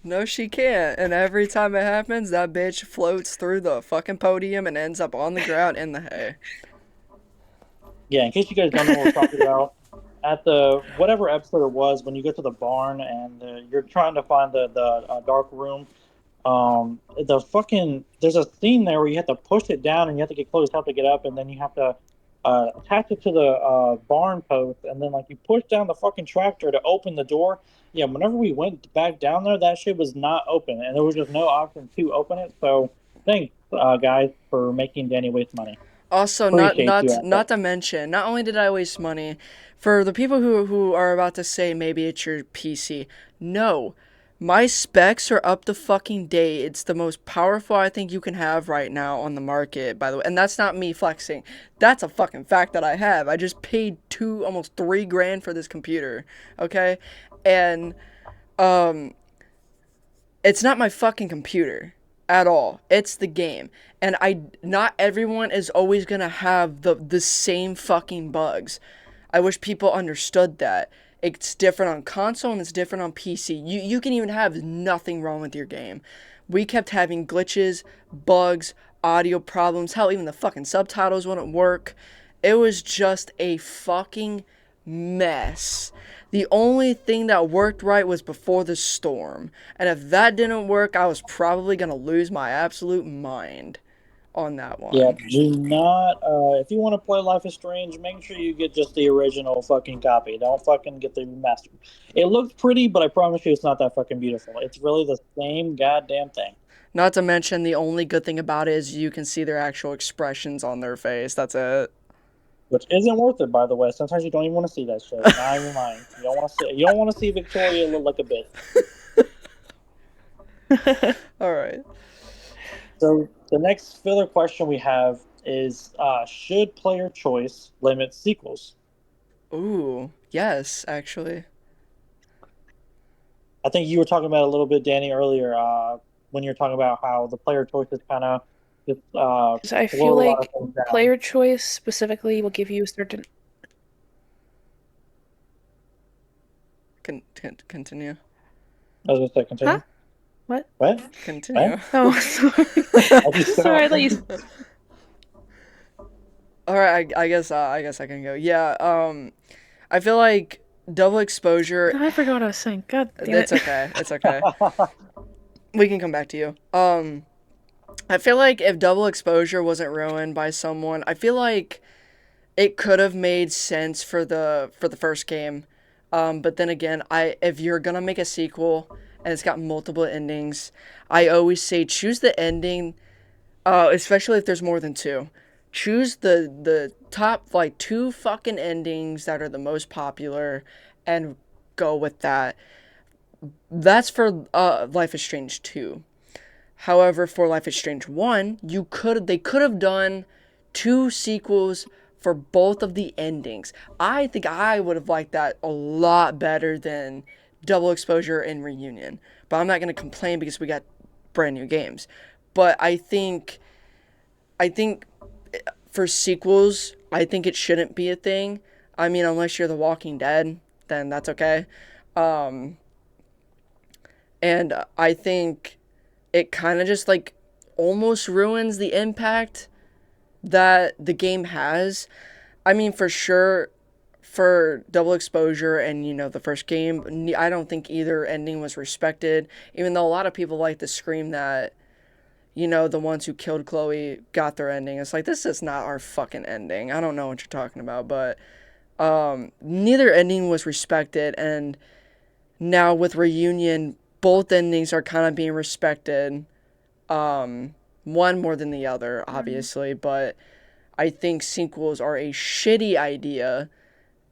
No, she can't. And every time it happens, that bitch floats through the fucking podium and ends up on the ground in the hay. Yeah, in case you guys don't know what we're talking about, at the whatever episode it was, when you go to the barn and you're trying to find the dark room, there's a scene there where you have to push it down and you have to get close, have to get up, and then you have to attach it to the barn post, and then like you push down the fucking tractor to open the door. Yeah, whenever we went back down there, that shit was not open, and there was just no option to open it. So thanks, guys, for making Danny waste money. Also, not Appreciate you not out not there. to mention, not only did I waste money, for the people who are about to say maybe it's your PC, no, My specs are up to fucking date. It's the most powerful I think you can have right now on the market, by the way. And that's not me flexing. That's a fucking fact that I have. I just paid almost 3 grand for this computer. Okay? And um it's not my fucking computer at all. It's the game. And not everyone is always going to have the same fucking bugs. I wish people understood that. It's different on console and it's different on PC. You can even have nothing wrong with your game. We kept having glitches, bugs, audio problems. Hell, even the fucking subtitles wouldn't work. It was just a fucking mess. The only thing that worked right was before the storm. And if that didn't work, I was probably going to lose my absolute mind on that Yeah, one. do not. If you want to play Life is Strange, make sure you get just the original fucking copy. Don't fucking get the remastered. It looks pretty, but I promise you, it's not that fucking beautiful. It's really the same goddamn thing. Not to mention, the only good thing about it is you can see their actual expressions on their face. That's it. Which isn't worth it, by the way. Sometimes you don't even want to see that shit. Not even lying. You don't want to see. You don't want to see Victoria look like a bitch. All right. So the next filler question we have is: should player choice limit sequels? Ooh, yes, actually. I think you were talking about a little bit, Danny, earlier when you were talking about how the player choices kind of just So I feel slow a lot of like things down. player choice specifically will give you a certain. Continue. I was going to say, continue. Huh? What? What? Continue. What? Oh, sorry. Sorry, I thought you. All right, I guess I can go. Yeah. I feel like double exposure. I forgot what I was saying. God damn It's it. okay. It's okay. We can come back to you. I feel like if double exposure wasn't ruined by someone, I feel like it could have made sense for the first game. But then again, if you're gonna make a sequel and it's got multiple endings, I always say choose the ending, especially if there's more than two. Choose the top like two fucking endings that are the most popular, and go with that. That's for Life is Strange 2. However, for Life is Strange 1, they could have done two sequels for both of the endings. I think I would have liked that a lot better than Double Exposure and Reunion. But I'm not going to complain because we got brand new games. But I think for sequels, I think it shouldn't be a thing. I mean, unless you're The Walking Dead, then that's okay. Um, and I think it kind of just like almost ruins the impact that the game has. I mean, for sure, for Double Exposure and the first game, I don't think either ending was respected. Even though a lot of people like to scream that the ones who killed Chloe got their ending. It's like, this is not our fucking ending. I don't know what you're talking about, but neither ending was respected, and now with Reunion, both endings are kind of being respected. One more than the other, obviously, but I think sequels are a shitty idea.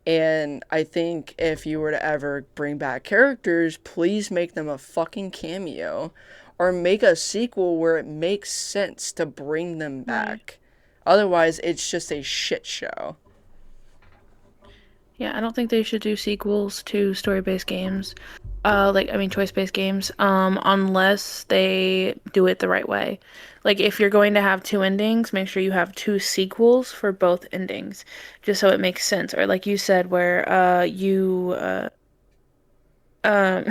And I think if you were to ever bring back characters, please make them a fucking cameo. Or make a sequel where it makes sense to bring them back. Otherwise, it's just a shit show. Yeah, I don't think they should do sequels to story-based games. Choice-based games, unless they do it the right way. Like, if you're going to have two endings, make sure you have two sequels for both endings, just so it makes sense. Or like you said, where um,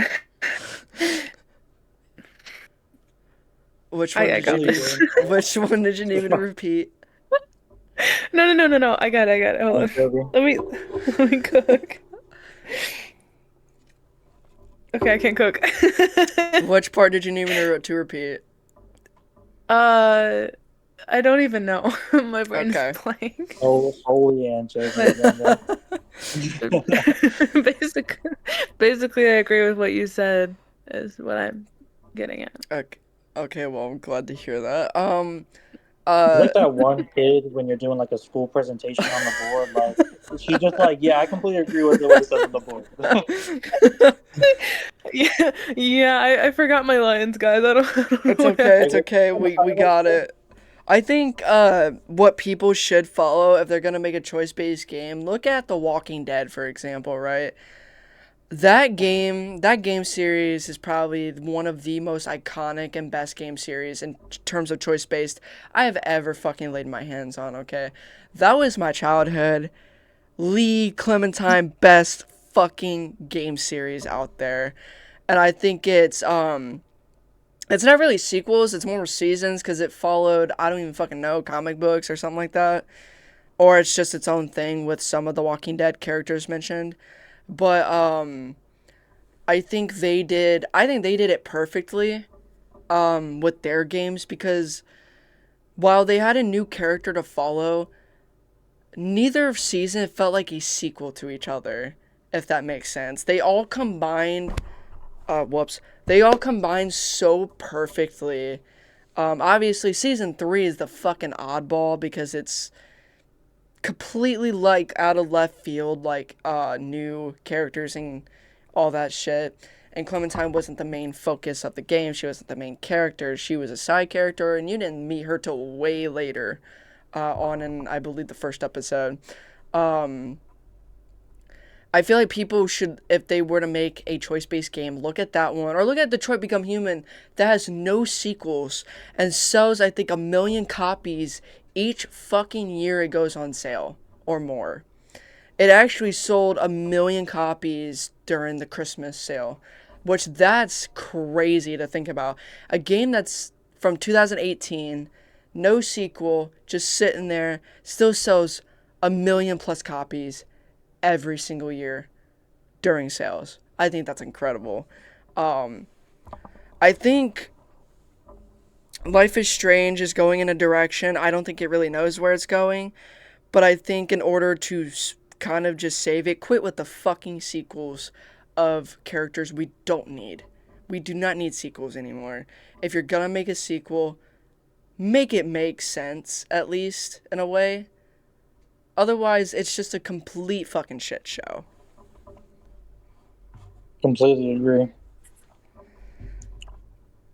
Which one I did you got need? this. Which one did you need me to repeat? No. I got it. Hold on. Let me cook. Okay, I can't cook. Which part did you need me to repeat? I don't even know. My brain's Okay. blank. Oh, holy answer. Basically, I agree with what you said, is what I'm getting at. Okay. Okay, well, I'm glad to hear that. It's Uh, like that one kid when you're doing like a school presentation on the board, like she just like, yeah, I completely agree with what it says on the board. Yeah, yeah. I forgot my lines, guys. I don't it's know what okay. It's Like, happened. okay. I'm We trying got to- it. I think what people should follow if they're gonna make a choice-based game, look at The Walking Dead, for example, right? That game series is probably one of the most iconic and best game series in terms of choice-based I have ever fucking laid my hands on. Okay, that was my childhood. Lee Clementine, best fucking game series out there, and I think it's not really sequels, it's more seasons because it followed, I don't even fucking know, comic books or something like that. Or it's just its own thing with some of the Walking Dead characters mentioned. But I think they did it perfectly with their games because while they had a new character to follow, neither season felt like a sequel to each other, if that makes sense. They all combined so perfectly. Obviously, season 3 is the fucking oddball because it's completely like out of left field, like new characters and all that shit. And Clementine wasn't the main focus of the game. She wasn't the main character. She was a side character, and you didn't meet her till way later, on in I believe the first episode. Um, I feel like people should, if they were to make a choice-based game, look at that one or look at Detroit Become Human that has no sequels and sells, I think, 1 million copies each fucking year it goes on sale or more. It actually sold 1 million copies during the Christmas sale, which that's crazy to think about. A game that's from 2018, no sequel, just sitting there, still sells 1 million plus copies every single year during sales. I think that's incredible. Um, I think Life is Strange is going in a direction. I don't think it really knows where it's going, but I think in order to kind of just save it, quit with the fucking sequels of characters we don't need. We do not need sequels anymore. If you're gonna make a sequel, make it make sense, at least, in a way. Otherwise, it's just a complete fucking shit show. completely agree.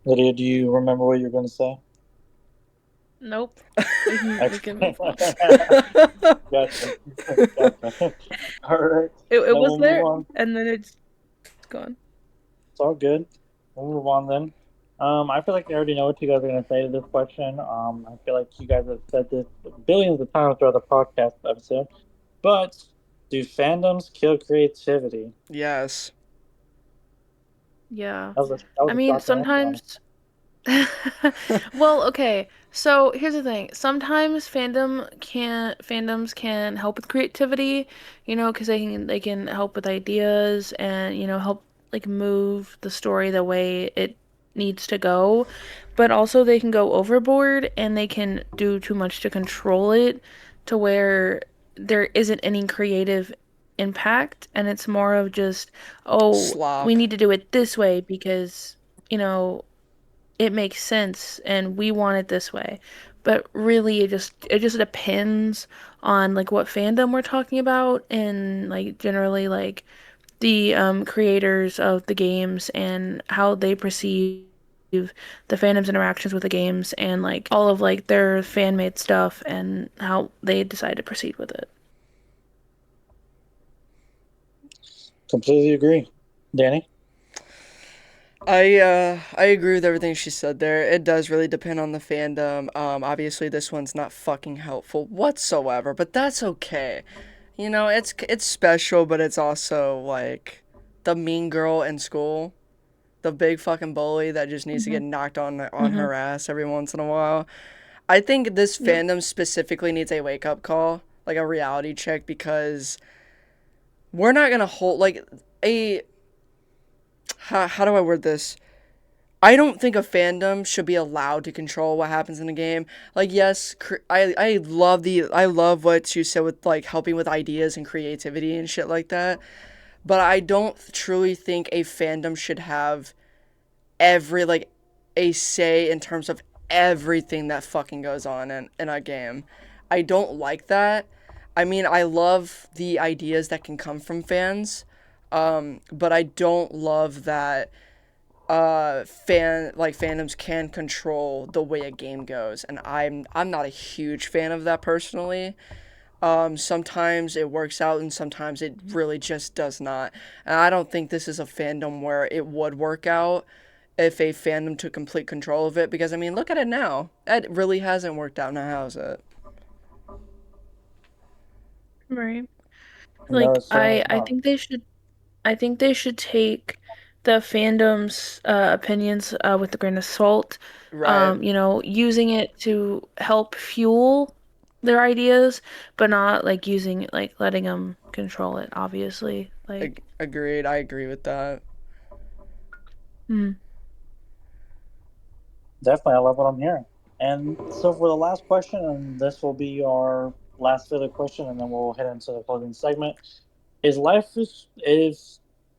Lydia, do you remember what you're going to say? Nope. We can move on. Gotcha. Gotcha. All right. It Then was we'll move there, on. and then it's gone. It's all good. We'll move on then. I feel like I already know what you guys are going to say to this question. I feel like you guys have said this billions of times throughout the podcast episode. But do fandoms kill creativity? Yes. Yeah. That was I a mean, shocker answer, honestly. sometimes. Well, okay. So here's the thing. Sometimes fandoms can help with creativity, because they can help with ideas and help like move the story the way it needs to go. But also they can go overboard and they can do too much to control it to where there isn't any creative impact and it's more of just, oh, we Slop. need to do it this way because, you know, it makes sense and we want it this way. But really it just depends on like what fandom we're talking about and like generally like the creators of the games and how they perceive the fandom's interactions with the games and like all of like their fan made stuff and how they decide to proceed with it. Completely agree. Danny? I agree with everything she said there. It does really depend on the fandom. Obviously this one's not fucking helpful whatsoever, but that's okay. It's special, but it's also like the mean girl in school, the big fucking bully that just needs to Mm-hmm. get knocked on Mm-hmm. her ass every once in a while. I think this Yep. fandom specifically needs a wake up call, like a reality check, because we're not gonna hold like a how do I word this? I don't think a fandom should be allowed to control what happens in the game. Like, yes, I love what you said with like helping with ideas and creativity and shit like that. But I don't truly think a fandom should have every like a say in terms of everything that fucking goes on in a game. I don't like that. I mean, I love the ideas that can come from fans, but I don't love that fandoms can control the way a game goes, and I'm not a huge fan of that personally. Sometimes it works out and sometimes it really just does not. And I don't think this is a fandom where it would work out if a fandom took complete control of it, because I mean, look at it now. It really hasn't worked out now, has it? Right. No, Like it certainly is I not. think they should take the fandom's opinions with a grain of salt. Right. You know, using it to help fuel their ideas, but not like using like letting them control it, obviously. Like, Agreed. I agree with that. mm, Definitely, I love what I'm hearing. And so for the last question, and this will be our last further question, and then we'll head into the closing segment. Is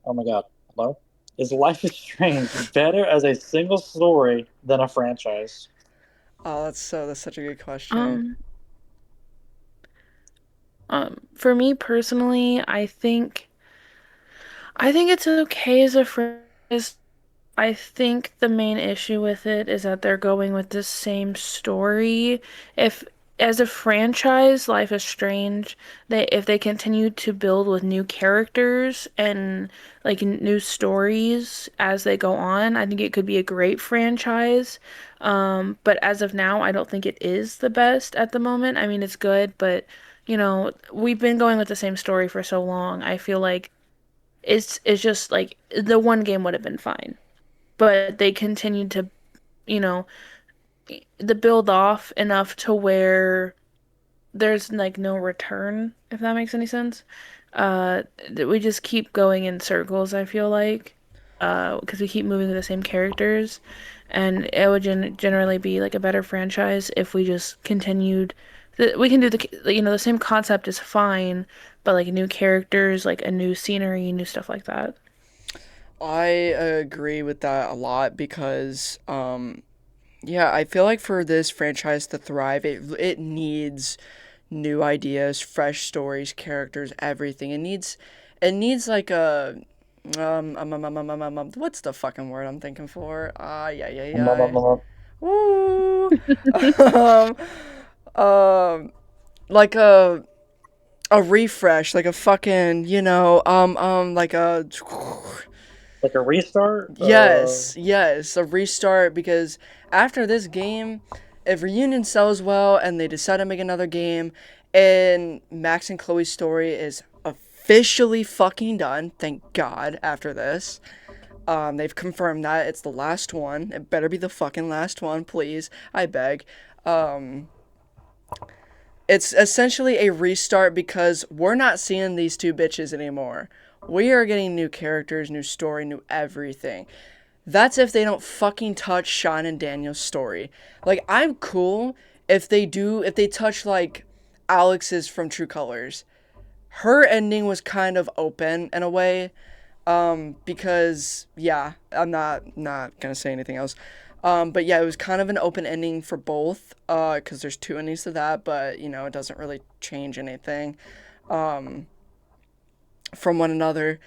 oh my god, hello? Is Life is Strange better as a single story than a franchise? Oh, that's such a good question. um, for me personally, I think it's okay as a franchise. I think the main issue with it is that they're going with the same story. If as a franchise, Life is Strange, they if they continue to build with new characters and like new stories as they go on, I think it could be a great franchise. But as of now, I don't think it is the best at the moment. I mean, it's good, but you know, we've been going with the same story for so long. I feel like it's just like the one game would have been fine, but they continued to, you know, the build off enough to where there's like no return, if that makes any sense. We just keep going in circles, I feel like, because we keep moving with the same characters, and it would generally be like a better franchise if we just continued. We can do the same concept is fine, but like new characters, like a new scenery, new stuff like that. I agree with that a lot because yeah, I feel like for this franchise to thrive, it needs new ideas, fresh stories, characters, everything. It needs like a what's the fucking word I'm thinking for? Yeah, yeah, yeah. Woo. um, um, like a refresh, like a fucking, like a Like a restart? yes, a restart, because after this game, if Reunion sells well and they decide to make another game and Max and Chloe's story is officially fucking done, thank God, after this. They've confirmed that it's the last one. It better be the fucking last one, please. I beg. Um, it's essentially a restart because we're not seeing these two bitches anymore. We are getting new characters, new story, new everything. That's if they don't fucking touch Sean and Daniel's story. Like, I'm cool if they touch, like, Alex's from True Colors. Her ending was kind of open in a way, because, yeah, I'm not gonna say anything else. But yeah, it was kind of an open ending for both, because there's two endings to that, but, it doesn't really change anything from one another.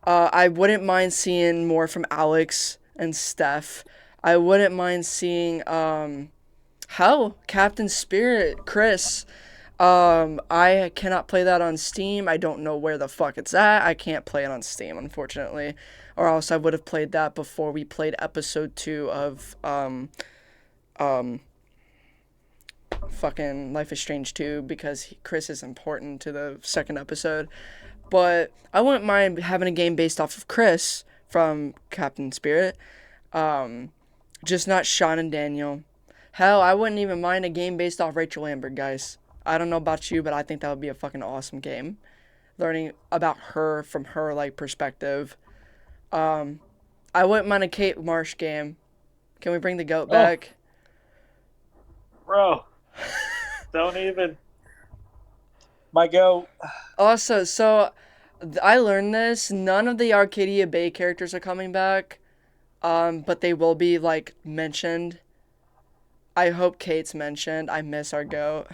I wouldn't mind seeing more from Alex and Steph. I wouldn't mind seeing hell, Captain Spirit, Chris. I cannot play that on Steam. I don't know where the fuck it's at. I can't play it on Steam, unfortunately. Or else I would have played that before we played episode 2 of um fucking Life is Strange 2, because Chris is important to the second episode. But I wouldn't mind having a game based off of Chris from Captain Spirit. Just not Sean and Daniel. Hell, I wouldn't even mind a game based off Rachel Lambert, guys. I don't know about you, but I think that would be a fucking awesome game. Learning about her from her like perspective. I wouldn't mind a Kate Marsh game. Can we bring the goat Oh, back? bro, don't even. My go. Also, so I learned this. None of the Arcadia Bay characters are coming back, but they will be like mentioned. I hope Kate's mentioned. I miss our goat.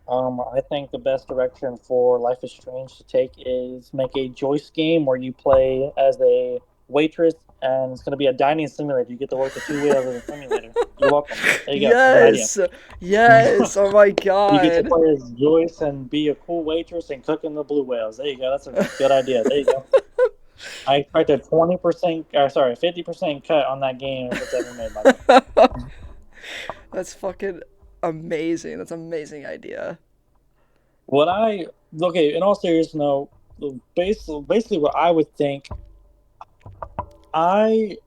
I think the best direction for Life is Strange to take is make a Joyce game where you play as a waitress, and it's going to be a dining simulator. You get to work the two wheels of the simulator. You're welcome. There you go. That's an idea. Yes, yes. Oh my You get to god. play as Joyce and be a cool waitress and cook in the blue whales. There you go. That's a good idea. There you go. I expect a 20%, sorry, 50% cut on that game if it's ever made, by the way. That's fucking amazing. That's an amazing idea. What I, okay, in all seriousness, no, basically what I would think, I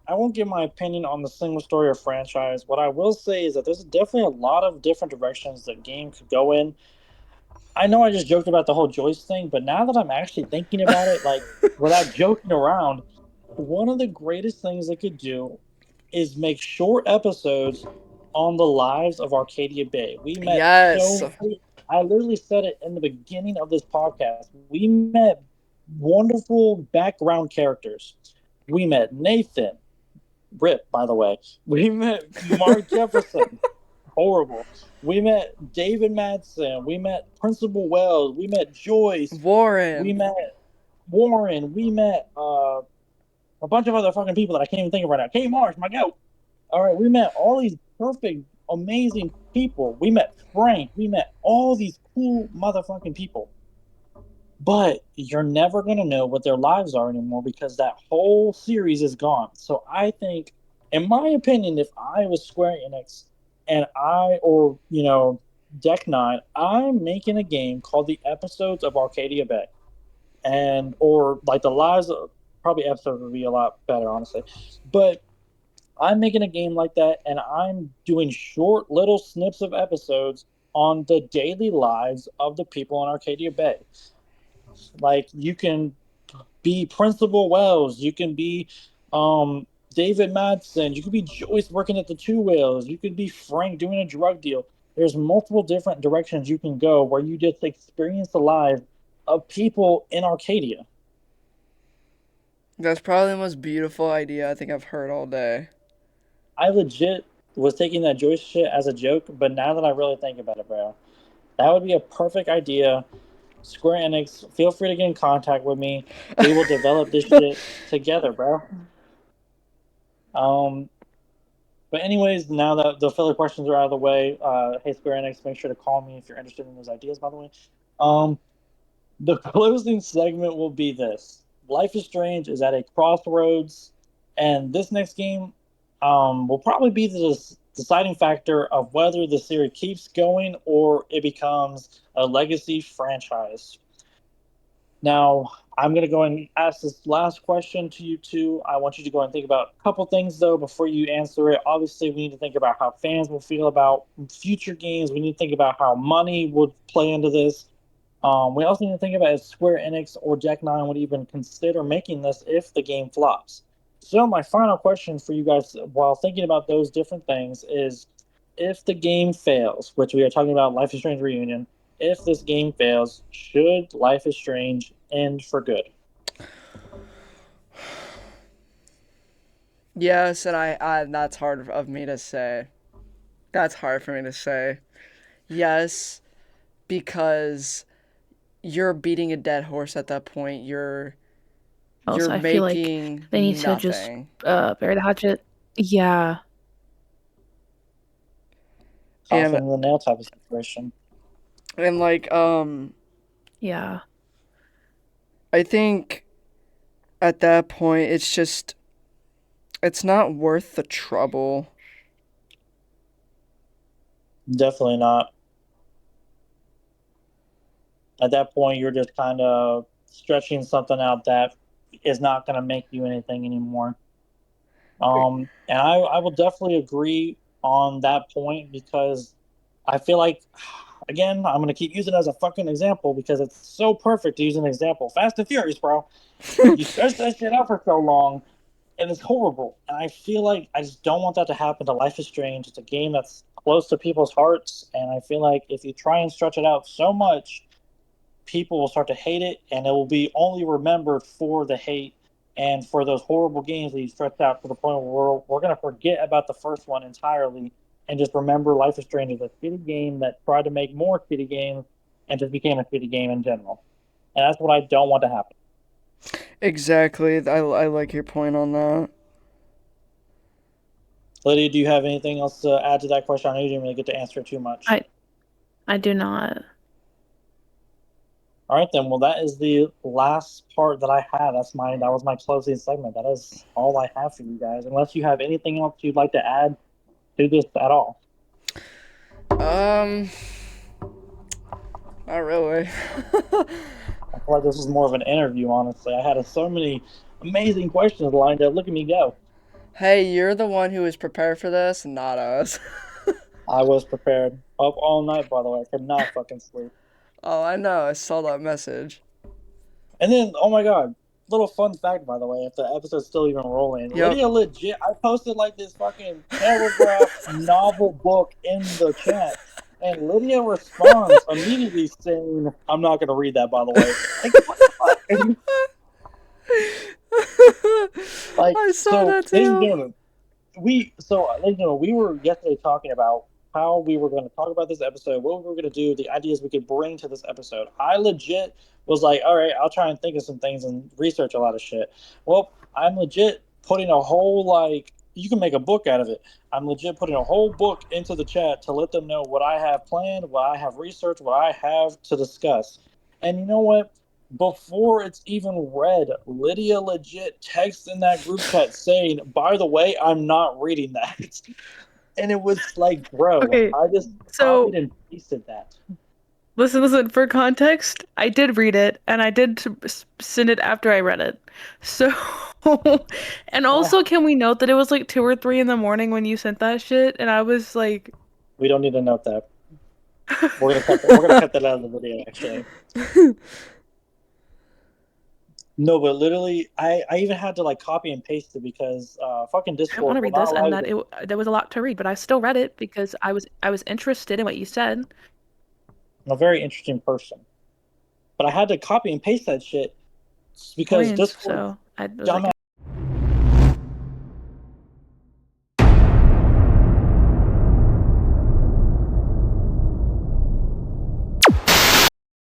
I won't give my opinion on the single story or franchise. What I will say is that there's definitely a lot of different directions the game could go in. I know I just joked about the whole Joyce thing, but now that I'm actually thinking about it, like without joking around, one of the greatest things they could do is make short episodes on the lives of Arcadia Bay. We met Yes. so I literally said it in the beginning of this podcast. We met wonderful background characters. We met Nathan, Rip, by the way. We met Mark Jefferson. Horrible. We met David Madsen. We met Principal Wells. We met Joyce. We Warren. met Warren. We met a bunch of other fucking people that I can't even think of right now. Kate Marsh, my goat. All right, we met all these perfect, amazing people. We met Frank. We met all these cool motherfucking people. But you're never going to know what their lives are anymore because that whole series is gone. So I think, in my opinion, if I was Square Enix and or, Deck Nine, I'm making a game called The Episodes of Arcadia Bay. Or like the lives of, probably episodes would be a lot better, honestly. But I'm making a game like that, and I'm doing short little snips of episodes on the daily lives of the people in Arcadia Bay. Like you can be Principal Wells, you can be David Madsen, you could be Joyce working at the Two Whales, you could be Frank doing a drug deal. There's multiple different directions you can go where you just experience the lives of people in Arcadia. That's probably the most beautiful idea I think I've heard all day. I legit was taking that Joyce shit as a joke, but now that I really think about it, bro, that would be a perfect idea. Square Enix, feel free to get in contact with me. We will develop this shit together, bro. Um, but anyways, now that the filler questions are out of the way, hey Square Enix, make sure to call me if you're interested in those ideas. By the way, um, the closing segment will be this: Life is Strange is at a crossroads, and this next game, will probably be the deciding factor of whether the series keeps going or it becomes a legacy franchise. Now, I'm going to go and ask this last question to you two. I want you to go and think about a couple things, though, before you answer it. Obviously, we need to think about how fans will feel about future games. We need to think about how money would play into this. We also need to think about if Square Enix or Jack Nine would even consider making this if the game flops. So, my final question for you guys while thinking about those different things is if the game fails, which we are talking about Life is Strange Reunion, if this game fails, should Life is Strange end for good? Yes, and I that's hard of me to say. That's hard for me to say. Yes, because you're beating a dead horse at that point. You're else. I feel like making they need to just nothing. bury the hatchet. Yeah. Coffin And in the nail type of situation. like Yeah. I think at that point it's not worth the trouble. Definitely not. At that point, you're just kind of stretching something out that is not going to make you anything anymore. And I will definitely agree on that point because I feel like, again, I'm going to keep using it as a fucking example because it's so perfect to use an example. Fast and Furious, bro. You stretch that shit out for so long, and it's horrible. And I feel like I just don't want that to happen to Life is Strange. It's a game that's close to people's hearts, and I feel like if you try and stretch it out so much, people will start to hate it, and it will be only remembered for the hate And for those horrible games that he stretched out to the point where we're going to forget about the first one entirely and just remember Life is Strange as a shitty game that tried to make more shitty games and just became a shitty game in general. And that's what I don't want to happen. Exactly. I like your point on that. Lydia, do you have anything else to add to that question? I know you didn't really get to answer it too much. I do not. All right, then. Well, that is the last part that I had. That was my closing segment. That is all I have for you guys. Unless you have anything else you'd like to add to this at all. Not really. I feel like this was more of an interview, honestly. I had so many amazing questions lined up. Look at me go. Hey, you're the one who was prepared for this, not us. I was prepared. Up all night, by the way. I could not fucking sleep. Oh, I know. I saw that message. And then, oh my god, little fun fact, by the way, if the episode's still even rolling, Yep. Lydia legit, I posted like this fucking paragraph novel book in the chat. And Lydia responds immediately saying, I'm not going to read that, by the way. Like, what the fuck? Like, I saw so, that ladies and too. gentlemen, we were yesterday talking about how we were going to talk about this episode, what we were going to do, the ideas we could bring to this episode. I legit was like, all right, I'll try and think of some things and research a lot of shit. Well, I'm legit putting a whole, like, you can make a book out of it. I'm legit putting a whole book into the chat to let them know what I have planned, what I have researched, what I have to discuss. And you know what? Before it's even read, Lydia legit texts in that group chat saying, by the way, I'm not reading that. And it was like, bro, Okay, I just so copied and pasted that. listen. For context, I did read it, and I did send it after I read it. So, and also, can we note that it was like 2 or 3 in the morning when you sent that shit, and I was like, We don't need to note that. We're gonna cut that out of the video, actually. No, but literally, I even had to like copy and paste it because fucking I don't want Discord to will read not this, allow and you that to. there was a lot to read, but I still read it because I was interested in what you said. I'm a very interesting person, but I had to copy and paste that shit because Points. Discord So I was like, dumbass